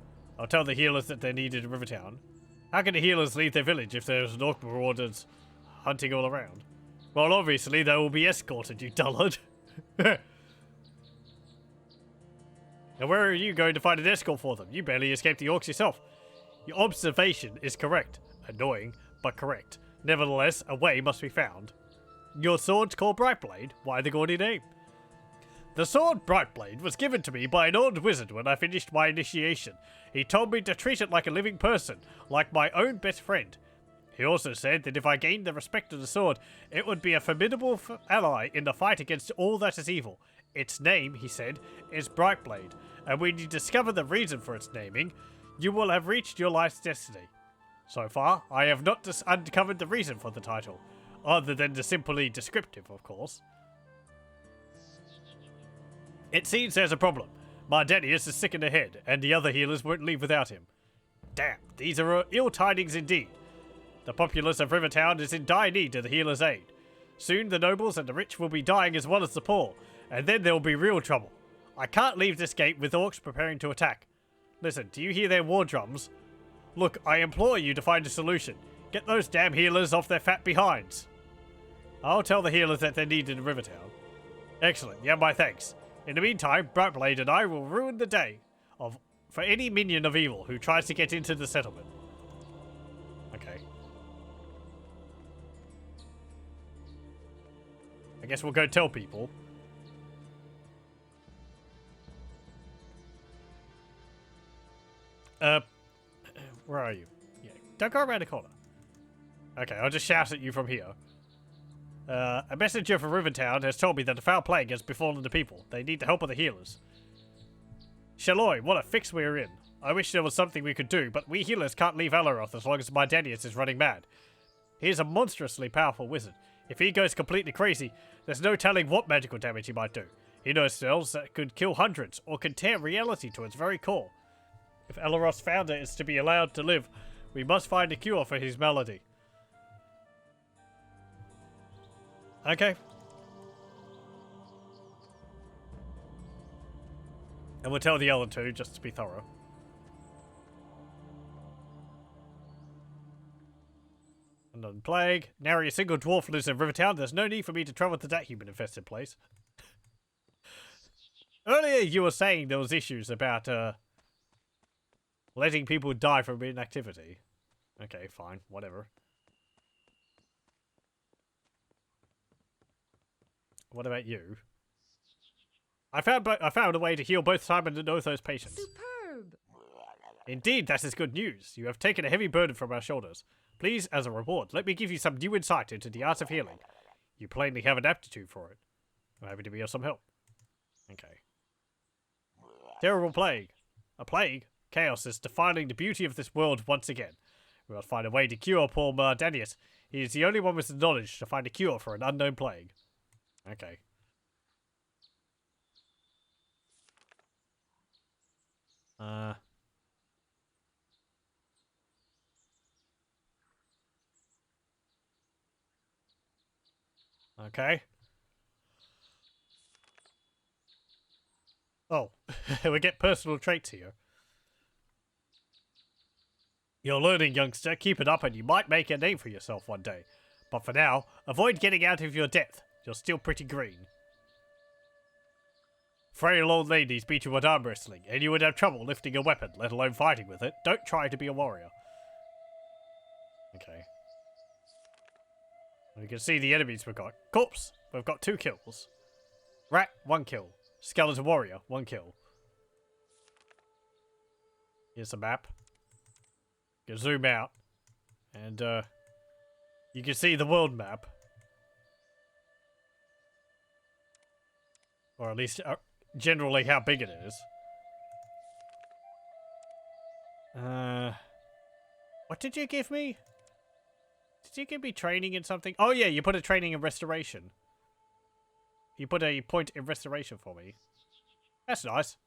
tell the healers that they're needed in Rivertown. How can the healers leave their village if there's an orc marauders hunting all around? Well, obviously, they will be escorted, you dullard. And where are you going to find an escort for them? You barely escaped the orcs yourself. Your observation is correct. Annoying, but correct. Nevertheless, a way must be found. Your sword's called Brightblade. Why the gaudy name? The sword Brightblade was given to me by an old wizard when I finished my initiation. He told me to treat it like a living person, like my own best friend. He also said that if I gained the respect of the sword, it would be a formidable ally in the fight against all that is evil. Its name, he said, is Brightblade, and when you discover the reason for its naming, you will have reached your life's destiny. So far, I have not uncovered the reason for the title, other than the simply descriptive, of course. It seems there's a problem. Mardaneus is sick in the head, and the other healers won't leave without him. Damn, these are ill tidings indeed. The populace of Rivertown is in dire need of the healer's aid. Soon the nobles and the rich will be dying as well as the poor, and then there will be real trouble. I can't leave this gate with orcs preparing to attack. Listen, do you hear their war drums? Look, I implore you to find a solution. Get those damn healers off their fat behinds. I'll tell the healers that they're needed in Rivertown. Excellent, you have my thanks. In the meantime, Brightblade and I will ruin the day for any minion of evil who tries to get into the settlement. Okay. I guess we'll go tell people. Where are you? Yeah, don't go around the corner. Okay, I'll just shout at you from here. A messenger from Rivertown has told me that a foul plague has befallen the people. They need the help of the healers. Shaloi, what a fix we're in. I wish there was something we could do, but we healers can't leave Alaroth as long as Mardaneus is running mad. He's a monstrously powerful wizard. If he goes completely crazy, there's no telling what magical damage he might do. He knows spells that could kill hundreds, or can tear reality to its very core. If Alaroth's founder is to be allowed to live, we must find a cure for his malady. Okay. And we'll tell the other two, just to be thorough. Unknown plague. Nary a single dwarf lives in Rivertown. There's no need for me to travel to that human-infested place. Earlier you were saying there was issues about, letting people die from inactivity. Okay, fine. Whatever. What about you? I found a way to heal both Simon and Otho's patients. Superb! Indeed, that is good news. You have taken a heavy burden from our shoulders. Please, as a reward, let me give you some new insight into the art of healing. You plainly have an aptitude for it. I'm happy to be of some help. Okay. Terrible plague. A plague? Chaos is defining the beauty of this world once again. We must find a way to cure poor Mardaneus. He is the only one with the knowledge to find a cure for an unknown plague. Okay. Okay. Oh, we get personal traits here. You're learning, youngster. Keep it up and you might make a name for yourself one day. But for now, avoid getting out of your depth. You're still pretty green. Frail old ladies beat you at arm wrestling, and you would have trouble lifting a weapon, let alone fighting with it. Don't try to be a warrior. Okay. You can see the enemies we've got. Corpse, we've got 2 kills. Rat, 1 kill. Skeleton warrior, 1 kill. Here's a map. You can zoom out, and you can see the world map. Or at least generally how big it is. What did you give me? Did you give me training in something? Oh yeah, you put a training in restoration. You put a point in restoration for me. That's nice.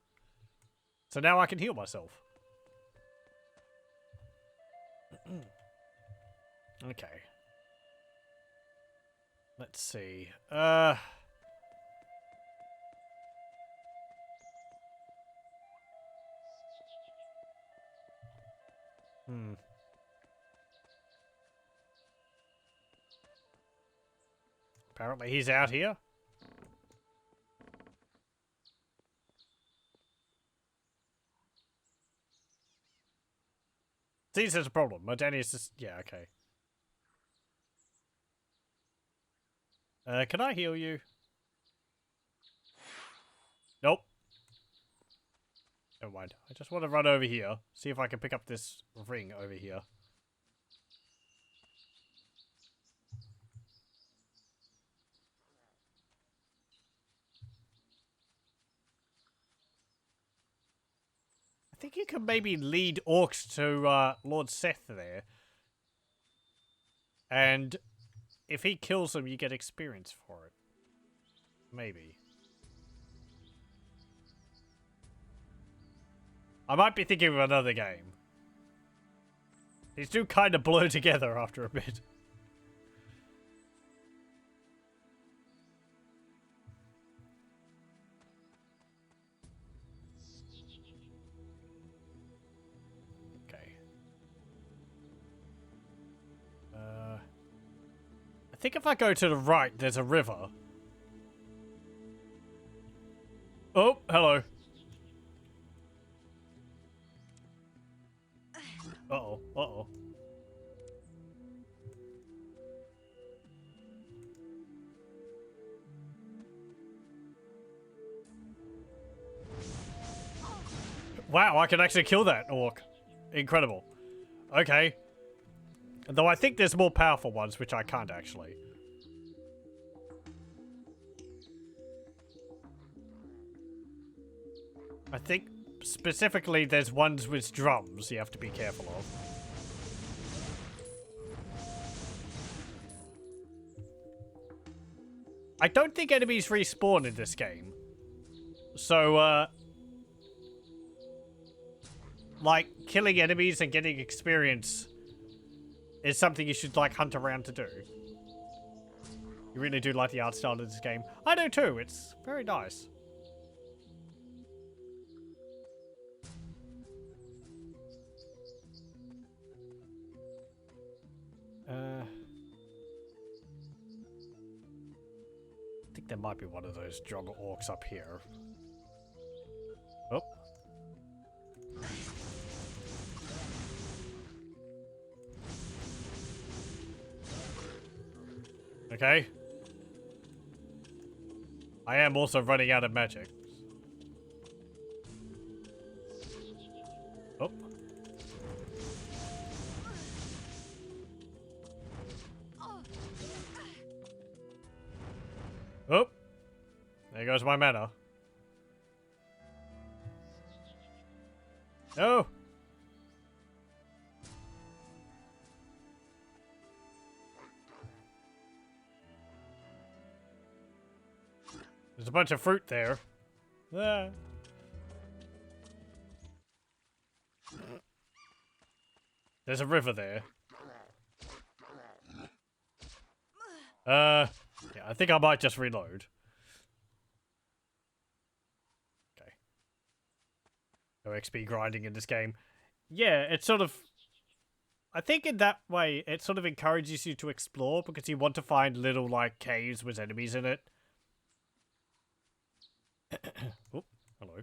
So now I can heal myself. Okay. Let's see. Apparently he's out here. See, there's a problem. Mardaneus is... Yeah, okay. Can I heal you? Nope. Never mind. I just want to run over here. See if I can pick up this ring over here. I think you can maybe lead orcs to Lord Seth there. And if he kills them, you get experience for it. Maybe. I might be thinking of another game. These do kind of blur together after a bit. Okay. I think if I go to the right, there's a river. Oh, hello. Uh-oh, uh-oh. Wow, I can actually kill that orc. Incredible. Okay. Though I think there's more powerful ones, which I can't actually. I think specifically there's ones with drums you have to be careful of. I don't think enemies respawn in this game. So, like, killing enemies and getting experience is something you should, like, hunt around to do. You really do like the art style of this game. I do too, it's very nice. I think there might be one of those drummer orcs up here. Oh. Okay. I am also running out of magic. Oh. Oh. There goes my mana. No. There's a bunch of fruit there. Ah. There's a river there. Yeah, I think I might just reload. Okay. No XP grinding in this game. Yeah, it's sort of... I think in that way, it sort of encourages you to explore because you want to find little, like, caves with enemies in it. Oh, hello.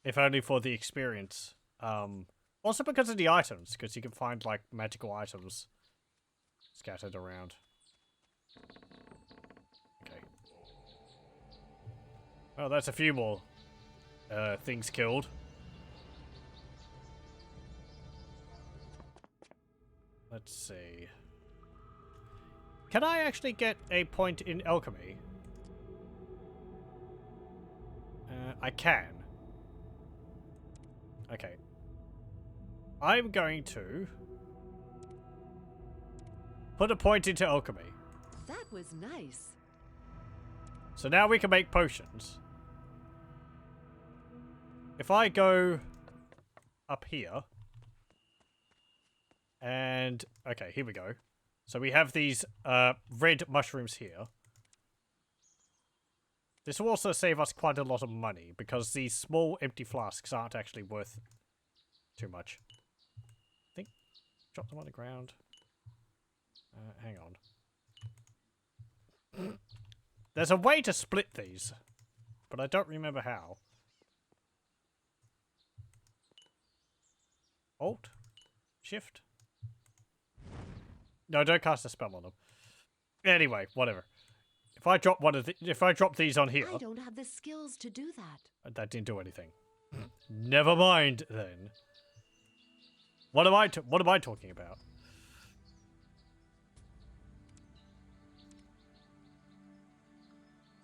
If only for the experience. Also because of the items, because you can find, like, magical items scattered around. Okay. Oh, that's a few more things killed. Let's see. Can I actually get a point in alchemy? I can. Okay. I'm going to put a point into alchemy. That was nice. So now we can make potions. If I go up here, and okay, here we go. So we have these red mushrooms here. This will also save us quite a lot of money because these small empty flasks aren't actually worth too much. I think drop them on the ground. Hang on. There's a way to split these, but I don't remember how. Alt? Shift? No, don't cast a spell on them. Anyway, whatever. If I drop if I drop these on here, I don't have the skills to do that. That didn't do anything. Never mind then. What am I talking about?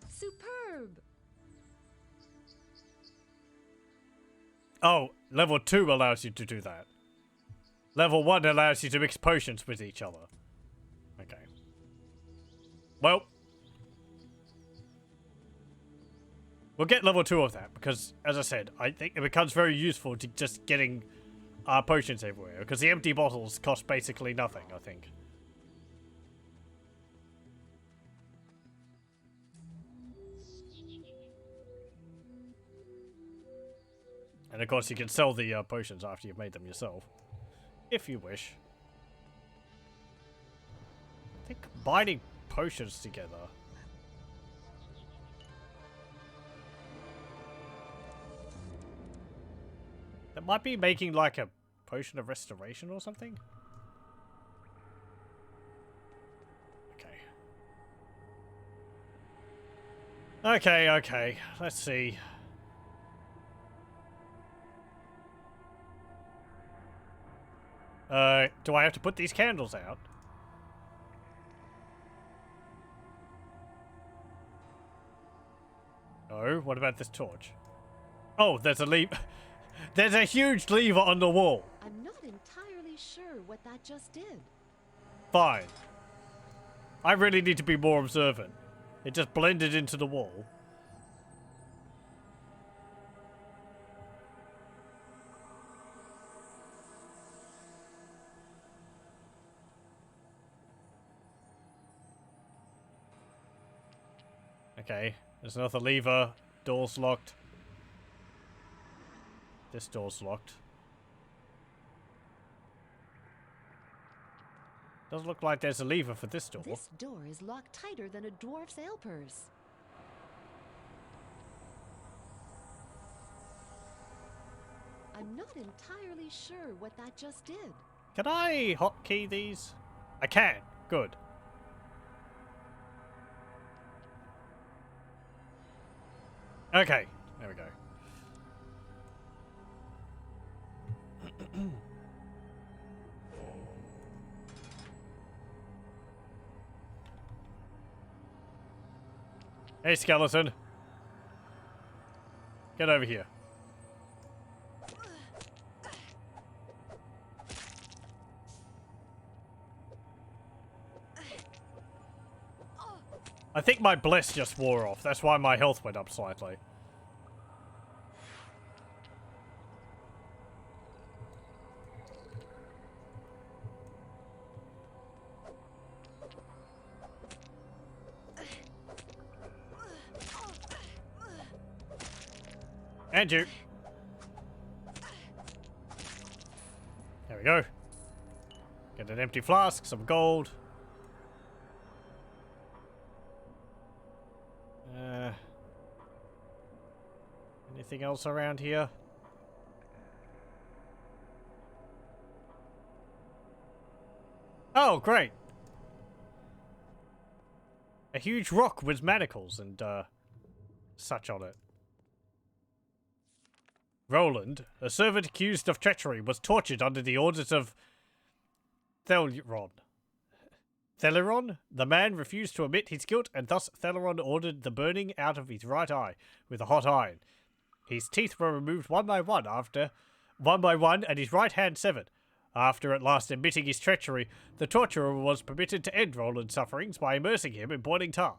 Superb. Oh, level 2 allows you to do that. Level 1 allows you to mix potions with each other. Okay. Well, we'll get level 2 of that, because, as I said, I think it becomes very useful to just getting potions everywhere, because the empty bottles cost basically nothing, I think. And of course you can sell the potions after you've made them yourself, if you wish. I think combining potions together... That might be making like a potion of restoration or something? Okay. Okay, let's see. Do I have to put these candles out? No, what about this torch? Oh, there's a lever. There's a huge lever on the wall. I'm not entirely sure what that just did. Fine. I really need to be more observant. It just blended into the wall. Okay, there's another lever. Door's locked. This door's locked. Doesn't look like there's a lever for this door. This door is locked tighter than a dwarf's ale purse. I'm not entirely sure what that just did. Can I hotkey these? I can. Good. Okay, there we go. Hey, skeleton. Get over here. I think my bliss just wore off. That's why my health went up slightly. And you. There we go. Get an empty flask, some gold. Anything else around here? Oh, great. A huge rock with manacles and such on it. Roland, a servant accused of treachery, was tortured under the orders of Theleron. Theleron? The man refused to admit his guilt, and thus Theleron ordered the burning out of his right eye with a hot iron. His teeth were removed one by one, and his right hand severed. After at last admitting his treachery, the torturer was permitted to end Roland's sufferings by immersing him in boiling tar.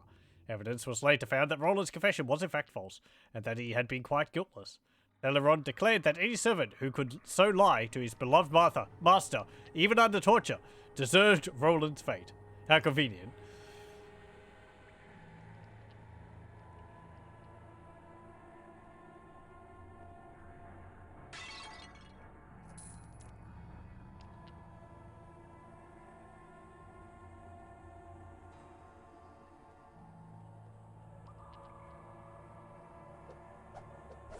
Evidence was later found that Roland's confession was in fact false, and that he had been quite guiltless. Theleron declared that any servant who could so lie to his beloved master, even under torture, deserved Roland's fate. How convenient.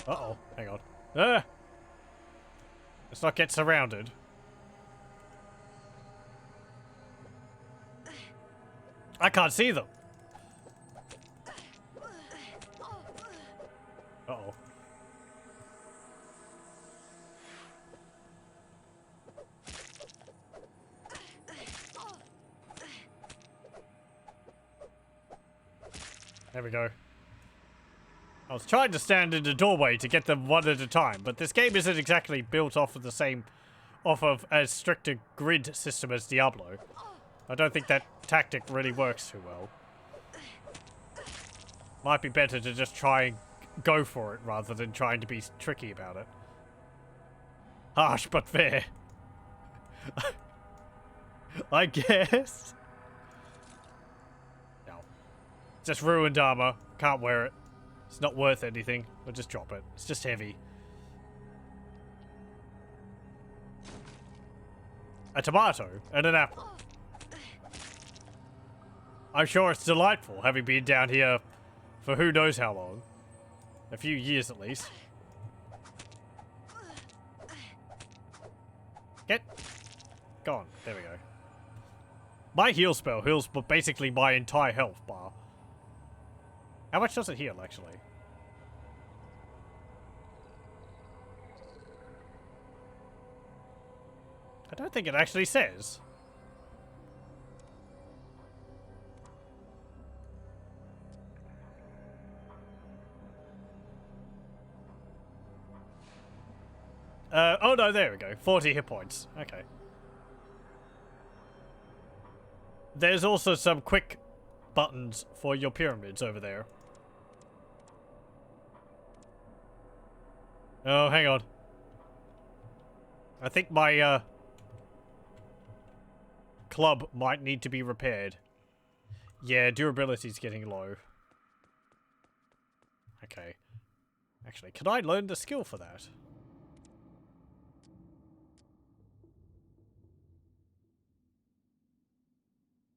Uh-oh. Hang on. Ah! Let's not get surrounded. I can't see them. Uh-oh. There we go. I was trying to stand in the doorway to get them one at a time, but this game isn't exactly built off of as strict a grid system as Diablo. I don't think that tactic really works too well. Might be better to just try and go for it rather than trying to be tricky about it. Harsh but fair. I guess. No. Just ruined armor. Can't wear it. It's not worth anything. We'll just drop it. It's just heavy. A tomato and an apple. I'm sure it's delightful having been down here for who knows how long. A few years at least. Get gone. There we go. My heal spell heals basically my entire health bar. How much does it heal, actually? I don't think it actually says. Oh no, there we go. 40 hit points. Okay. There's also some quick buttons for your pyramids over there. Oh, hang on. I think my, club might need to be repaired. Yeah, durability's getting low. Okay. Actually, can I learn the skill for that?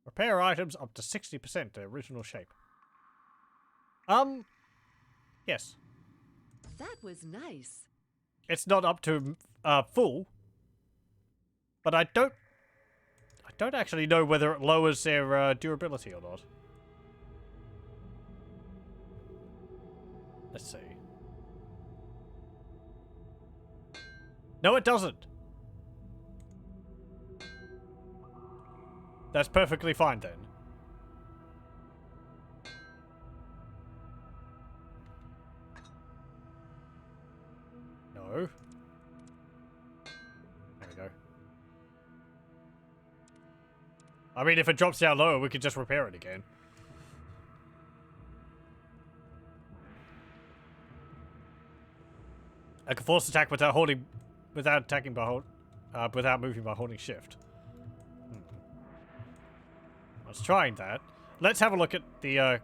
Repair items up to 60% their original shape. Yes. That was nice. It's not up to full, but I don't actually know whether it lowers their durability or not. Let's see. No, it doesn't. That's perfectly fine then. No. There we go. I mean, if it drops down lower, we could just repair it again. I can force attack without attacking by without moving by holding shift. I was trying that. Let's have a look at the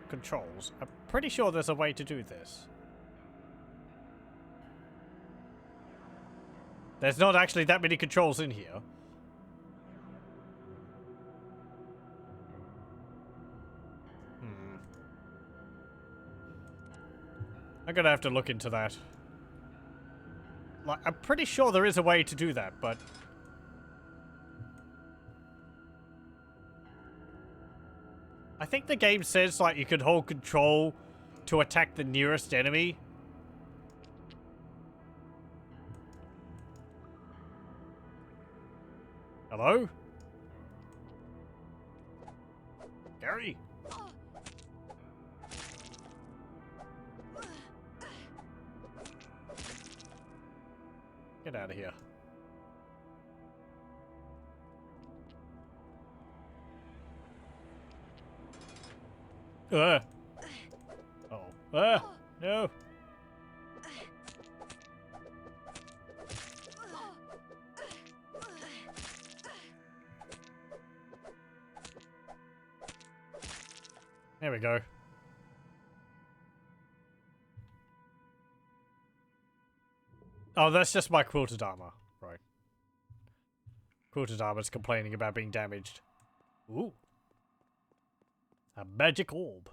controls. I'm pretty sure there's a way to do this. There's not actually that many controls in here. I'm gonna have to look into that. Like, I'm pretty sure there is a way to do that, but... I think the game says, like, you could hold control to attack the nearest enemy. Hello? Gary? Get out of here. Oh. No. There we go. Oh, that's just my quilted armor. Right. Quilted armor's complaining about being damaged. Ooh. A magic orb.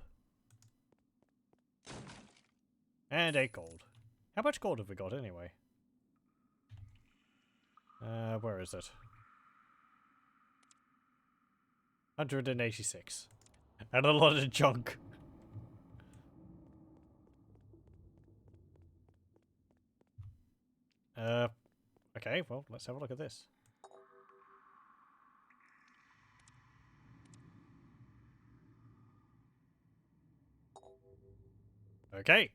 And 8 gold. How much gold have we got anyway? Where is it? 186. And a lot of junk. Okay, well, let's have a look at this. Okay.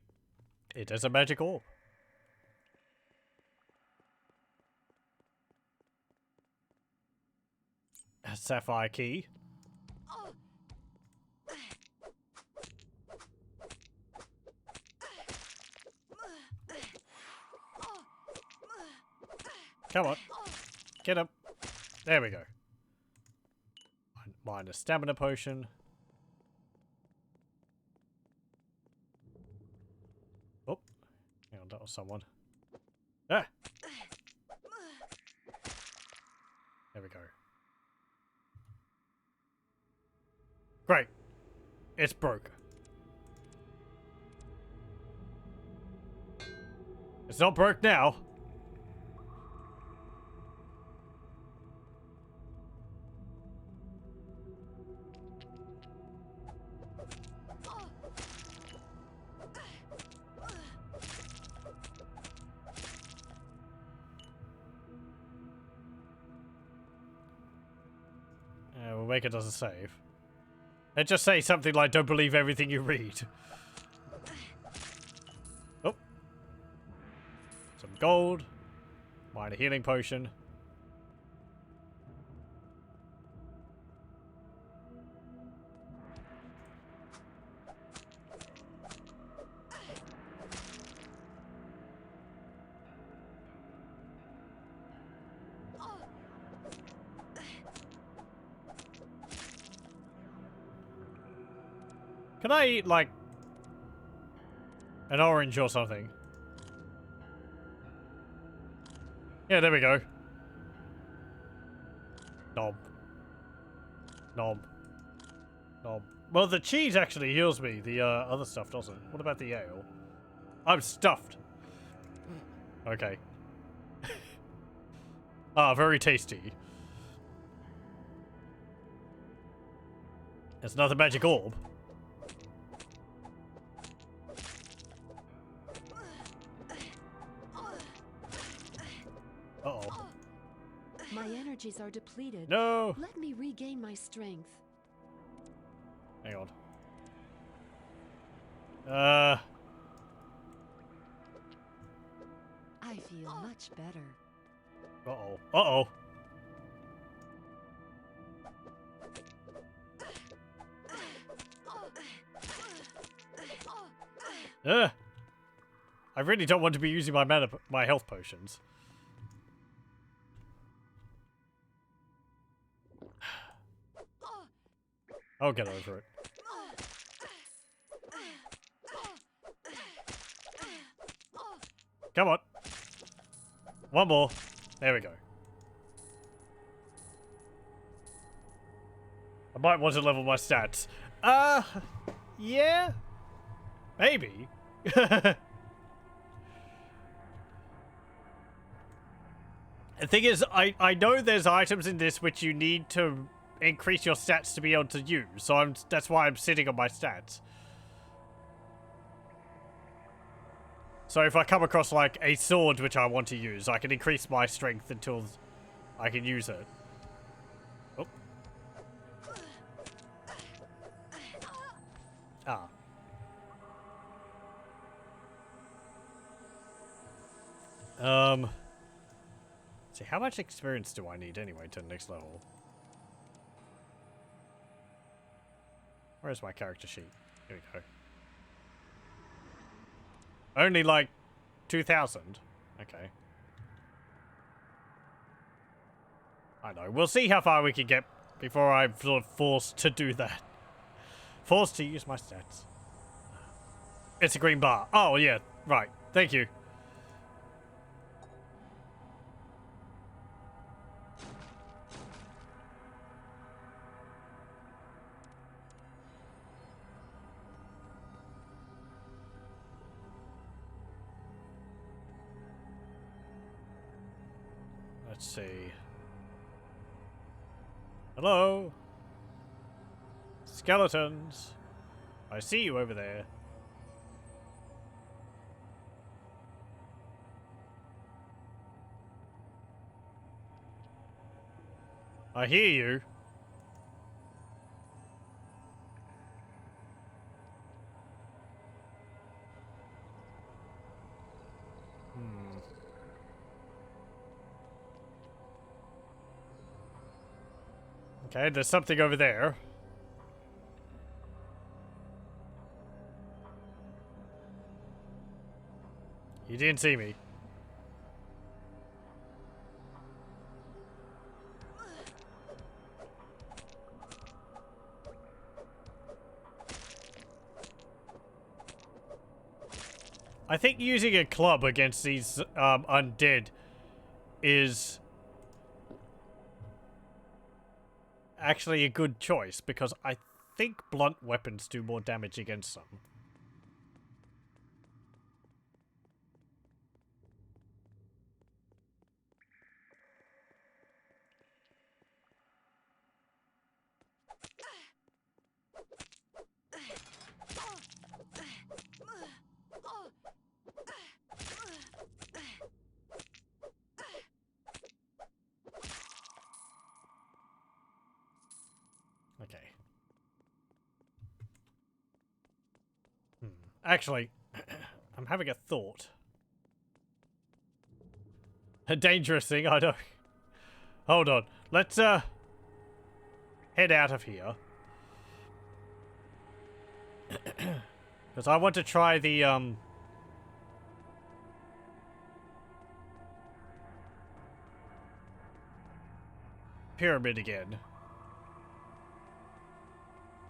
It is a magic orb. A sapphire key. Come on. Get up. There we go. Minus stamina potion. Oh. Hang on, that was someone. Ah! There we go. Great. It's broke. It's not broke now. We'll make it as a save. And just say something like, don't believe everything you read. Oh. Some gold. Minor healing potion. Can I eat, like, an orange or something? Yeah, there we go. Knob. Knob. Knob. Well, the cheese actually heals me. The other stuff doesn't. What about the ale? I'm stuffed. Okay. Ah, very tasty. It's another magic orb. Uh-oh. My energies are depleted. No! Let me regain my strength. Hang on. I feel much better. Uh-oh. Uh-oh. I really don't want to be using my health potions. I'll get over it. Come on. One more. There we go. I might want to level my stats. Yeah? Maybe. The thing is, I know there's items in this which you need to increase your stats to be able to use, so that's why I'm sitting on my stats. So if I come across, like, a sword which I want to use, I can increase my strength until I can use it. Oh. Ah. See, how much experience do I need anyway to the next level? Where's my character sheet? Here we go. Only like 2,000. Okay. I know. We'll see how far we can get before I'm sort of forced to do that. Forced to use my stats. It's a green bar. Oh, yeah. Right. Thank you. Let's see. Hello? Skeletons. I see you over there. I hear you. Okay, there's something over there. You didn't see me. I think using a club against these undead is actually a good choice, because I think blunt weapons do more damage against them. Okay. Actually, I'm having a thought. A dangerous thing, I know. Hold on. Let's, head out of here. Because I want to try the, pyramid again.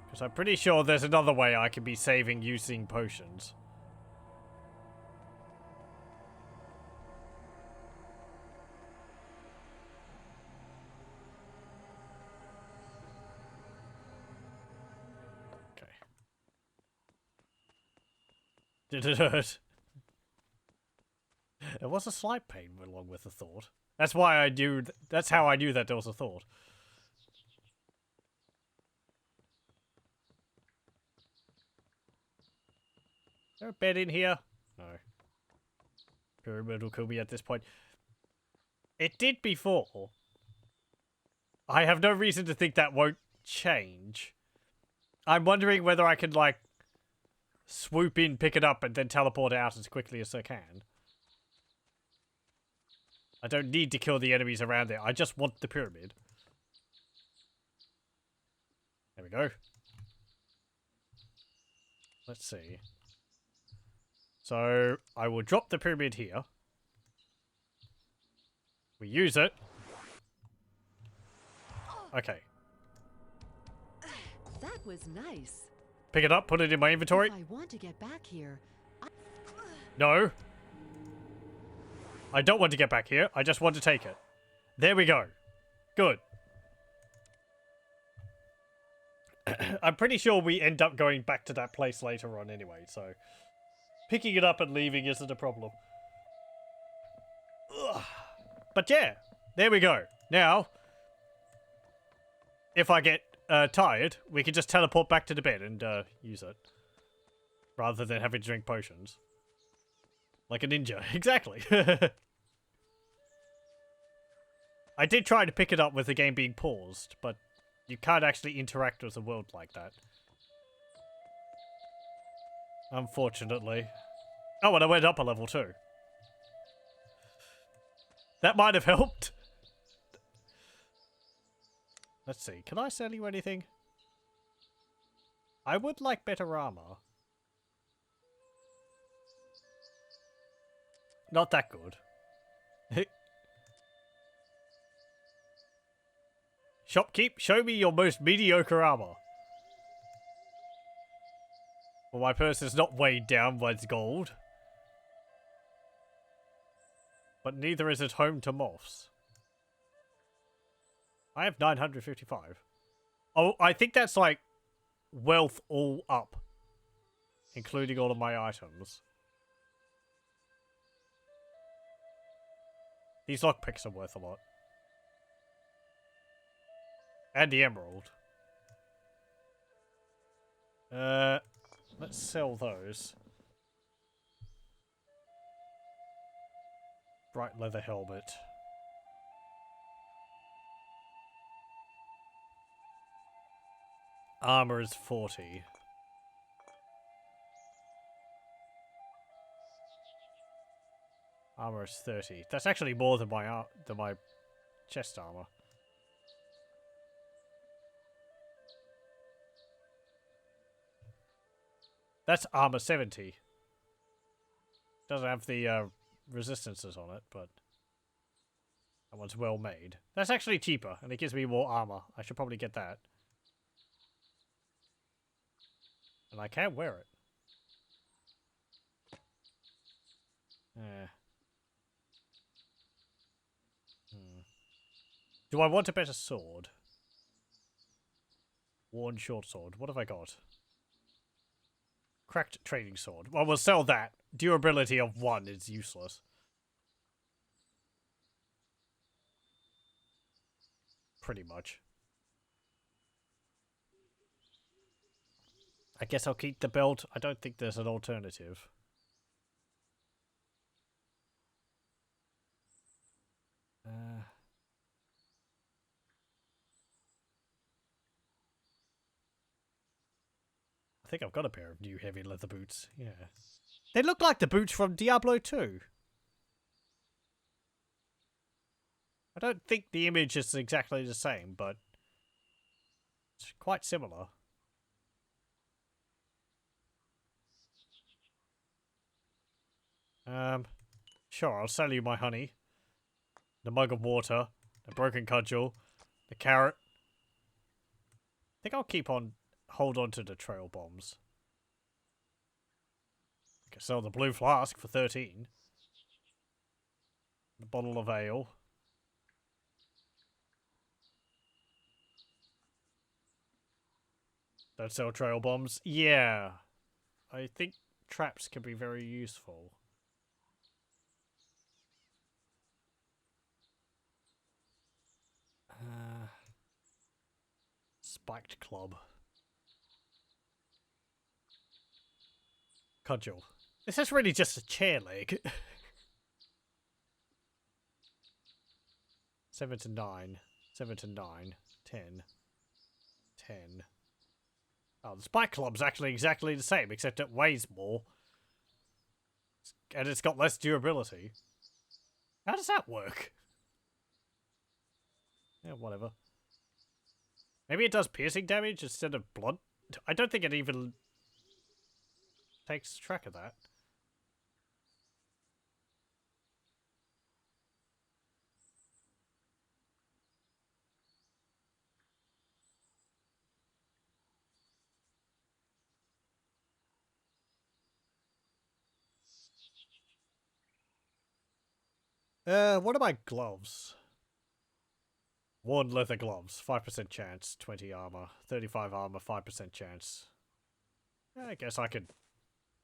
Because I'm pretty sure there's another way I can be saving using potions. Okay. Did it hurt? There was a slight pain along with the thought. That's why I knew. That's how I knew that there was a thought. Is there a bed in here? No. Pyramid will kill me at this point. It did before. I have no reason to think that won't change. I'm wondering whether I can, like, swoop in, pick it up, and then teleport out as quickly as I can. I don't need to kill the enemies around there. I just want the pyramid. There we go. Let's see. So, I will drop the pyramid here. We use it. Okay. That was nice. Pick it up, put it in my inventory. If I want to get back here, No. I don't want to get back here. I just want to take it. There we go. Good. I'm pretty sure we end up going back to that place later on anyway, so picking it up and leaving isn't a problem. Ugh. But yeah, there we go. Now, if I get tired, we can just teleport back to the bed and use it. Rather than having to drink potions. Like a ninja. Exactly. I did try to pick it up with the game being paused, but you can't actually interact with the world like that. Unfortunately. Oh, and I went up a level too. That might have helped. Let's see. Can I sell you anything? I would like better armor. Not that good. Shopkeep, show me your most mediocre armor. Well, my purse is not weighed down by its gold. But neither is it home to moths. I have 955. Oh, I think that's like wealth all up. Including all of my items. These lockpicks are worth a lot. And the emerald. Let's sell those. Bright leather helmet. Armor is 40. Armor is 30. That's actually more than my chest armor. That's armor 70. Doesn't have the resistances on it, but that one's well made. That's actually cheaper, and it gives me more armor. I should probably get that. And I can wear it. Do I want a better sword? Worn short sword. What have I got? Cracked trading sword. Well, we'll sell that. Durability of 1 is useless. Pretty much. I guess I'll keep the belt. I don't think there's an alternative. I think I've got a pair of new heavy leather boots. Yeah. They look like the boots from Diablo 2. I don't think the image is exactly the same, but it's quite similar. Sure, I'll sell you my honey. The mug of water. The broken cudgel. The carrot. I think I'll hold on to the trail bombs. I can sell the blue flask for 13. The bottle of ale. Don't sell trail bombs. Yeah. I think traps can be very useful. Spiked club. Cudgel. This is really just a chair leg. 7 to 9. 7 to 9. 10. 10. Oh, the spike club's actually exactly the same, except it weighs more. And it's got less durability. How does that work? Yeah, whatever. Maybe it does piercing damage instead of blood? I don't think it even takes track of that. What are my gloves? Worn leather gloves, 5% chance, 20 armor, 35 armor, 5% chance. I guess I could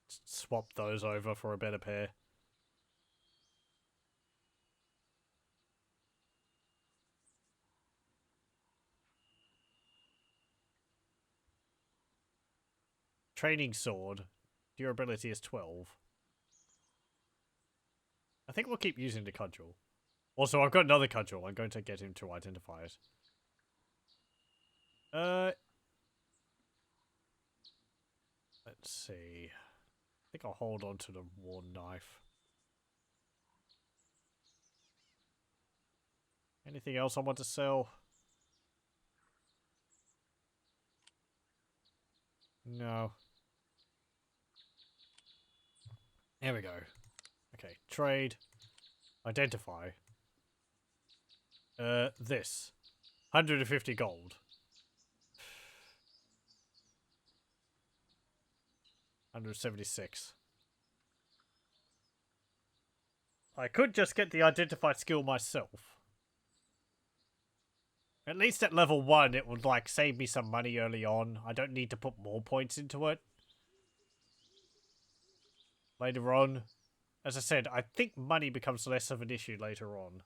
swap those over for a better pair. Training sword, durability is 12. I think we'll keep using the cudgel. Also, I've got another cudgel. I'm going to get him to identify it. Let's see. I think I'll hold on to the worn knife. Anything else I want to sell? No. There we go. Okay, trade. Identify. This. 150 gold. 176. I could just get the identify skill myself. At least at level 1 it would like save me some money early on. I don't need to put more points into it. Later on. As I said, I think money becomes less of an issue later on.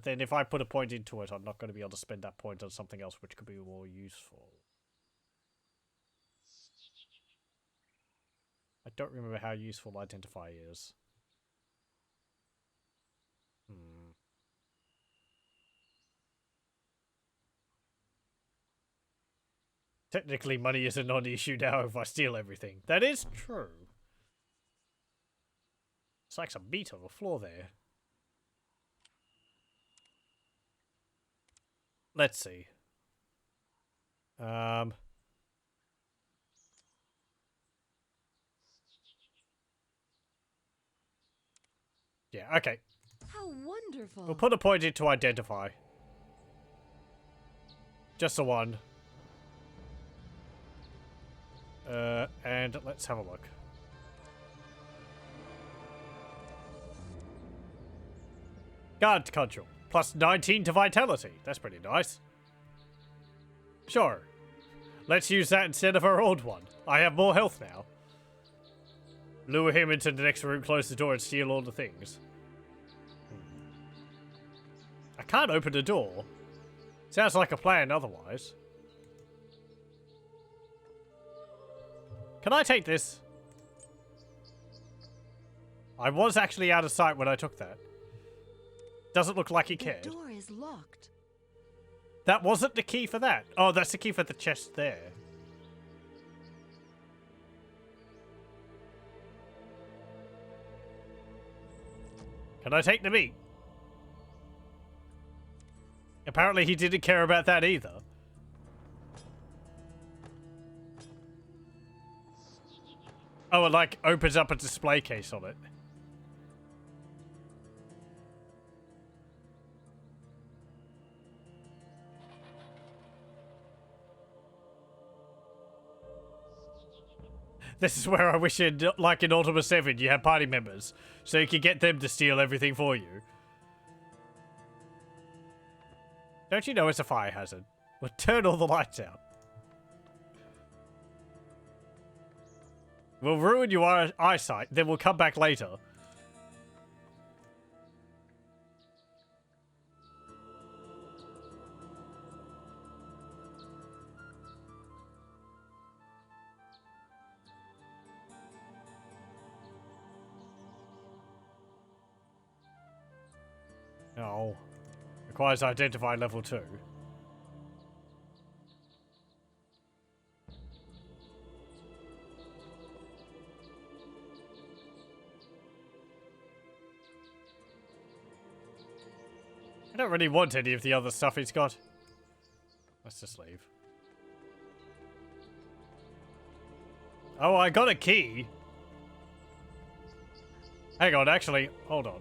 But then if I put a point into it, I'm not going to be able to spend that point on something else which could be more useful. I don't remember how useful Identify is. Technically, money is a non-issue now if I steal everything. That is true. It's like some meat on the floor there. Let's see. Yeah, okay. How wonderful. We'll put a point into Identify. Just the one. And let's have a look. Guard control. Plus 19 to Vitality. That's pretty nice. Sure. Let's use that instead of our old one. I have more health now. Lure him into the next room, close the door, and steal all the things. I can't open the door. Sounds like a plan otherwise. Can I take this? I was actually out of sight when I took that. Doesn't look like he cared. The door is locked. That wasn't the key for that. Oh, that's the key for the chest there. Can I take the meat? Apparently he didn't care about that either. Oh, it like opens up a display case on it. This is where I wish in, like in Ultima 7, you have party members, so you can get them to steal everything for you. Don't you know it's a fire hazard? We'll turn all the lights out. We'll ruin your eyesight, then we'll come back later. No. Requires Identify level 2. I don't really want any of the other stuff he's got. Let's just leave. Oh, I got a key. Hang on, actually, hold on.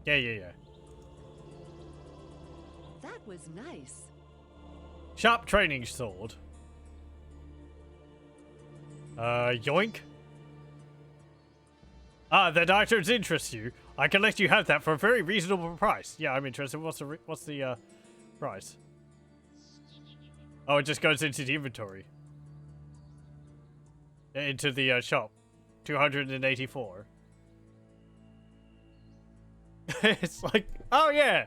Yeah. That was nice. Sharp training sword. Yoink. Ah, that items interest you. I can let you have that for a very reasonable price. Yeah, I'm interested. What's the price? Oh, it just goes into the inventory. Into the shop. 284. It's like, oh yeah,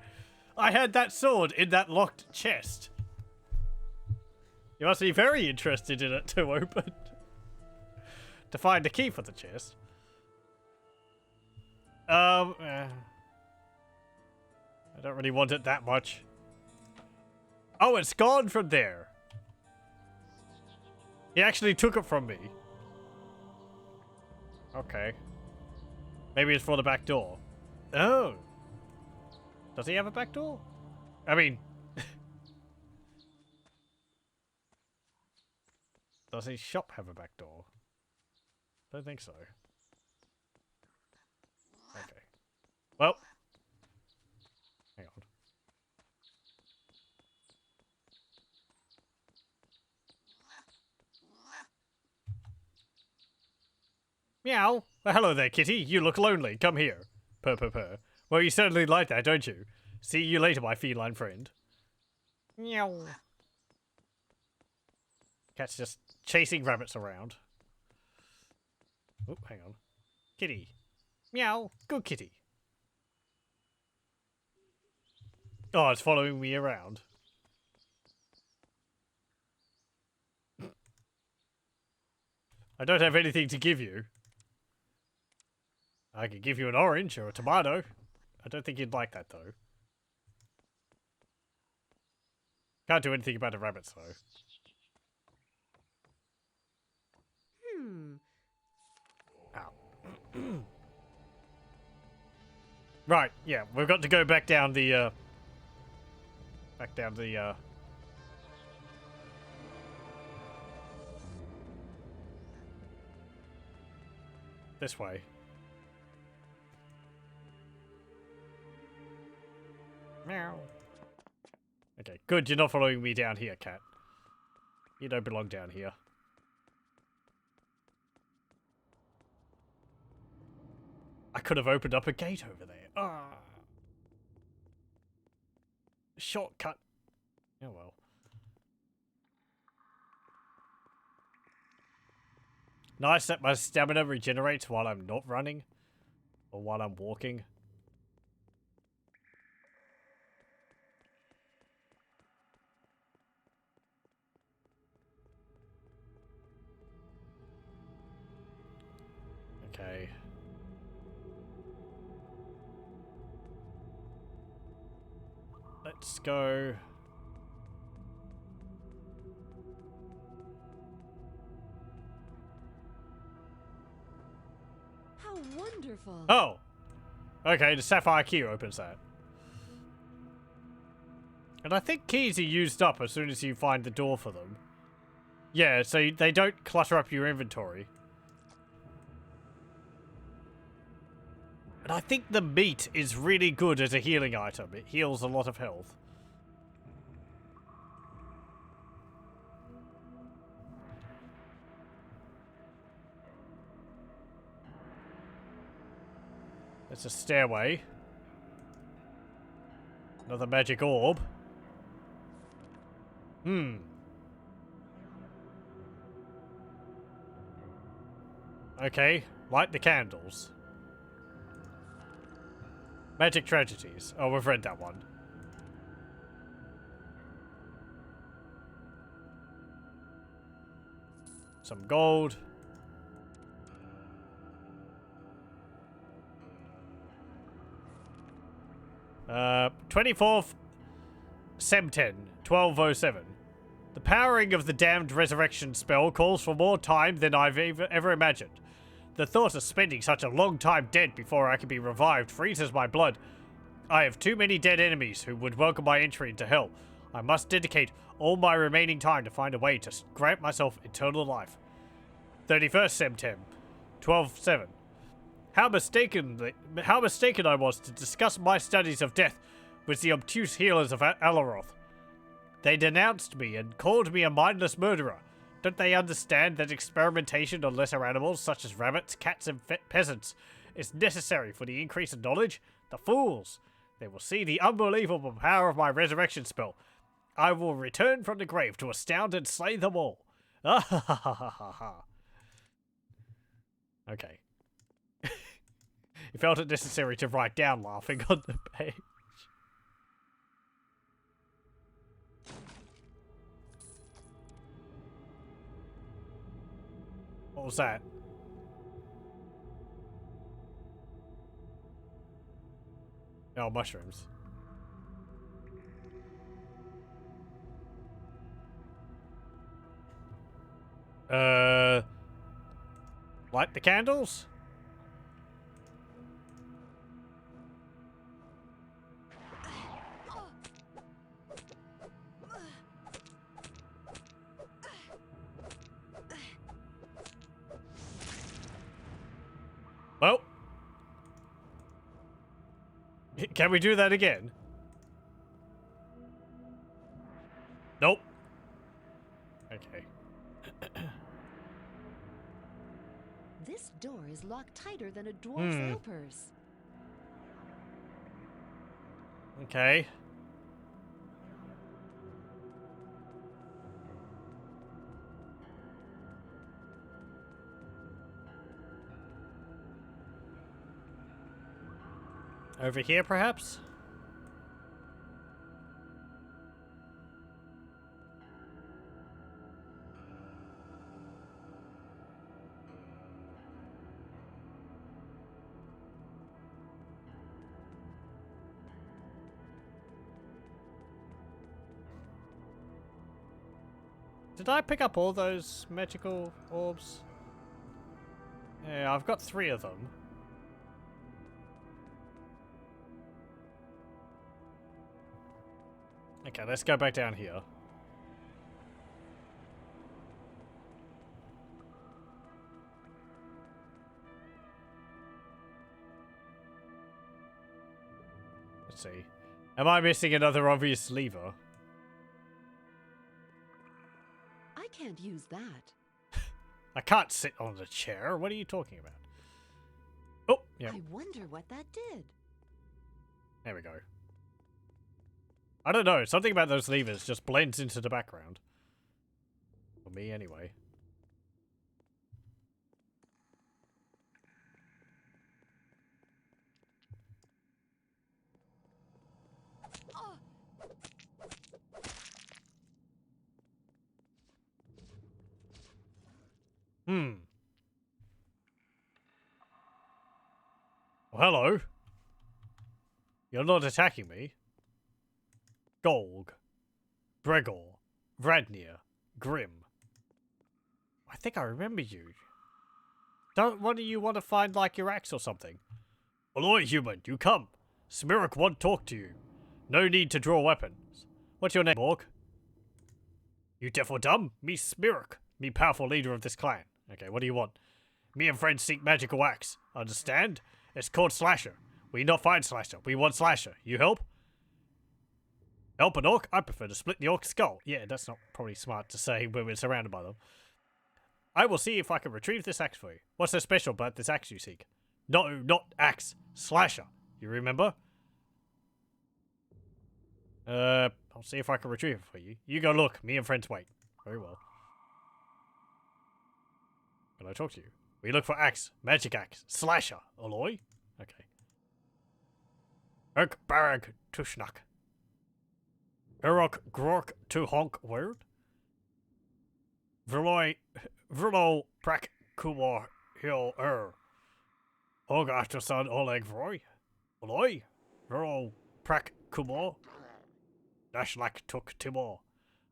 I had that sword in that locked chest. You must be very interested in it to open. To find the key for the chest. I don't really want it that much. Oh, it's gone from there. He actually took it from me. Okay. Maybe it's for the back door. Oh. Does he have a back door? I mean... Does his shop have a back door? Don't think so. Okay. Well. Hang on. Meow. Well, hello there, kitty. You look lonely. Come here. Purr, purr, purr. Well, you certainly like that, don't you? See you later, my feline friend. Meow. Cat's just chasing rabbits around. Oh, hang on. Kitty. Meow. Good kitty. Oh, it's following me around. I don't have anything to give you. I could give you an orange or a tomato. I don't think you'd like that, though. Can't do anything about the rabbits, though. Ow. Right, yeah, we've got to go back down the, this way. Meow. Okay, good, you're not following me down here, cat. You don't belong down here. I could have opened up a gate over there. Ah. Shortcut. Oh well. Nice that my stamina regenerates while I'm not running. Or while I'm walking. Okay. Let's go. How wonderful. Oh! Okay, the Sapphire Key opens that. And I think keys are used up as soon as you find the door for them. Yeah, so they don't clutter up your inventory. And I think the meat is really good as a healing item. It heals a lot of health. There's a stairway. Another magic orb. Okay, light the candles. Magic tragedies. Oh, we've read that one. Some gold. Uh, 24th Semten, 1207. The powering of the damned resurrection spell calls for more time than I've ever imagined. The thought of spending such a long time dead before I can be revived freezes my blood. I have too many dead enemies who would welcome my entry into hell. I must dedicate all my remaining time to find a way to grant myself eternal life. 31st September, 12-7. How mistaken I was to discuss my studies of death with the obtuse healers of Alaroth. They denounced me and called me a mindless murderer. Don't they understand that experimentation on lesser animals such as rabbits, cats, and peasants is necessary for the increase of knowledge? The fools! They will see the unbelievable power of my resurrection spell. I will return from the grave to astound and slay them all. Ah ha ha ha ha ha. Okay. He felt it necessary to write down laughing on the page. What was that? Oh, mushrooms. Light the candles? Well. Can we do that again? Nope. Okay. This door is locked tighter than a dwarf's ale purse. Okay. Over here, perhaps? Did I pick up all those magical orbs? Yeah, I've got 3 of them. Okay, let's go back down here. Let's see. Am I missing another obvious lever? I can't use that. I can't sit on the chair. What are you talking about? Oh, yeah. I wonder what that did. There we go. I don't know. Something about those levers just blends into the background. For me, anyway. Well, hello. You're not attacking me. Golg. Bregor. Vradnir. Grim. I think I remember you. Don't one of you want to find like your axe or something? Aloy, human, you come. Smirrock won't talk to you. No need to draw weapons. What's your name, Orc? You deaf or dumb? Me Smirrock. Me powerful leader of this clan. Okay, what do you want? Me and friends seek magical axe. Understand? It's called Slasher. We not find Slasher. We want Slasher. You help? Help an orc? I prefer to split the orc's skull. Yeah, that's not probably smart to say when we're surrounded by them. I will see if I can retrieve this axe for you. What's so special about this axe you seek? No, not axe. Slasher. You remember? I'll see if I can retrieve it for you. You go look. Me and friends wait. Very well. Can I talk to you? We look for axe. Magic axe. Slasher. Aloy? Okay. Erk Barag Tushnak. Erok Grork to Honk Word? Vrlo Prak Kumar Hill Hog Afterson Oleg Vroy? Aloy? Vrlo Prak Kumar? Dashlak Tuk Timor.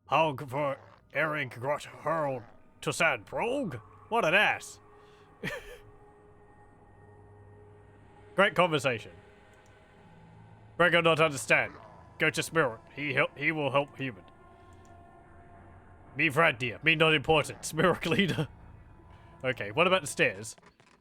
Hog for Erig Grot Hurl Tusan Prog? What an ass! Great conversation. Gregor not understand. Go to Smirrock. He will help human. Me Vradnir. Me not important. Smirrock leader. Okay, what about the stairs?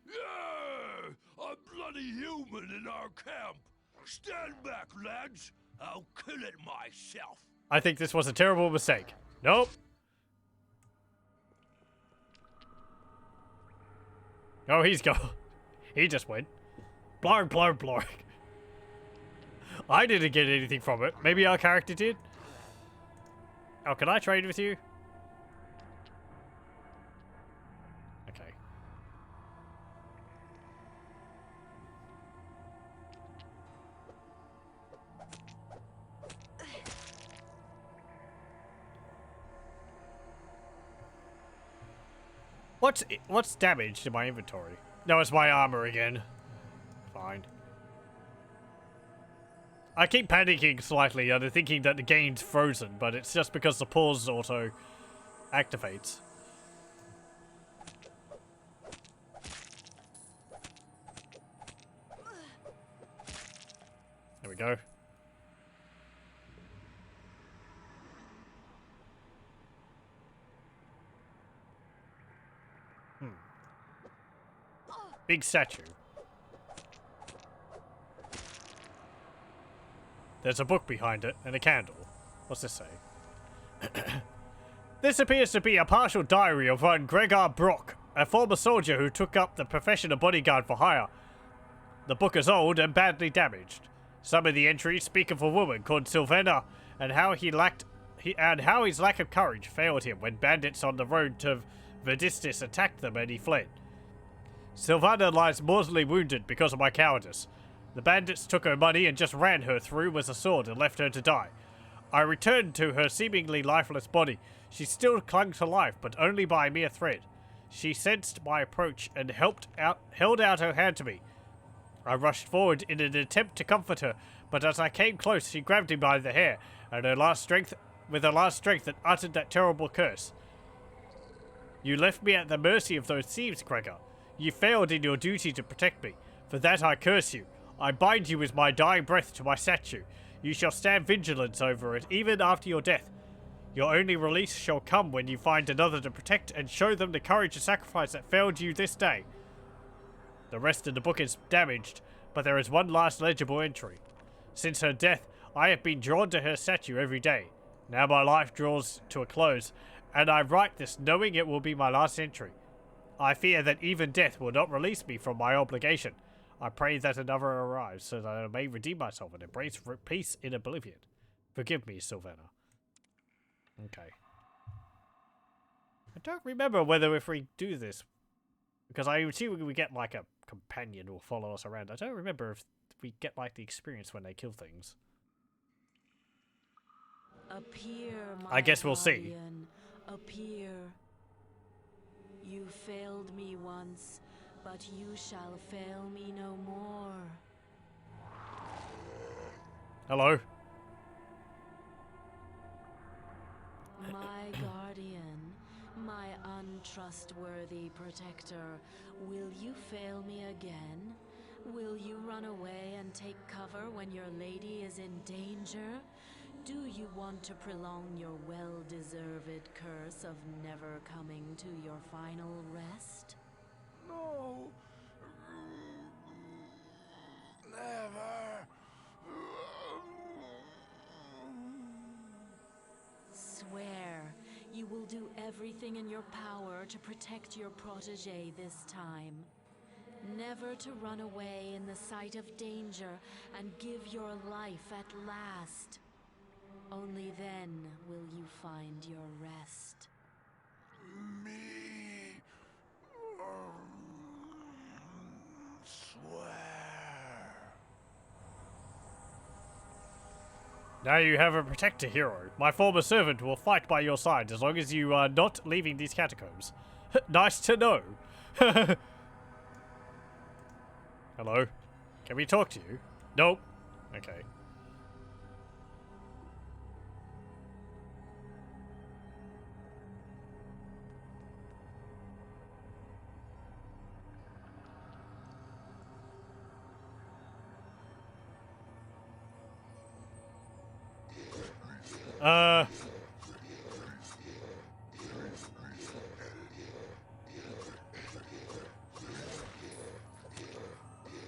Yeah! A bloody human in our camp! Stand back, lads! I'll kill it myself! I think this was a terrible mistake. Nope. Oh, he's gone. He just went. Blarg, blarg, blarg. I didn't get anything from it. Maybe our character did? Oh, can I trade with you? Okay. What's damaged in my inventory? No, it's my armor again. Fine. I keep panicking slightly and thinking that the game's frozen, but it's just because the pause auto activates. There we go. Big statue. There's a book behind it, and a candle. What's this say? This appears to be a partial diary of one Gregor Brock, a former soldier who took up the profession of bodyguard for hire. The book is old and badly damaged. Some of the entries speak of a woman called Sylvana, and how his lack of courage failed him when bandits on the road to Vedistis attacked them and he fled. Sylvana lies mortally wounded because of my cowardice. The bandits took her money and just ran her through with a sword and left her to die. I returned to her seemingly lifeless body. She still clung to life, but only by a mere thread. She sensed my approach and held out her hand to me. I rushed forward in an attempt to comfort her, but as I came close, she grabbed me by the hair, and with her last strength, and uttered that terrible curse. You left me at the mercy of those thieves, Gregor. You failed in your duty to protect me. For that I curse you. I bind you with my dying breath to my statue. You shall stand vigilance over it, even after your death. Your only release shall come when you find another to protect and show them the courage and sacrifice that failed you this day. The rest of the book is damaged, but there is one last legible entry. Since her death, I have been drawn to her statue every day. Now my life draws to a close, and I write this knowing it will be my last entry. I fear that even death will not release me from my obligation. I pray that another arrives, so that I may redeem myself and embrace peace in oblivion. Forgive me, Sylvana. Okay. I don't remember whether if we do this, because I assume we get like a companion who will follow us around. I don't remember if we get like the experience when they kill things. Appear, my I guess we'll see. guardian. Appear. You failed me once, but you shall fail me no more. Hello. My guardian, my untrustworthy protector, will you fail me again? Will you run away and take cover when your lady is in danger? Do you want to prolong your well-deserved curse of never coming to your final rest? No. Never. Swear you will do everything in your power to protect your protégé this time. Never to run away in the sight of danger and give your life at last. Only then will you find your rest. Me. Swear. Now you have a protector hero. My former servant will fight by your side as long as you are not leaving these catacombs. Nice to know. Hello? Can we talk to you? Nope. Okay.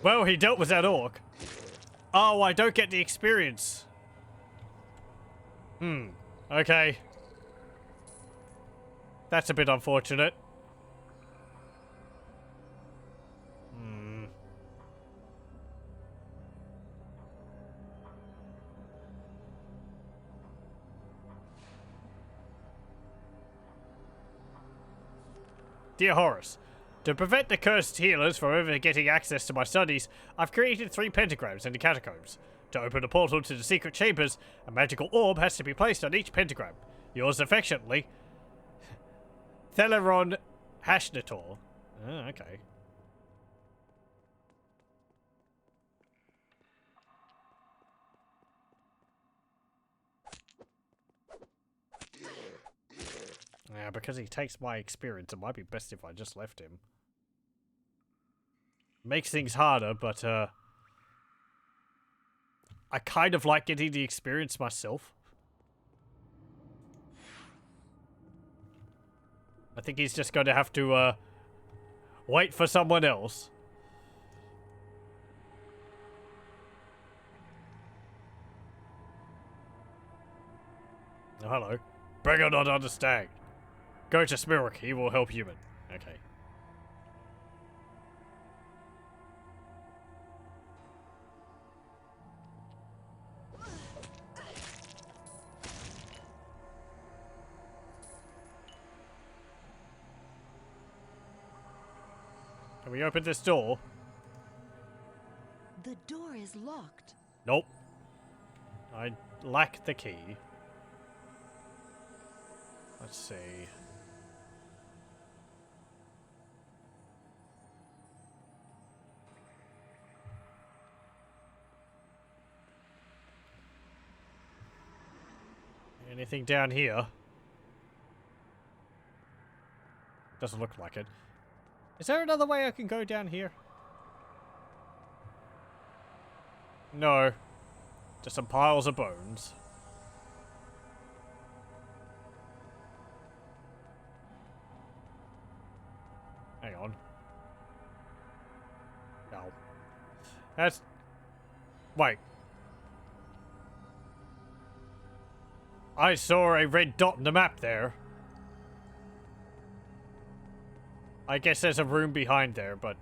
Well, he dealt with that orc. Oh, I don't get the experience. Okay. That's a bit unfortunate. Dear Horus, to prevent the cursed healers from ever getting access to my studies, I've created 3 pentagrams in the catacombs. To open a portal to the secret chambers, a magical orb has to be placed on each pentagram. Yours affectionately, Theleron Hashnator. Oh, okay. Yeah, because he takes my experience, it might be best if I just left him. Makes things harder, but I kind of like getting the experience myself. I think he's just going to have to wait for someone else. Oh, hello. Beggar not understand. Go to Smirk, he will help human. Okay. Can we open this door? The door is locked. Nope. I lack the key. Let's see. Anything down here? Doesn't look like it. Is there another way I can go down here? No. Just some piles of bones. Hang on. No. That's... Wait. I saw a red dot in the map there. I guess there's a room behind there, but,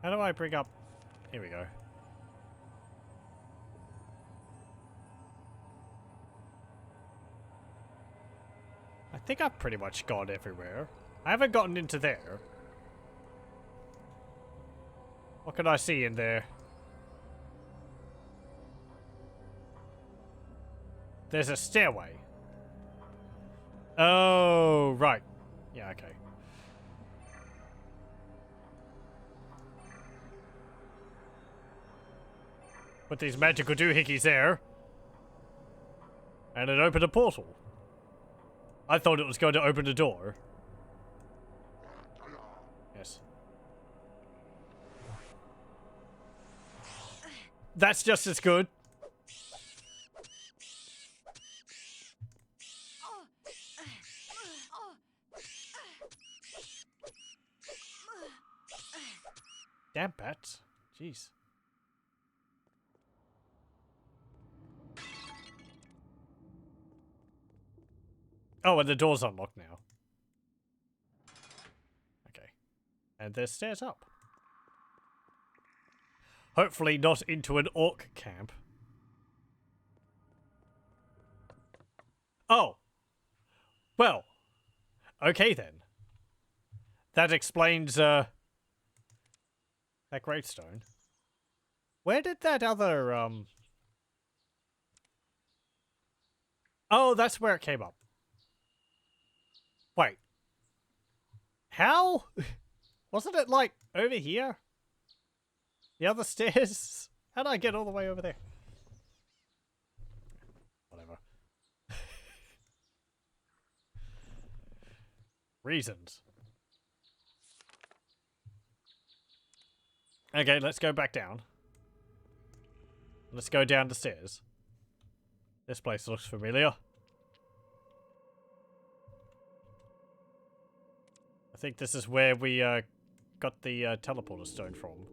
How do I bring up... Here we go. I think I've pretty much gone everywhere. I haven't gotten into there. What can I see in there? There's a stairway. Oh, right. Yeah, okay. Put these magical doohickeys there. And it opened a portal. I thought it was going to open a door. Yes. That's just as good. Damn bats. Jeez. Oh, and the door's unlocked now. Okay. And there's stairs up. Hopefully not into an orc camp. Oh. Well. Okay then. That explains, that gravestone. Where did that other, Oh, that's where it came up. Wait. How? Wasn't it, like, over here? The other stairs? How did I get all the way over there? Whatever. Reasons. Okay, let's go back down. Let's go down the stairs. This place looks familiar. I think this is where we got the teleporter stone from.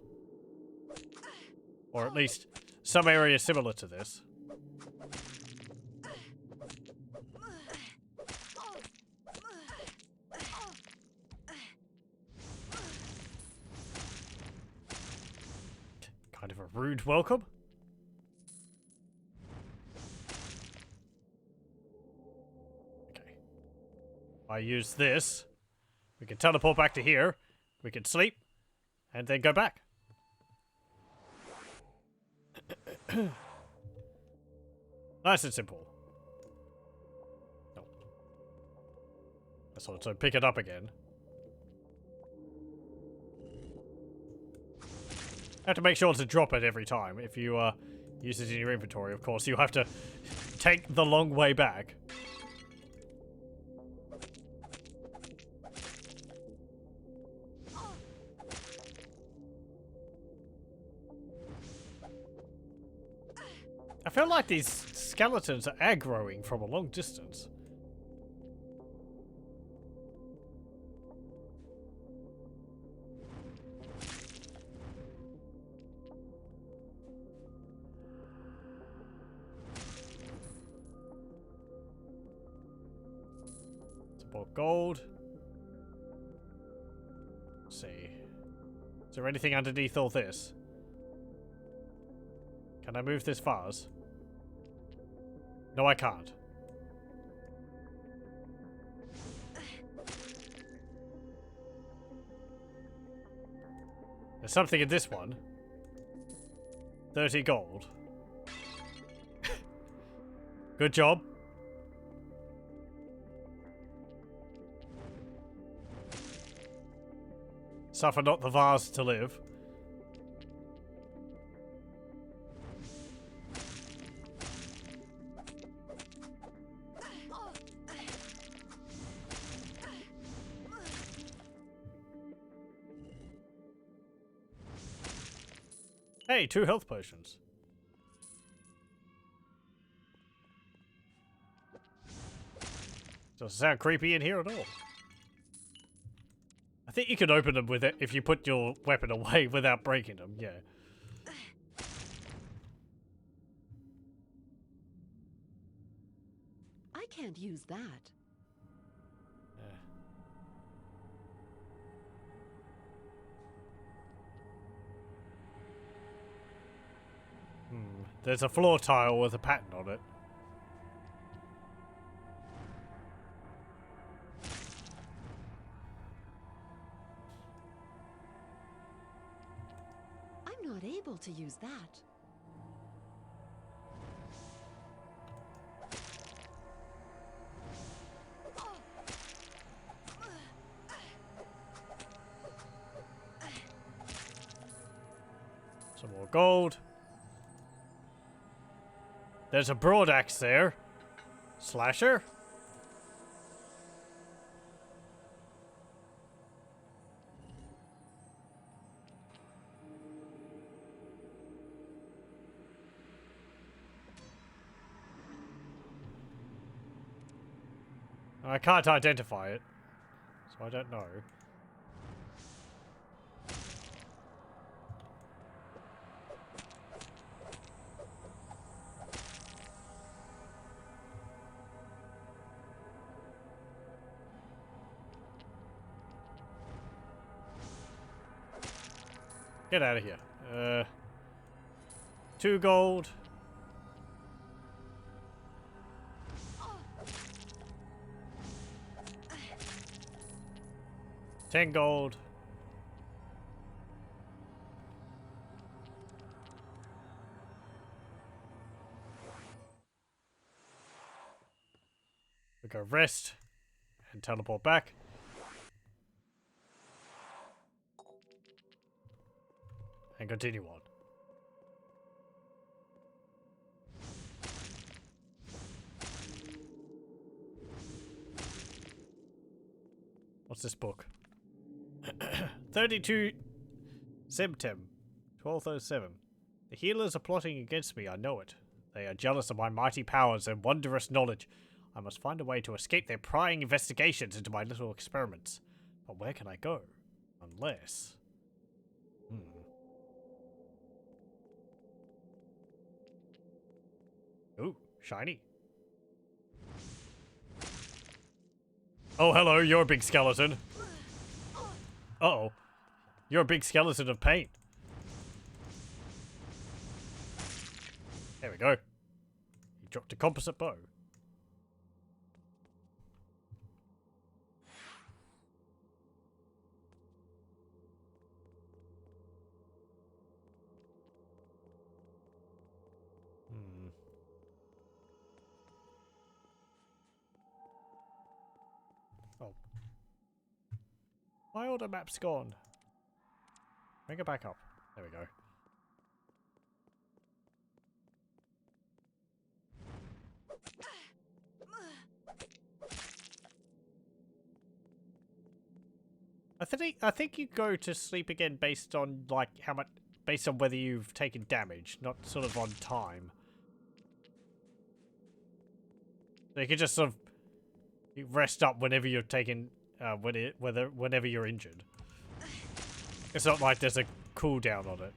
Or at least some area similar to this. Kind of a rude welcome. Okay. I use this. We can teleport back to here. We can sleep. And then go back. Nice and simple. No. That's all. So pick it up again. Have to make sure to drop it every time. If you use it in your inventory, of course, you have to take the long way back. I feel like these skeletons are aggroing from a long distance. Support gold. Let's see. Is there anything underneath all this? Can I move this vase? No, I can't. There's something in this one. 30 gold. Good job. Suffer not the vase to live. Hey, 2 health potions. Doesn't sound creepy in here at all. I think you can open them with it if you put your weapon away without breaking them, yeah. I can't use that. There's a floor tile with a pattern on it. I'm not able to use that. Some more gold. There's a broad axe there. Slasher? I can't identify it, so I don't know. Get out of here. 2 gold. $10 gold. We go rest and teleport back. And continue on. What's this book? 32 Septem 1207. The healers are plotting against me, I know it. They are jealous of my mighty powers and wondrous knowledge. I must find a way to escape their prying investigations into my little experiments. But where can I go? Unless... Ooh, shiny. Oh, hello, you're a big skeleton. Uh-oh. You're a big skeleton of pain. There we go. You dropped a composite bow. Oh. My order map's gone. Bring it back up. There we go. I think you go to sleep again based on like how much, based on whether you've taken damage, not sort of on time. So you can just sort of rest up whenever you're taking, whenever you're injured. It's not like there's a cooldown on it.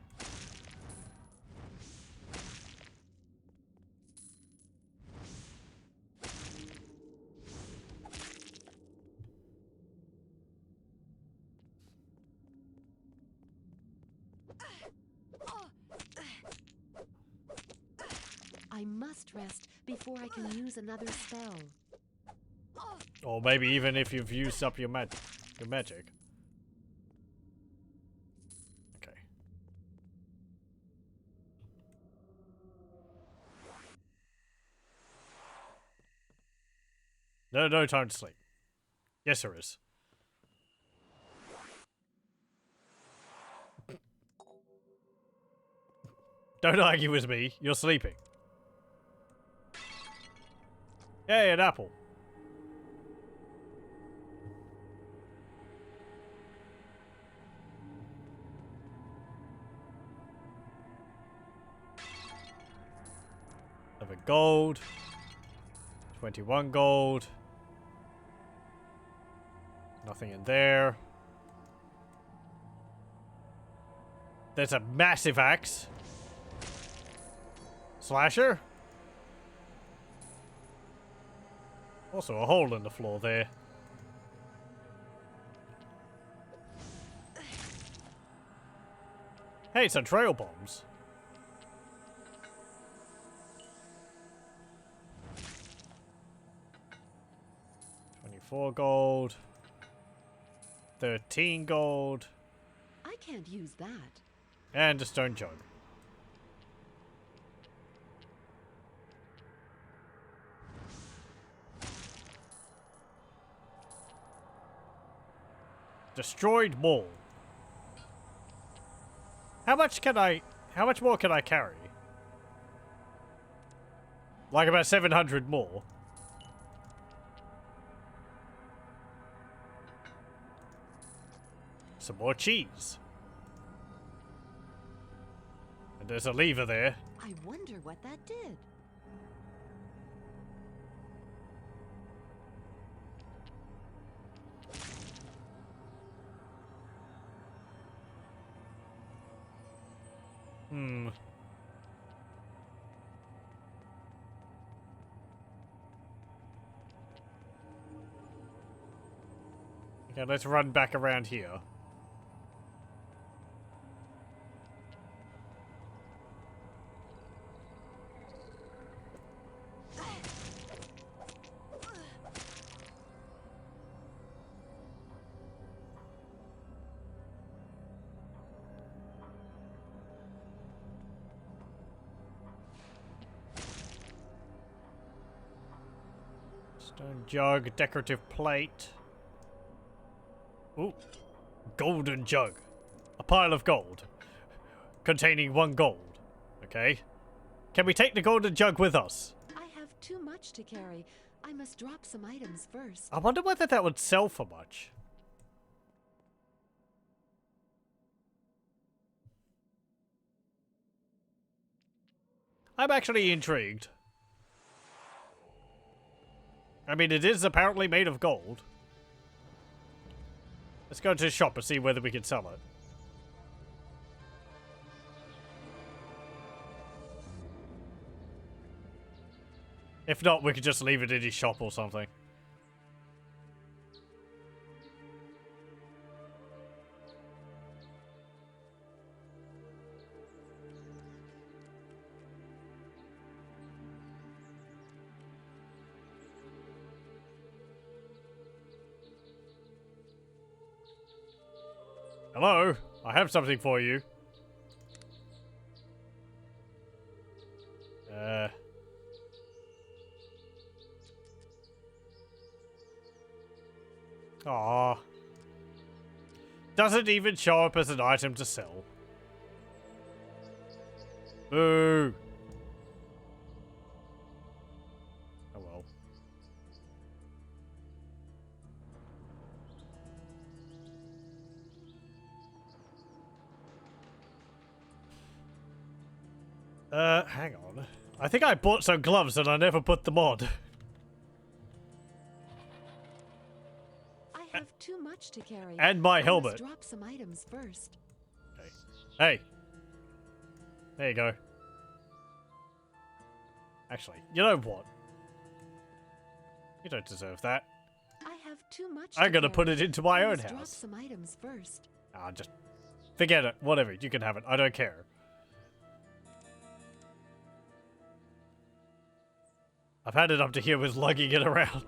I must rest before I can use another spell. Or maybe even if you've used up your magic. Okay. No time to sleep. Yes, there is. Don't argue with me. You're sleeping. Hey, an apple. Of a gold. 21 gold. Nothing in there. There's a massive axe. Slasher. Also a hole in the floor there. Hey, some trail bombs. $24 gold. 13 gold. I can't use that. And a stone jug. Destroyed mall. How much more can I carry? Like about 700 more. Some more cheese. And there's a lever there. I wonder what that did. Okay, let's run back around here. Stone jug, decorative plate. Ooh. Golden jug. A pile of gold. Containing 1 gold. Okay. Can we take the golden jug with us? I have too much to carry. I must drop some items first. I wonder whether that would sell for much. I'm actually intrigued. I mean, it is apparently made of gold. Let's go to the shop and see whether we can sell it. If not, we could just leave it in his shop or something. Hello, I have something for you. Aww. Doesn't even show up as an item to sell. Boo. Oh well. Hang on. I think I bought some gloves and I never put them on. I have too much to carry. And my I helmet. must drop some items first. Okay. Hey. There you go. Actually, you know what? You don't deserve that. I have too much. I'm gonna carry. put it into my I own must drop house. some items first. Ah, just forget it. Whatever. You can have it. I don't care. I've had it up to here with lugging it around.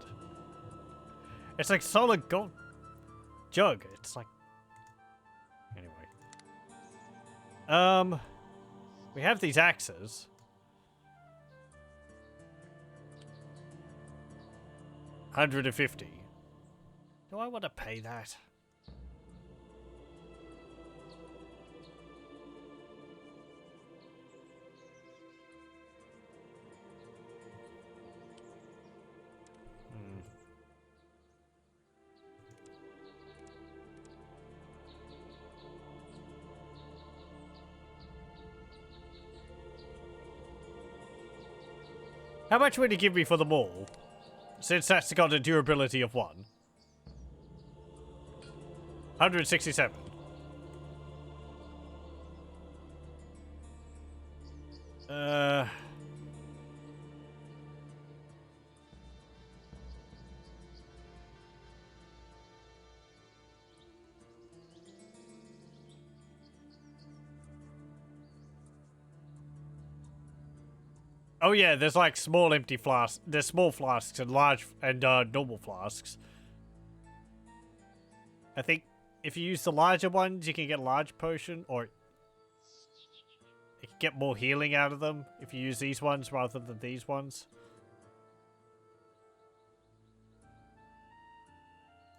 It's like solid gold jug. It's like... Anyway. We have these axes. $150. Do I want to pay that? How much would you give me for them all? Since that's got a durability of 1. 167. Oh yeah, there's like small empty flasks. There's small flasks and large and normal flasks. I think if you use the larger ones, you can get a large potion, or you can get more healing out of them if you use these ones rather than these ones.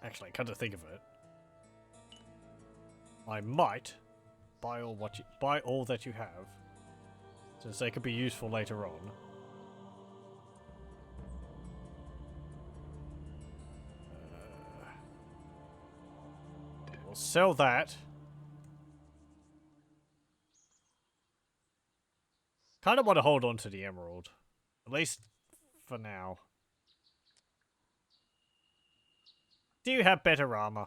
Actually, come to think of it, I might buy all that you have, since they could be useful later on. We'll sell that. Kind of want to hold on to the emerald, at least for now. Do you have better armor?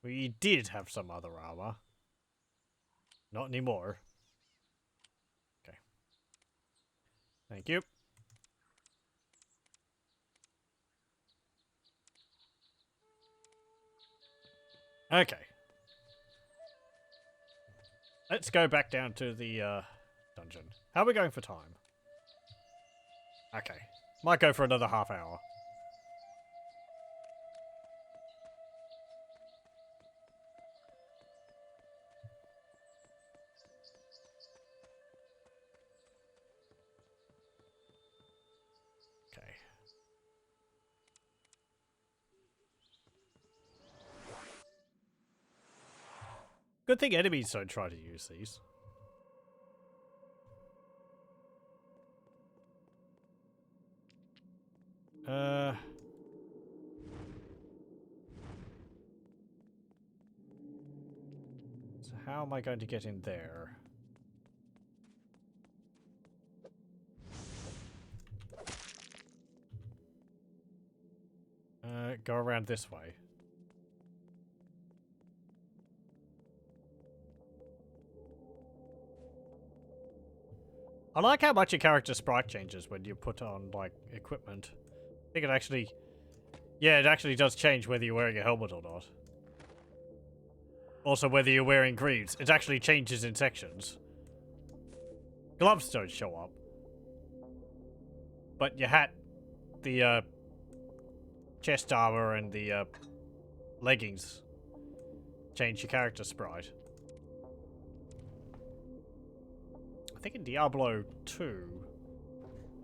We did have some other armor. Not anymore. Okay. Thank you. Okay. Let's go back down to the dungeon. How are we going for time? Okay. Might go for another half hour. Okay. Good thing enemies don't try to use these. So how am I going to get in there? Go around this way. I like how much your character sprite changes when you put on, like, equipment. I think it actually... Yeah, it actually does change whether you're wearing a helmet or not. Also, whether you're wearing greaves. It actually changes in sections. Gloves don't show up. But your hat, the, chest armor and the, leggings change your character sprite. I think in Diablo 2,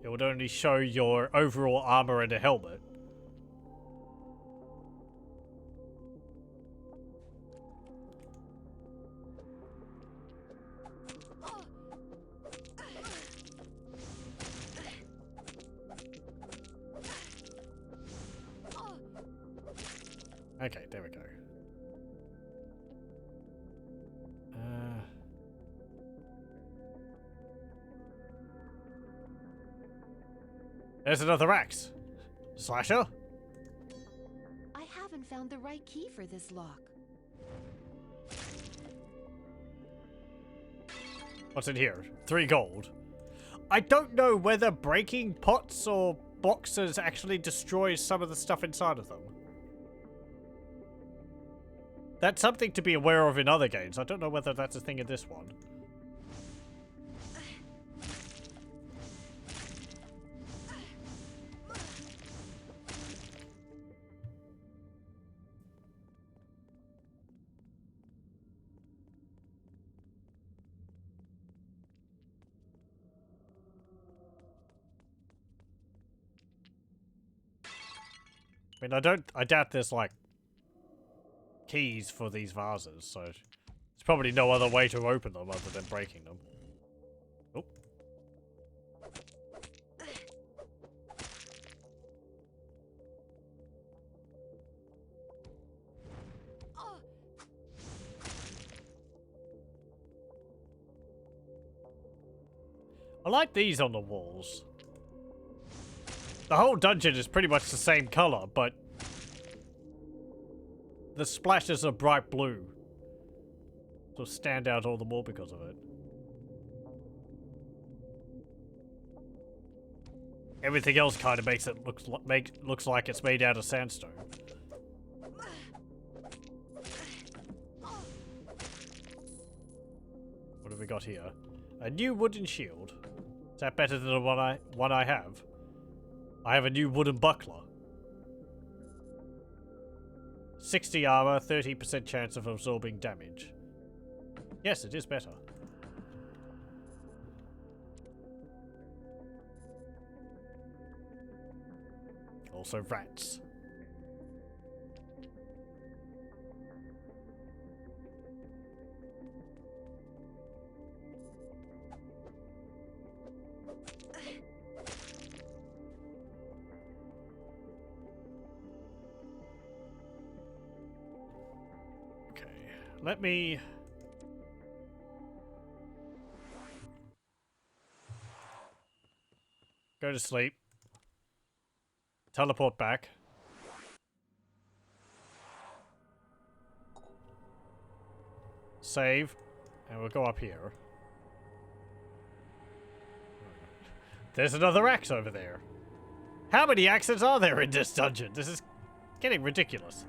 it would only show your overall armor and a helmet. Okay, there we go. There's another axe. Slasher? I haven't found the right key for this lock. What's in here? 3 gold. I don't know whether breaking pots or boxes actually destroys some of the stuff inside of them. That's something to be aware of in other games. I don't know whether that's a thing in this one. I mean, I doubt there's, like, keys for these vases, so there's probably no other way to open them other than breaking them. Oh. I like these on the walls. The whole dungeon is pretty much the same color, but the splashes are bright blue. So stand out all the more because of it. Everything else kind of makes it looks like it's made out of sandstone. What have we got here? A new wooden shield. Is that better than the one I have? I have a new wooden buckler. 60 armor, 30% chance of absorbing damage. Yes, it is better. Also rats. Let me... go to sleep. Teleport back. Save. And we'll go up here. There's another axe over there. How many axes are there in this dungeon? This is getting ridiculous.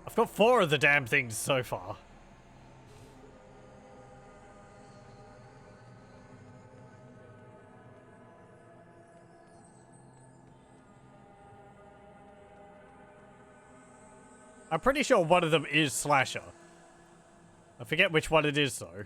I've got 4 of the damn things so far. I'm pretty sure one of them is Slasher. I forget which one it is though.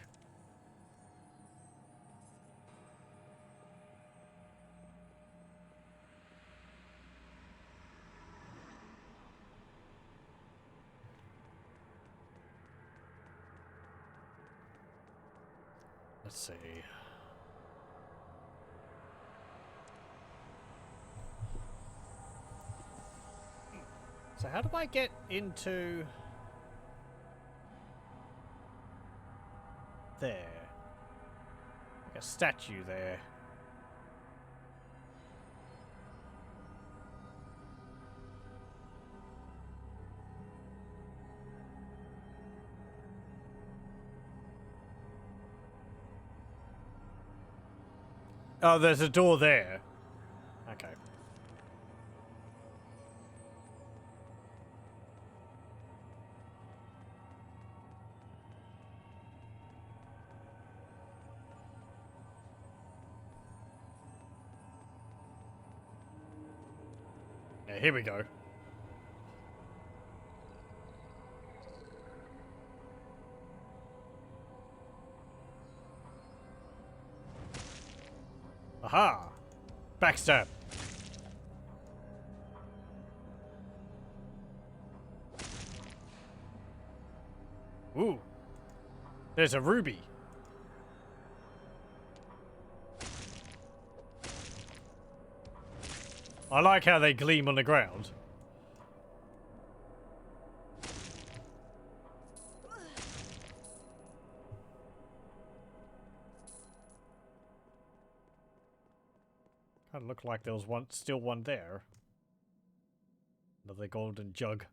Let's see. So how do I get into there? Like a statue there. Oh, there's a door there. Okay. Yeah, here we go. Aha! Backstab. Ooh. There's a ruby. I like how they gleam on the ground. Kind of looked like there was still one there. Another golden jug.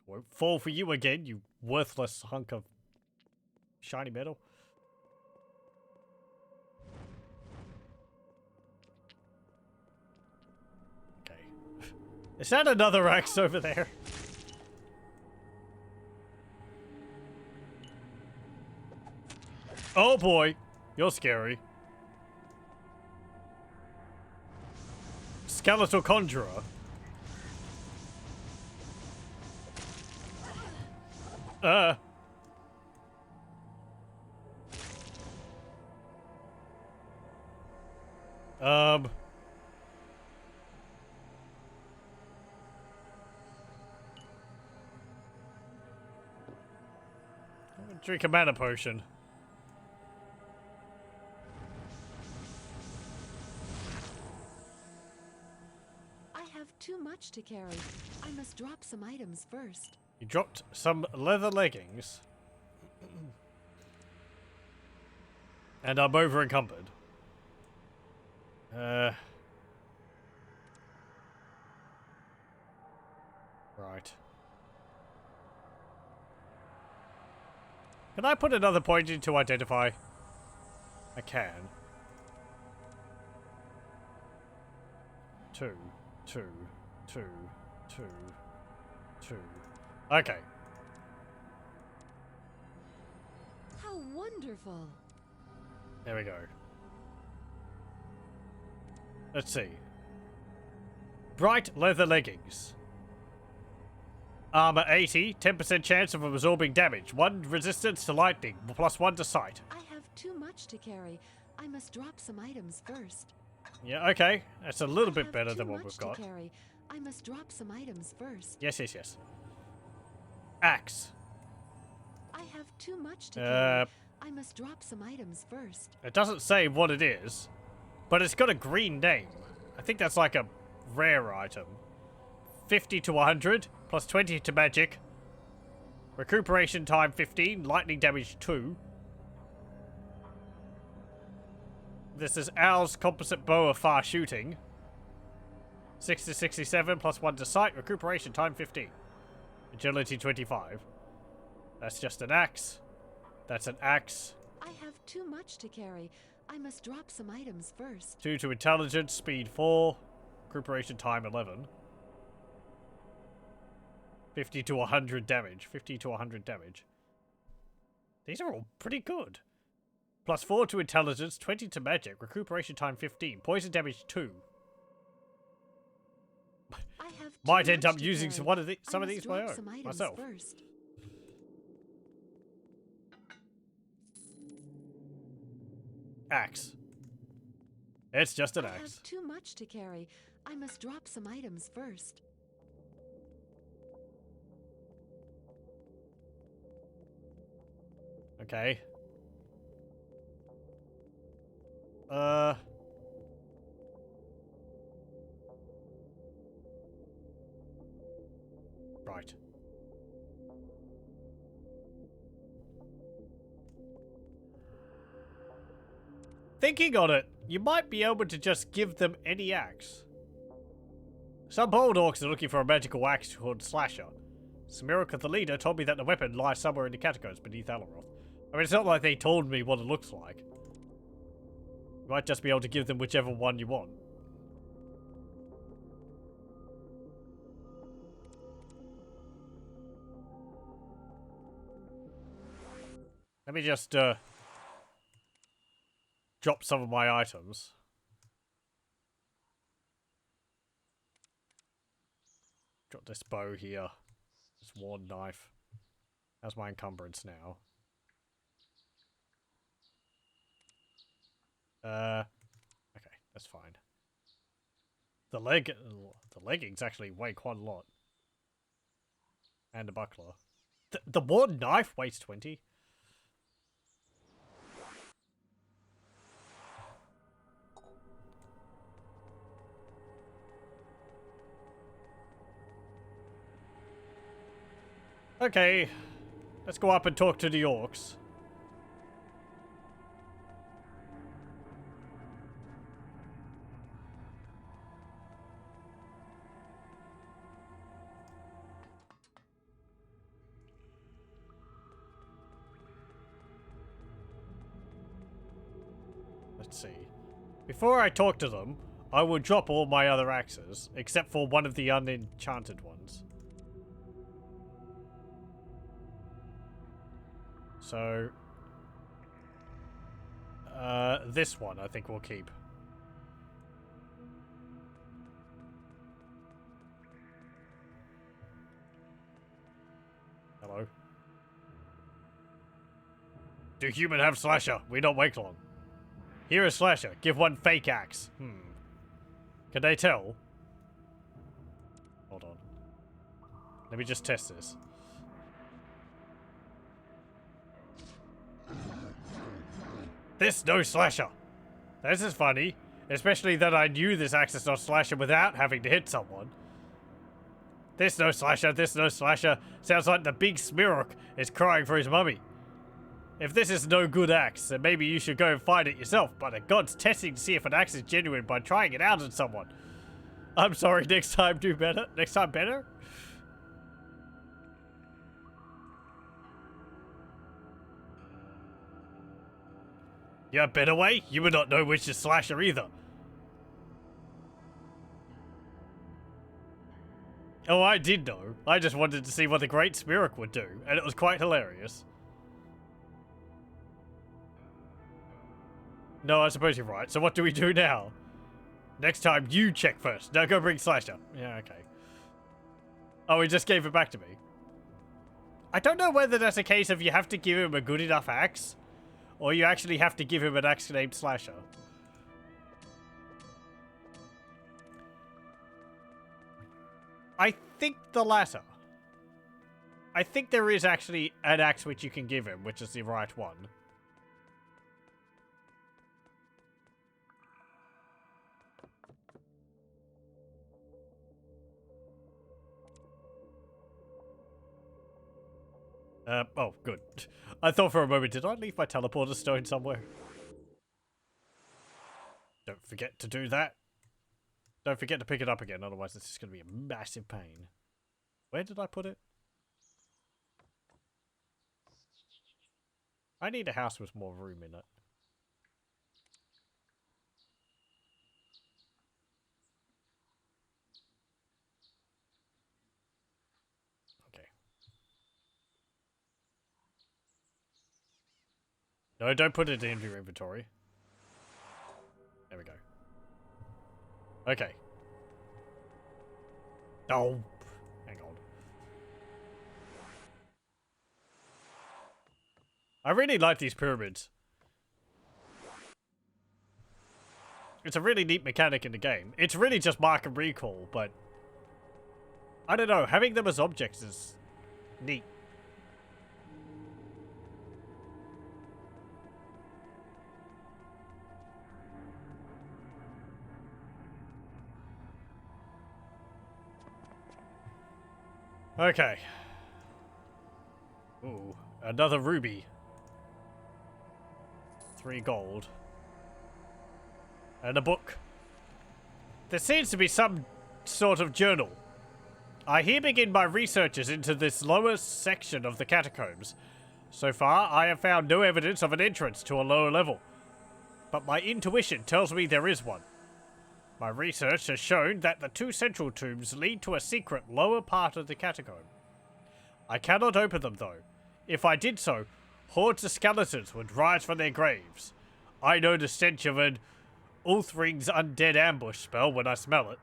Won't fall for you again, you worthless hunk of shiny metal. Okay. Is that another axe over there? Oh boy, you're scary. Skeletal Conjurer. Drink a mana potion. I have too much to carry. I must drop some items first. You dropped some leather leggings. And I'm over encumbered. Right. Can I put another point in to identify? I can. 2, 2, 2, 2, 2. Okay. How wonderful. There we go. Let's see. Bright leather leggings. Armor 80, 10% chance of absorbing damage. 1 resistance to lightning, plus 1 to sight. I have too much to carry. I must drop some items first. Yeah, okay. That's a little bit better than what we've got. Carry. I must drop some items first. Yes, yes, yes. Axe. I have too much to carry. I must drop some items first. It doesn't say what it is, but it's got a green name. I think that's like a rare item. 50 to 100, plus 20 to magic. Recuperation time 15, lightning damage 2. This is Owl's composite bow of far shooting. 6 to 67, plus 1 to sight. Recuperation time 15. Agility 25. That's just an axe. That's an axe. I have too much to carry. I must drop some items first. 2 to intelligence, speed 4. Recuperation time 11. 50 to 100 damage. 50 to 100 damage. These are all pretty good. Plus 4 to intelligence, 20 to magic, recuperation time 15, poison damage 2. Might end up using some of these myself. First. Axe. It's just an I axe. have too much to carry. I must drop some items first. Okay. Right. Thinking on it, you might be able to just give them any axe. Some bold orcs are looking for a magical axe called Slasher. Smirka, the leader, told me that the weapon lies somewhere in the catacombs beneath Alaroth. I mean, it's not like they told me what it looks like. You might just be able to give them whichever one you want. Let me just, drop some of my items. Drop this bow here. This worn knife. That's my encumbrance now. Okay, that's fine. The leggings actually weigh quite a lot. And a buckler. The worn knife weighs 20. Okay, let's go up and talk to the orcs. Let's see. Before I talk to them, I will drop all my other axes, except for one of the unenchanted ones. So, this one I think we'll keep. Hello. Do human have slasher? We don't wait long. Here is slasher. Give one fake axe. Can they tell? Hold on. Let me just test this. This no slasher. This is funny. Especially that I knew this axe is not slasher without having to hit someone. This no slasher, this no slasher. Sounds like the big Smirrock is crying for his mummy. If this is no good axe, then maybe you should go and find it yourself, but a god's testing to see if an axe is genuine by trying it out on someone. I'm sorry, next time do better? Next time better? You have a better way? You would not know which is slasher either. Oh, I did know. I just wanted to see what the Great Smirrock would do, and it was quite hilarious. No, I suppose you're right. So what do we do now? Next time, you check first. Now go bring Slasher. Yeah, okay. Oh, he just gave it back to me. I don't know whether that's a case of you have to give him a good enough axe, or you actually have to give him an axe named Slasher. I think the latter. I think there is actually an axe which you can give him, which is the right one. Oh, good. I thought for a moment, did I leave my teleporter stone somewhere? Don't forget to do that. Don't forget to pick it up again, otherwise this is going to be a massive pain. Where did I put it? I need a house with more room in it. Okay. No, don't put it in your inventory. There we go. Okay. Oh, hang on. I really like these pyramids. It's a really neat mechanic in the game. It's really just mark and recall, but I don't know, having them as objects is neat. Okay. Ooh, another ruby. 3 gold. And a book. There seems to be some sort of journal. I here begin my researches into this lower section of the catacombs. So far, I have found no evidence of an entrance to a lower level. But my intuition tells me there is one. My research has shown that the 2 central tombs lead to a secret lower part of the catacomb. I cannot open them though. If I did so, hordes of skeletons would rise from their graves. I know the stench of an Ulthring's undead ambush spell when I smell it.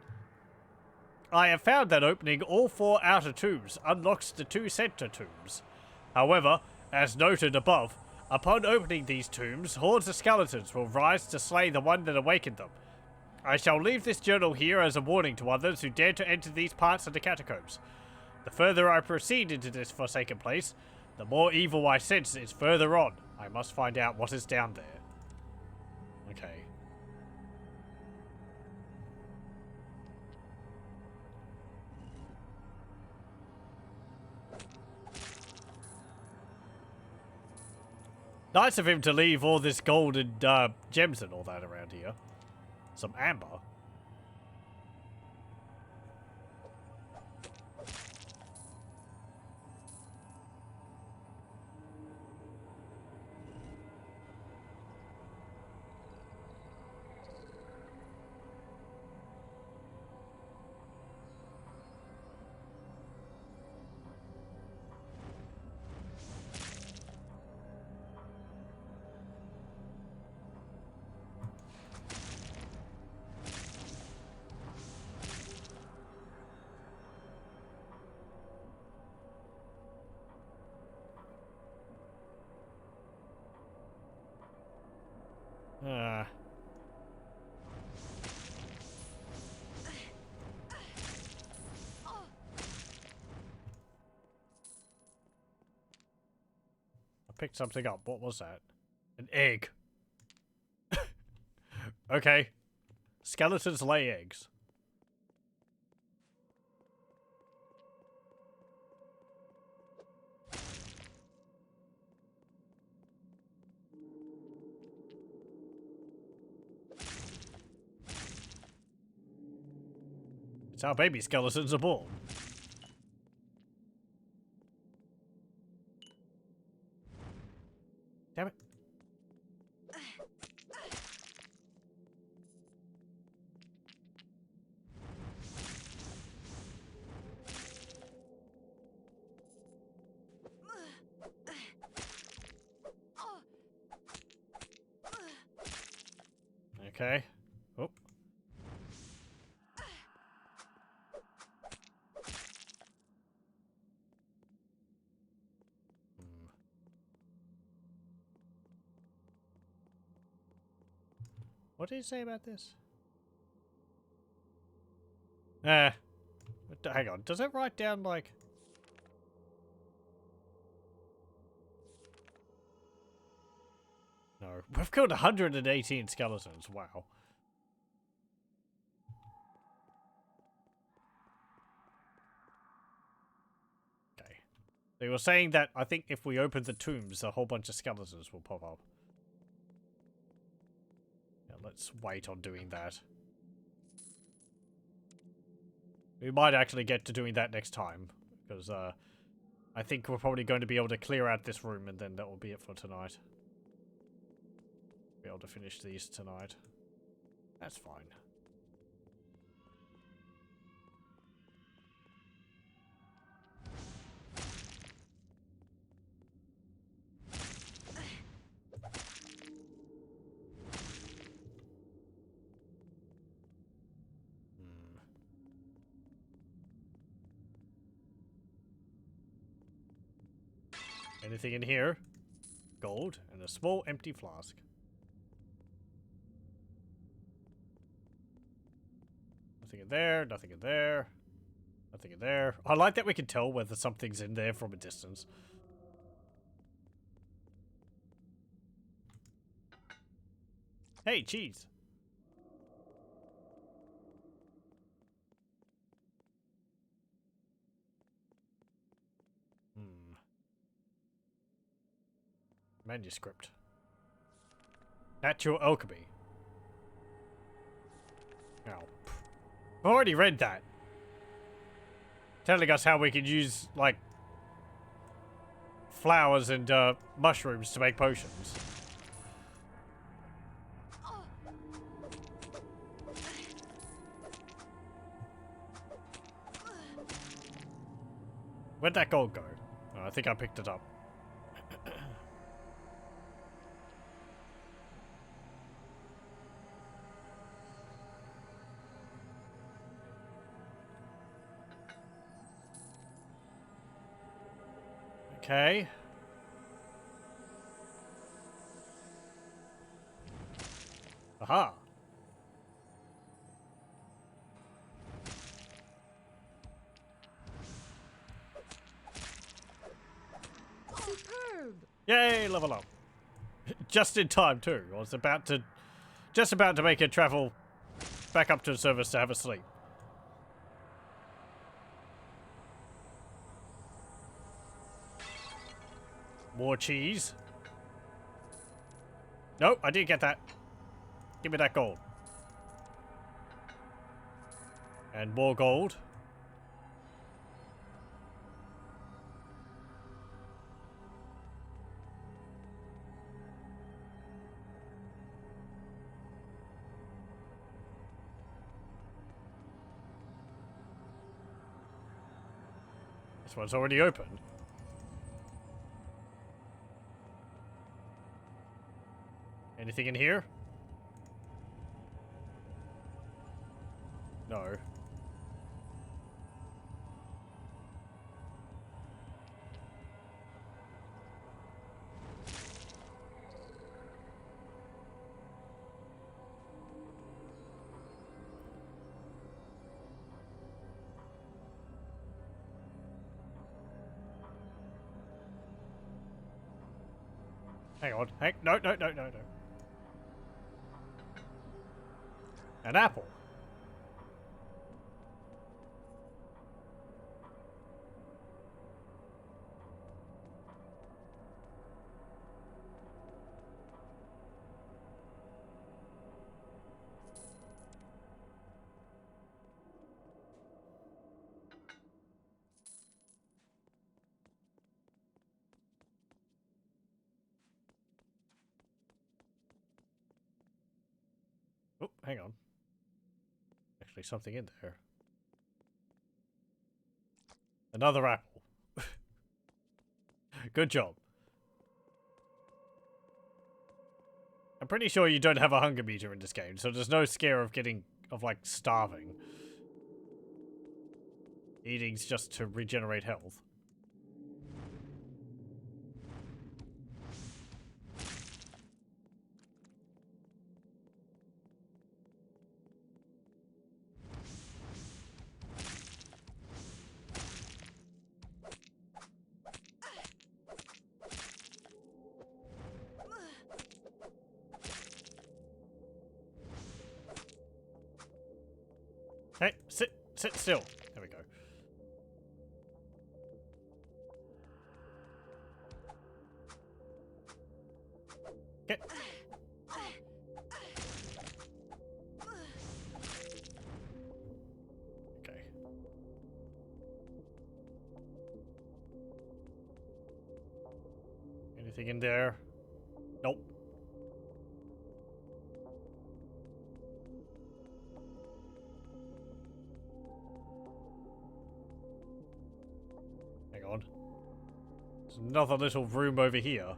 I have found that opening all 4 outer tombs unlocks the 2 center tombs. However, as noted above, upon opening these tombs, hordes of skeletons will rise to slay the one that awakened them. I shall leave this journal here as a warning to others who dare to enter these parts of the catacombs. The further I proceed into this forsaken place, the more evil I sense is further on. I must find out what is down there. Okay. Nice of him to leave all this gold and gems and all that around here. Some amber. Uh. I picked something up. What was that? An egg. Okay. Skeletons lay eggs. It's how baby skeletons are born. Damn it. Okay. Oh. What did he say about this? Hang on. Does it write down, like... No. We've killed 118 skeletons. Wow. Okay. They were saying that I think if we open the tombs, a whole bunch of skeletons will pop up. Yeah, let's wait on doing that. We might actually get to doing that next time, because I think we're probably going to be able to clear out this room, and then that will be it for tonight. Be able to finish these tonight. That's fine. Anything in here? Gold and a small empty flask. Nothing in there, nothing in there. Nothing in there. I like that we can tell whether something's in there from a distance. Hey, cheese. Manuscript. Natural alchemy. Oh. I've already read that. Telling us how we could use, like, flowers and mushrooms to make potions. Where'd that gold go? Oh, I think I picked it up. Okay. Aha. Superb! Yay, level up. Just in time too. I was just about to make a travel back up to the service to have a sleep. More cheese. Nope, I didn't get that. Give me that gold. And more gold. This one's already open. Anything in here? No. Hang on. No. An apple. Oh, hang on. Actually, something in there. Another apple. Good job. I'm pretty sure you don't have a hunger meter in this game, so there's no scare of like starving. Eating's just to regenerate health. Hey, sit still. There we go. Get. Okay. Anything in there? Nope. Hang on. There's another little room over here.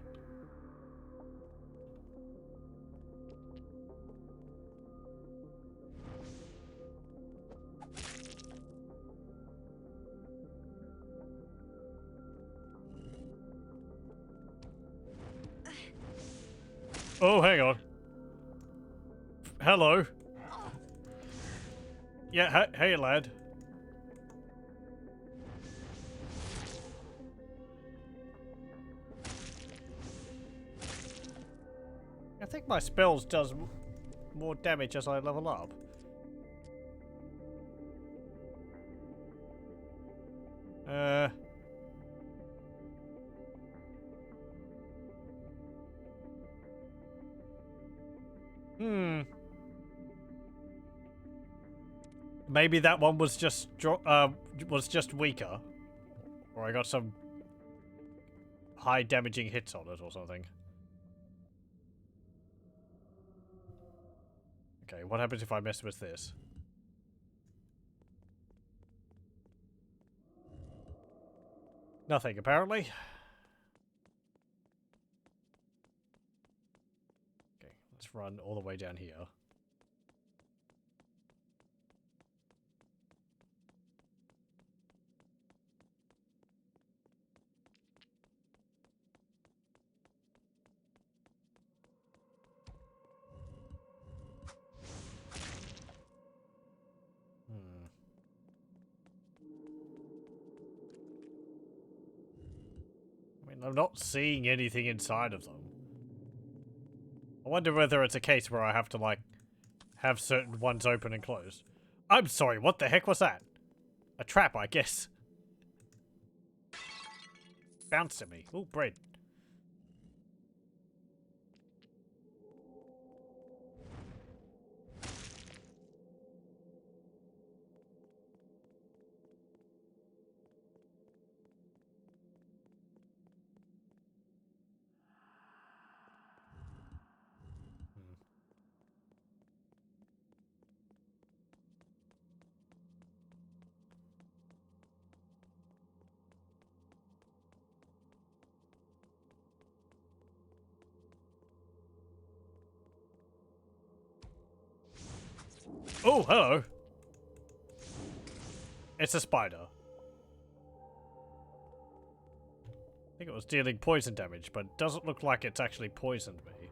Oh, hang on. Hello. Yeah, hey lad. I think my spells does more damage as I level up. Maybe that one was just weaker, or I got some high damaging hits on it or something. Okay, what happens if I mess with this? Nothing, apparently. Okay, let's run all the way down here. I'm not seeing anything inside of them. I wonder whether it's a case where I have to, like, have certain ones open and closed. I'm sorry, what the heck was that? A trap, I guess. Bounced at me. Ooh, bread. Oh, hello. It's a spider. I think it was dealing poison damage, but it doesn't look like it's actually poisoned me.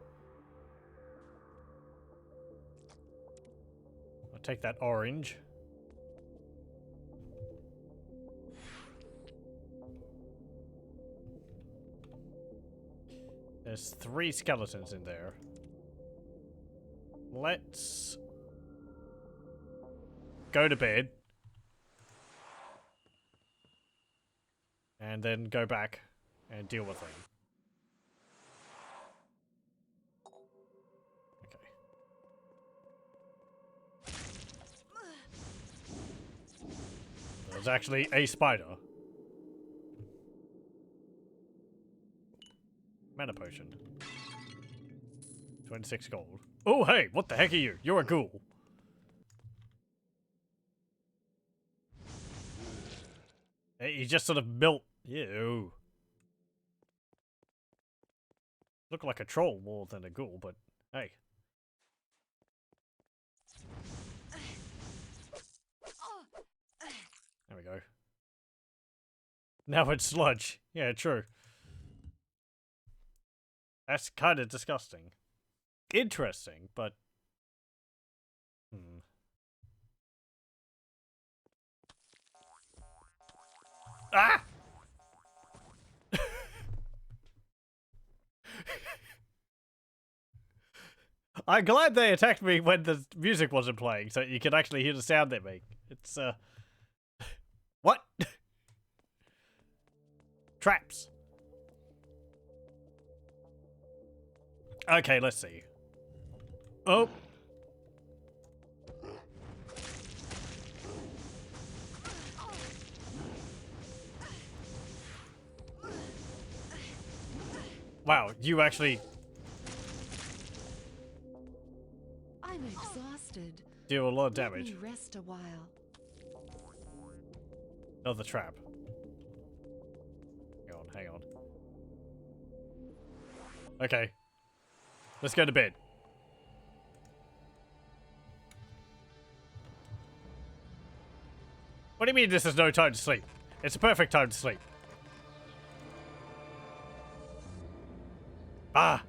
I'll take that orange. There's 3 skeletons in there. Let's go to bed. And then go back and deal with them. Okay. There's actually a spider. Mana potion. 26 gold. Oh, hey, what the heck are you? You're a ghoul. Hey, you just sort of melt. Ew. Look like a troll more than a ghoul, but hey. There we go. Now it's sludge. Yeah, true. That's kind of disgusting. Interesting, but... Ah! I'm glad they attacked me when the music wasn't playing, so you could actually hear the sound they make. It's, What? Traps. Okay, let's see. Oh. Wow, you actually... I'm exhausted. Deal a lot of Let damage. me rest a while. Another trap. Hang on. Okay. Let's go to bed. What do you mean this is no time to sleep? It's a perfect time to sleep. Ah!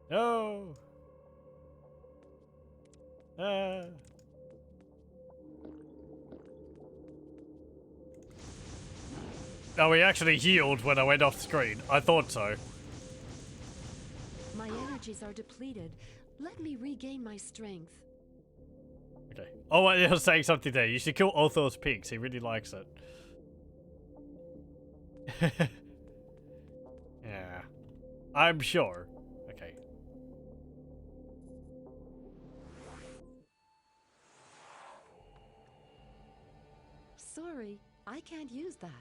No! Ah! Oh, he actually healed when I went off screen. I thought so. My energies are depleted. Let me regain my strength. Okay. Oh, I was saying something there. You should kill Otho's pigs. He really likes it. Yeah. I'm sure. Okay. Sorry, I can't use that.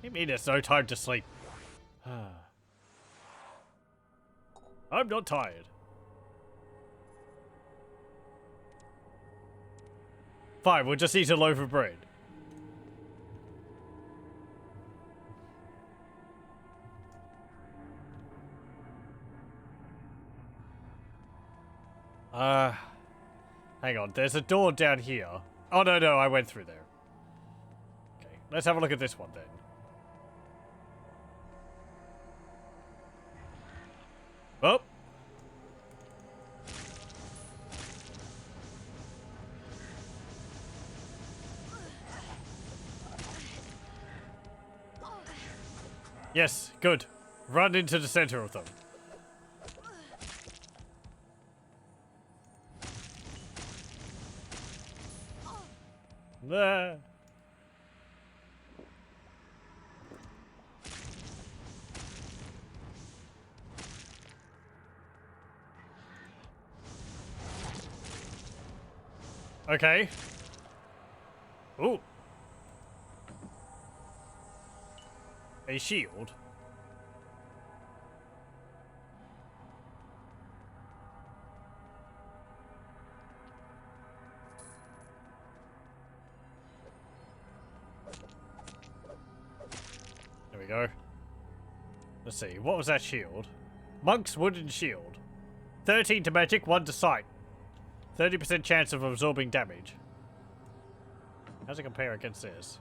You mean there's no time to sleep? I'm not tired. Fine, we'll just eat a loaf of bread. Hang on, there's a door down here. Oh, no, I went through there. Okay, let's have a look at this one then. Oh! Yes, good. Run into the center of them. There. Okay. Ooh. A shield. There we go. Let's see, what was that shield? Monk's wooden shield. 13 to magic, 1 to sight. 30% chance of absorbing damage. How's it compare against this?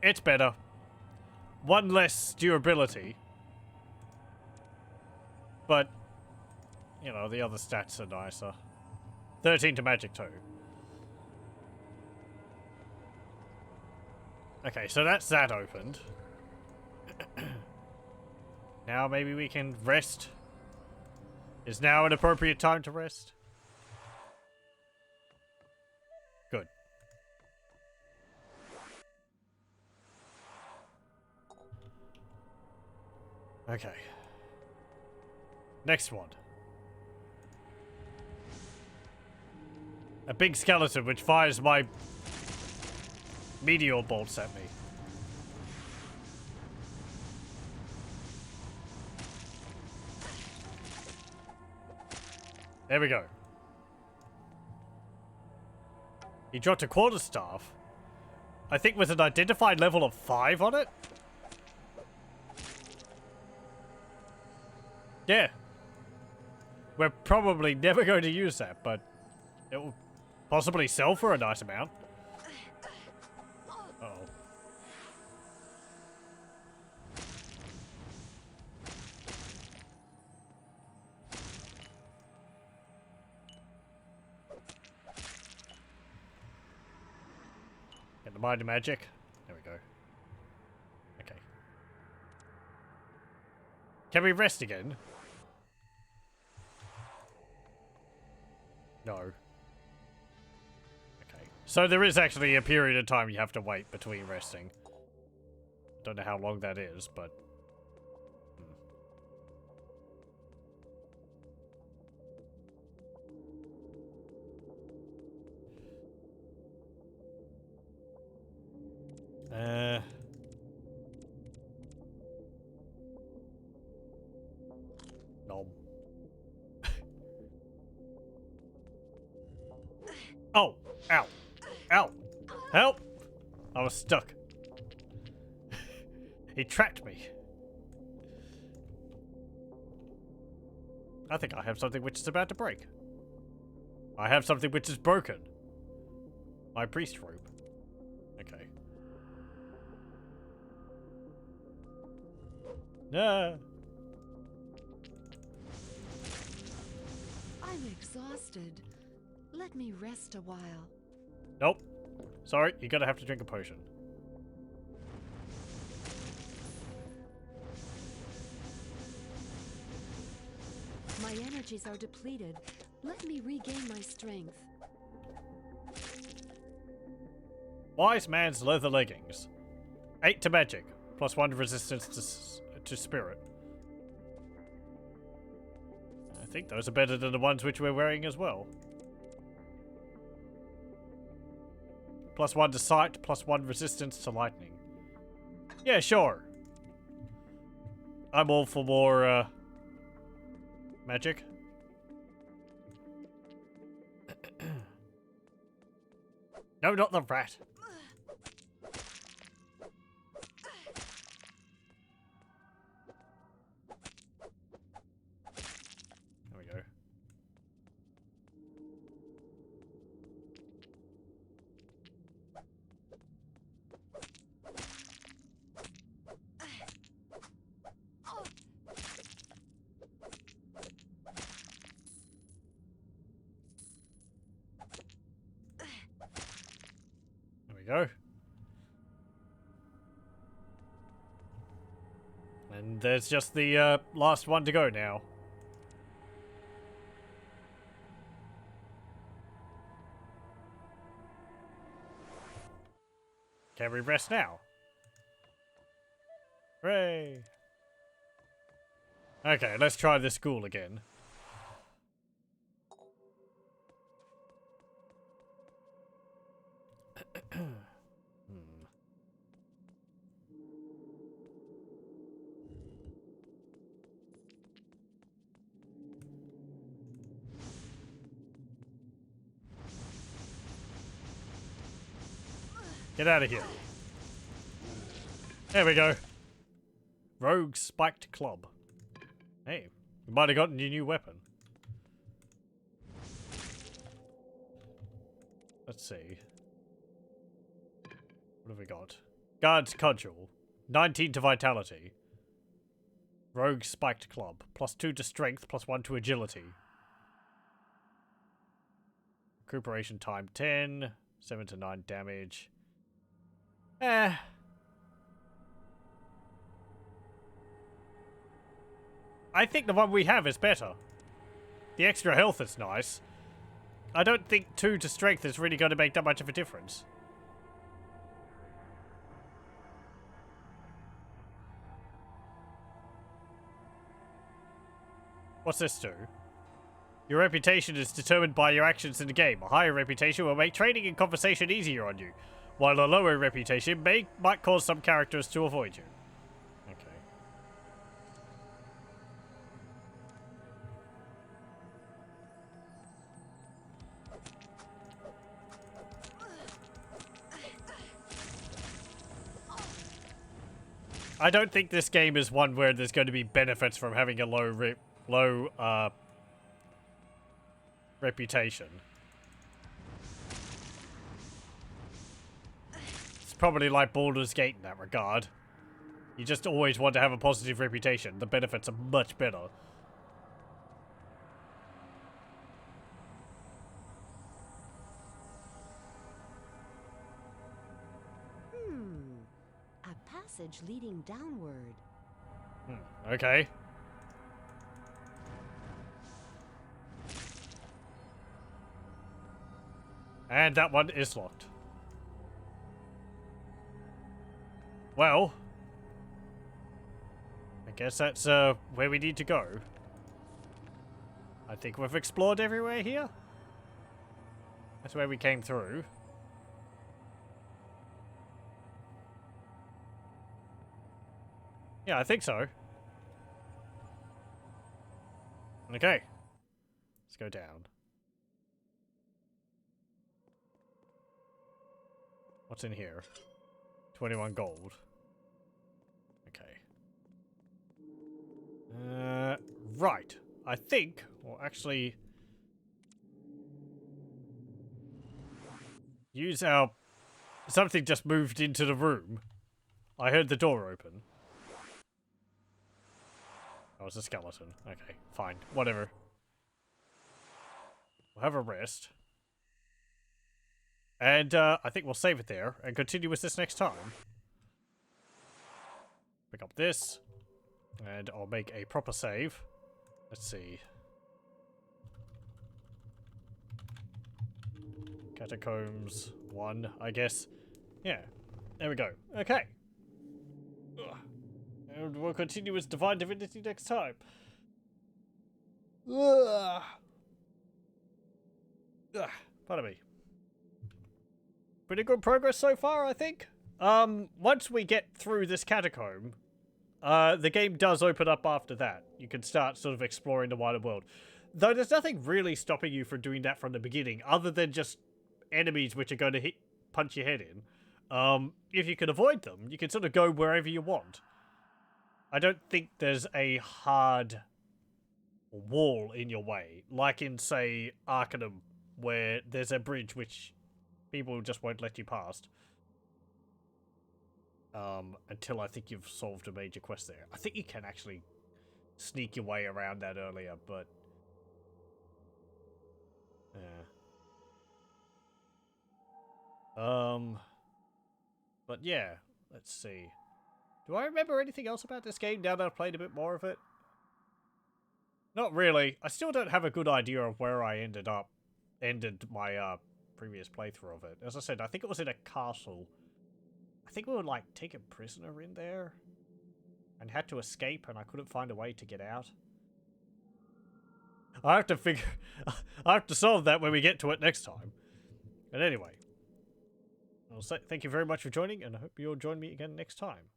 It's better. 1 less durability. But, you know, the other stats are nicer. 13 to magic too. Okay, so that's that opened. Now maybe we can rest. Is now an appropriate time to rest? Good. Okay. Next one. A big skeleton which fires my meteor bolts at me. There we go. He dropped a quarterstaff. I think with an identified level of 5 on it. Yeah. We're probably never going to use that, but it will possibly sell for a nice amount. Uh-oh. Get the mind of magic. There we go. Okay. Can we rest again? No. Okay. So there is actually a period of time you have to wait between resting. Don't know how long that is, but... Nom. Oh! Ow! Ow! Help! I was stuck. He trapped me. I think I have something which is about to break. I have something which is broken. My priest robe. Okay. Nah. I'm exhausted. Let me rest a while. Nope. Sorry, you're gonna have to drink a potion. My energies are depleted. Let me regain my strength. Wise man's leather leggings. 8 to magic, plus 1 resistance to spirit. I think those are better than the ones which we're wearing as well. Plus 1 to sight, plus 1 resistance to lightning. Yeah, sure. I'm all for more, magic. No, not the rat. There we go. There we go. And there's just the last one to go now. Can we rest now? Hooray! Okay, let's try this school again. Get out of here. There we go. Rogue spiked club. Hey, we might have gotten your new weapon. Let's see. What have we got? Guard's cudgel. 19 to vitality. Rogue spiked club. Plus 2 to strength, plus 1 to agility. Recuperation time 10. 7 to 9 damage. Eh. I think the one we have is better. The extra health is nice. I don't think 2 to strength is really going to make that much of a difference. What's this do? Your reputation is determined by your actions in the game. A higher reputation will make training and conversation easier on you, while a lower reputation might cause some characters to avoid you. Okay. I don't think this game is one where there's going to be benefits from having a low reputation. It's probably like Baldur's Gate in that regard. You just always want to have a positive reputation. The benefits are much better. A passage leading downward. Okay. And that one is locked. Well, I guess that's where we need to go. I think we've explored everywhere here. That's where we came through. Yeah, I think so. Okay. Let's go down. What's in here? 21 gold. Okay. Right. I think, or actually... use our... Something just moved into the room. I heard the door open. Oh, it's a skeleton. Okay, fine. Whatever. We'll have a rest. And, I think we'll save it there and continue with this next time. Pick up this. And I'll make a proper save. Let's see. Catacombs 1, I guess. Yeah. There we go. Okay. Ugh. And we'll continue with Divine Divinity next time. Ugh. Ugh. Pardon me. Pretty good progress so far, I think. Once we get through this catacomb, the game does open up after that. You can start sort of exploring the wider world. Though there's nothing really stopping you from doing that from the beginning, other than just enemies which are going to punch your head in. If you can avoid them, you can sort of go wherever you want. I don't think there's a hard wall in your way, like in, say, Arcanum, where there's a bridge which people just won't let you past. Until I think you've solved a major quest there. I think you can actually sneak your way around that earlier, but... But yeah, let's see. Do I remember anything else about this game now that I've played a bit more of it? Not really. I still don't have a good idea of where I ended my previous playthrough of it. As I said, I think it was in a castle. I think we were like taken prisoner in there and had to escape, and I couldn't find a way to get out. I have to solve that when we get to it next time. But anyway, I'll say thank you very much for joining, and I hope you'll join me again next time.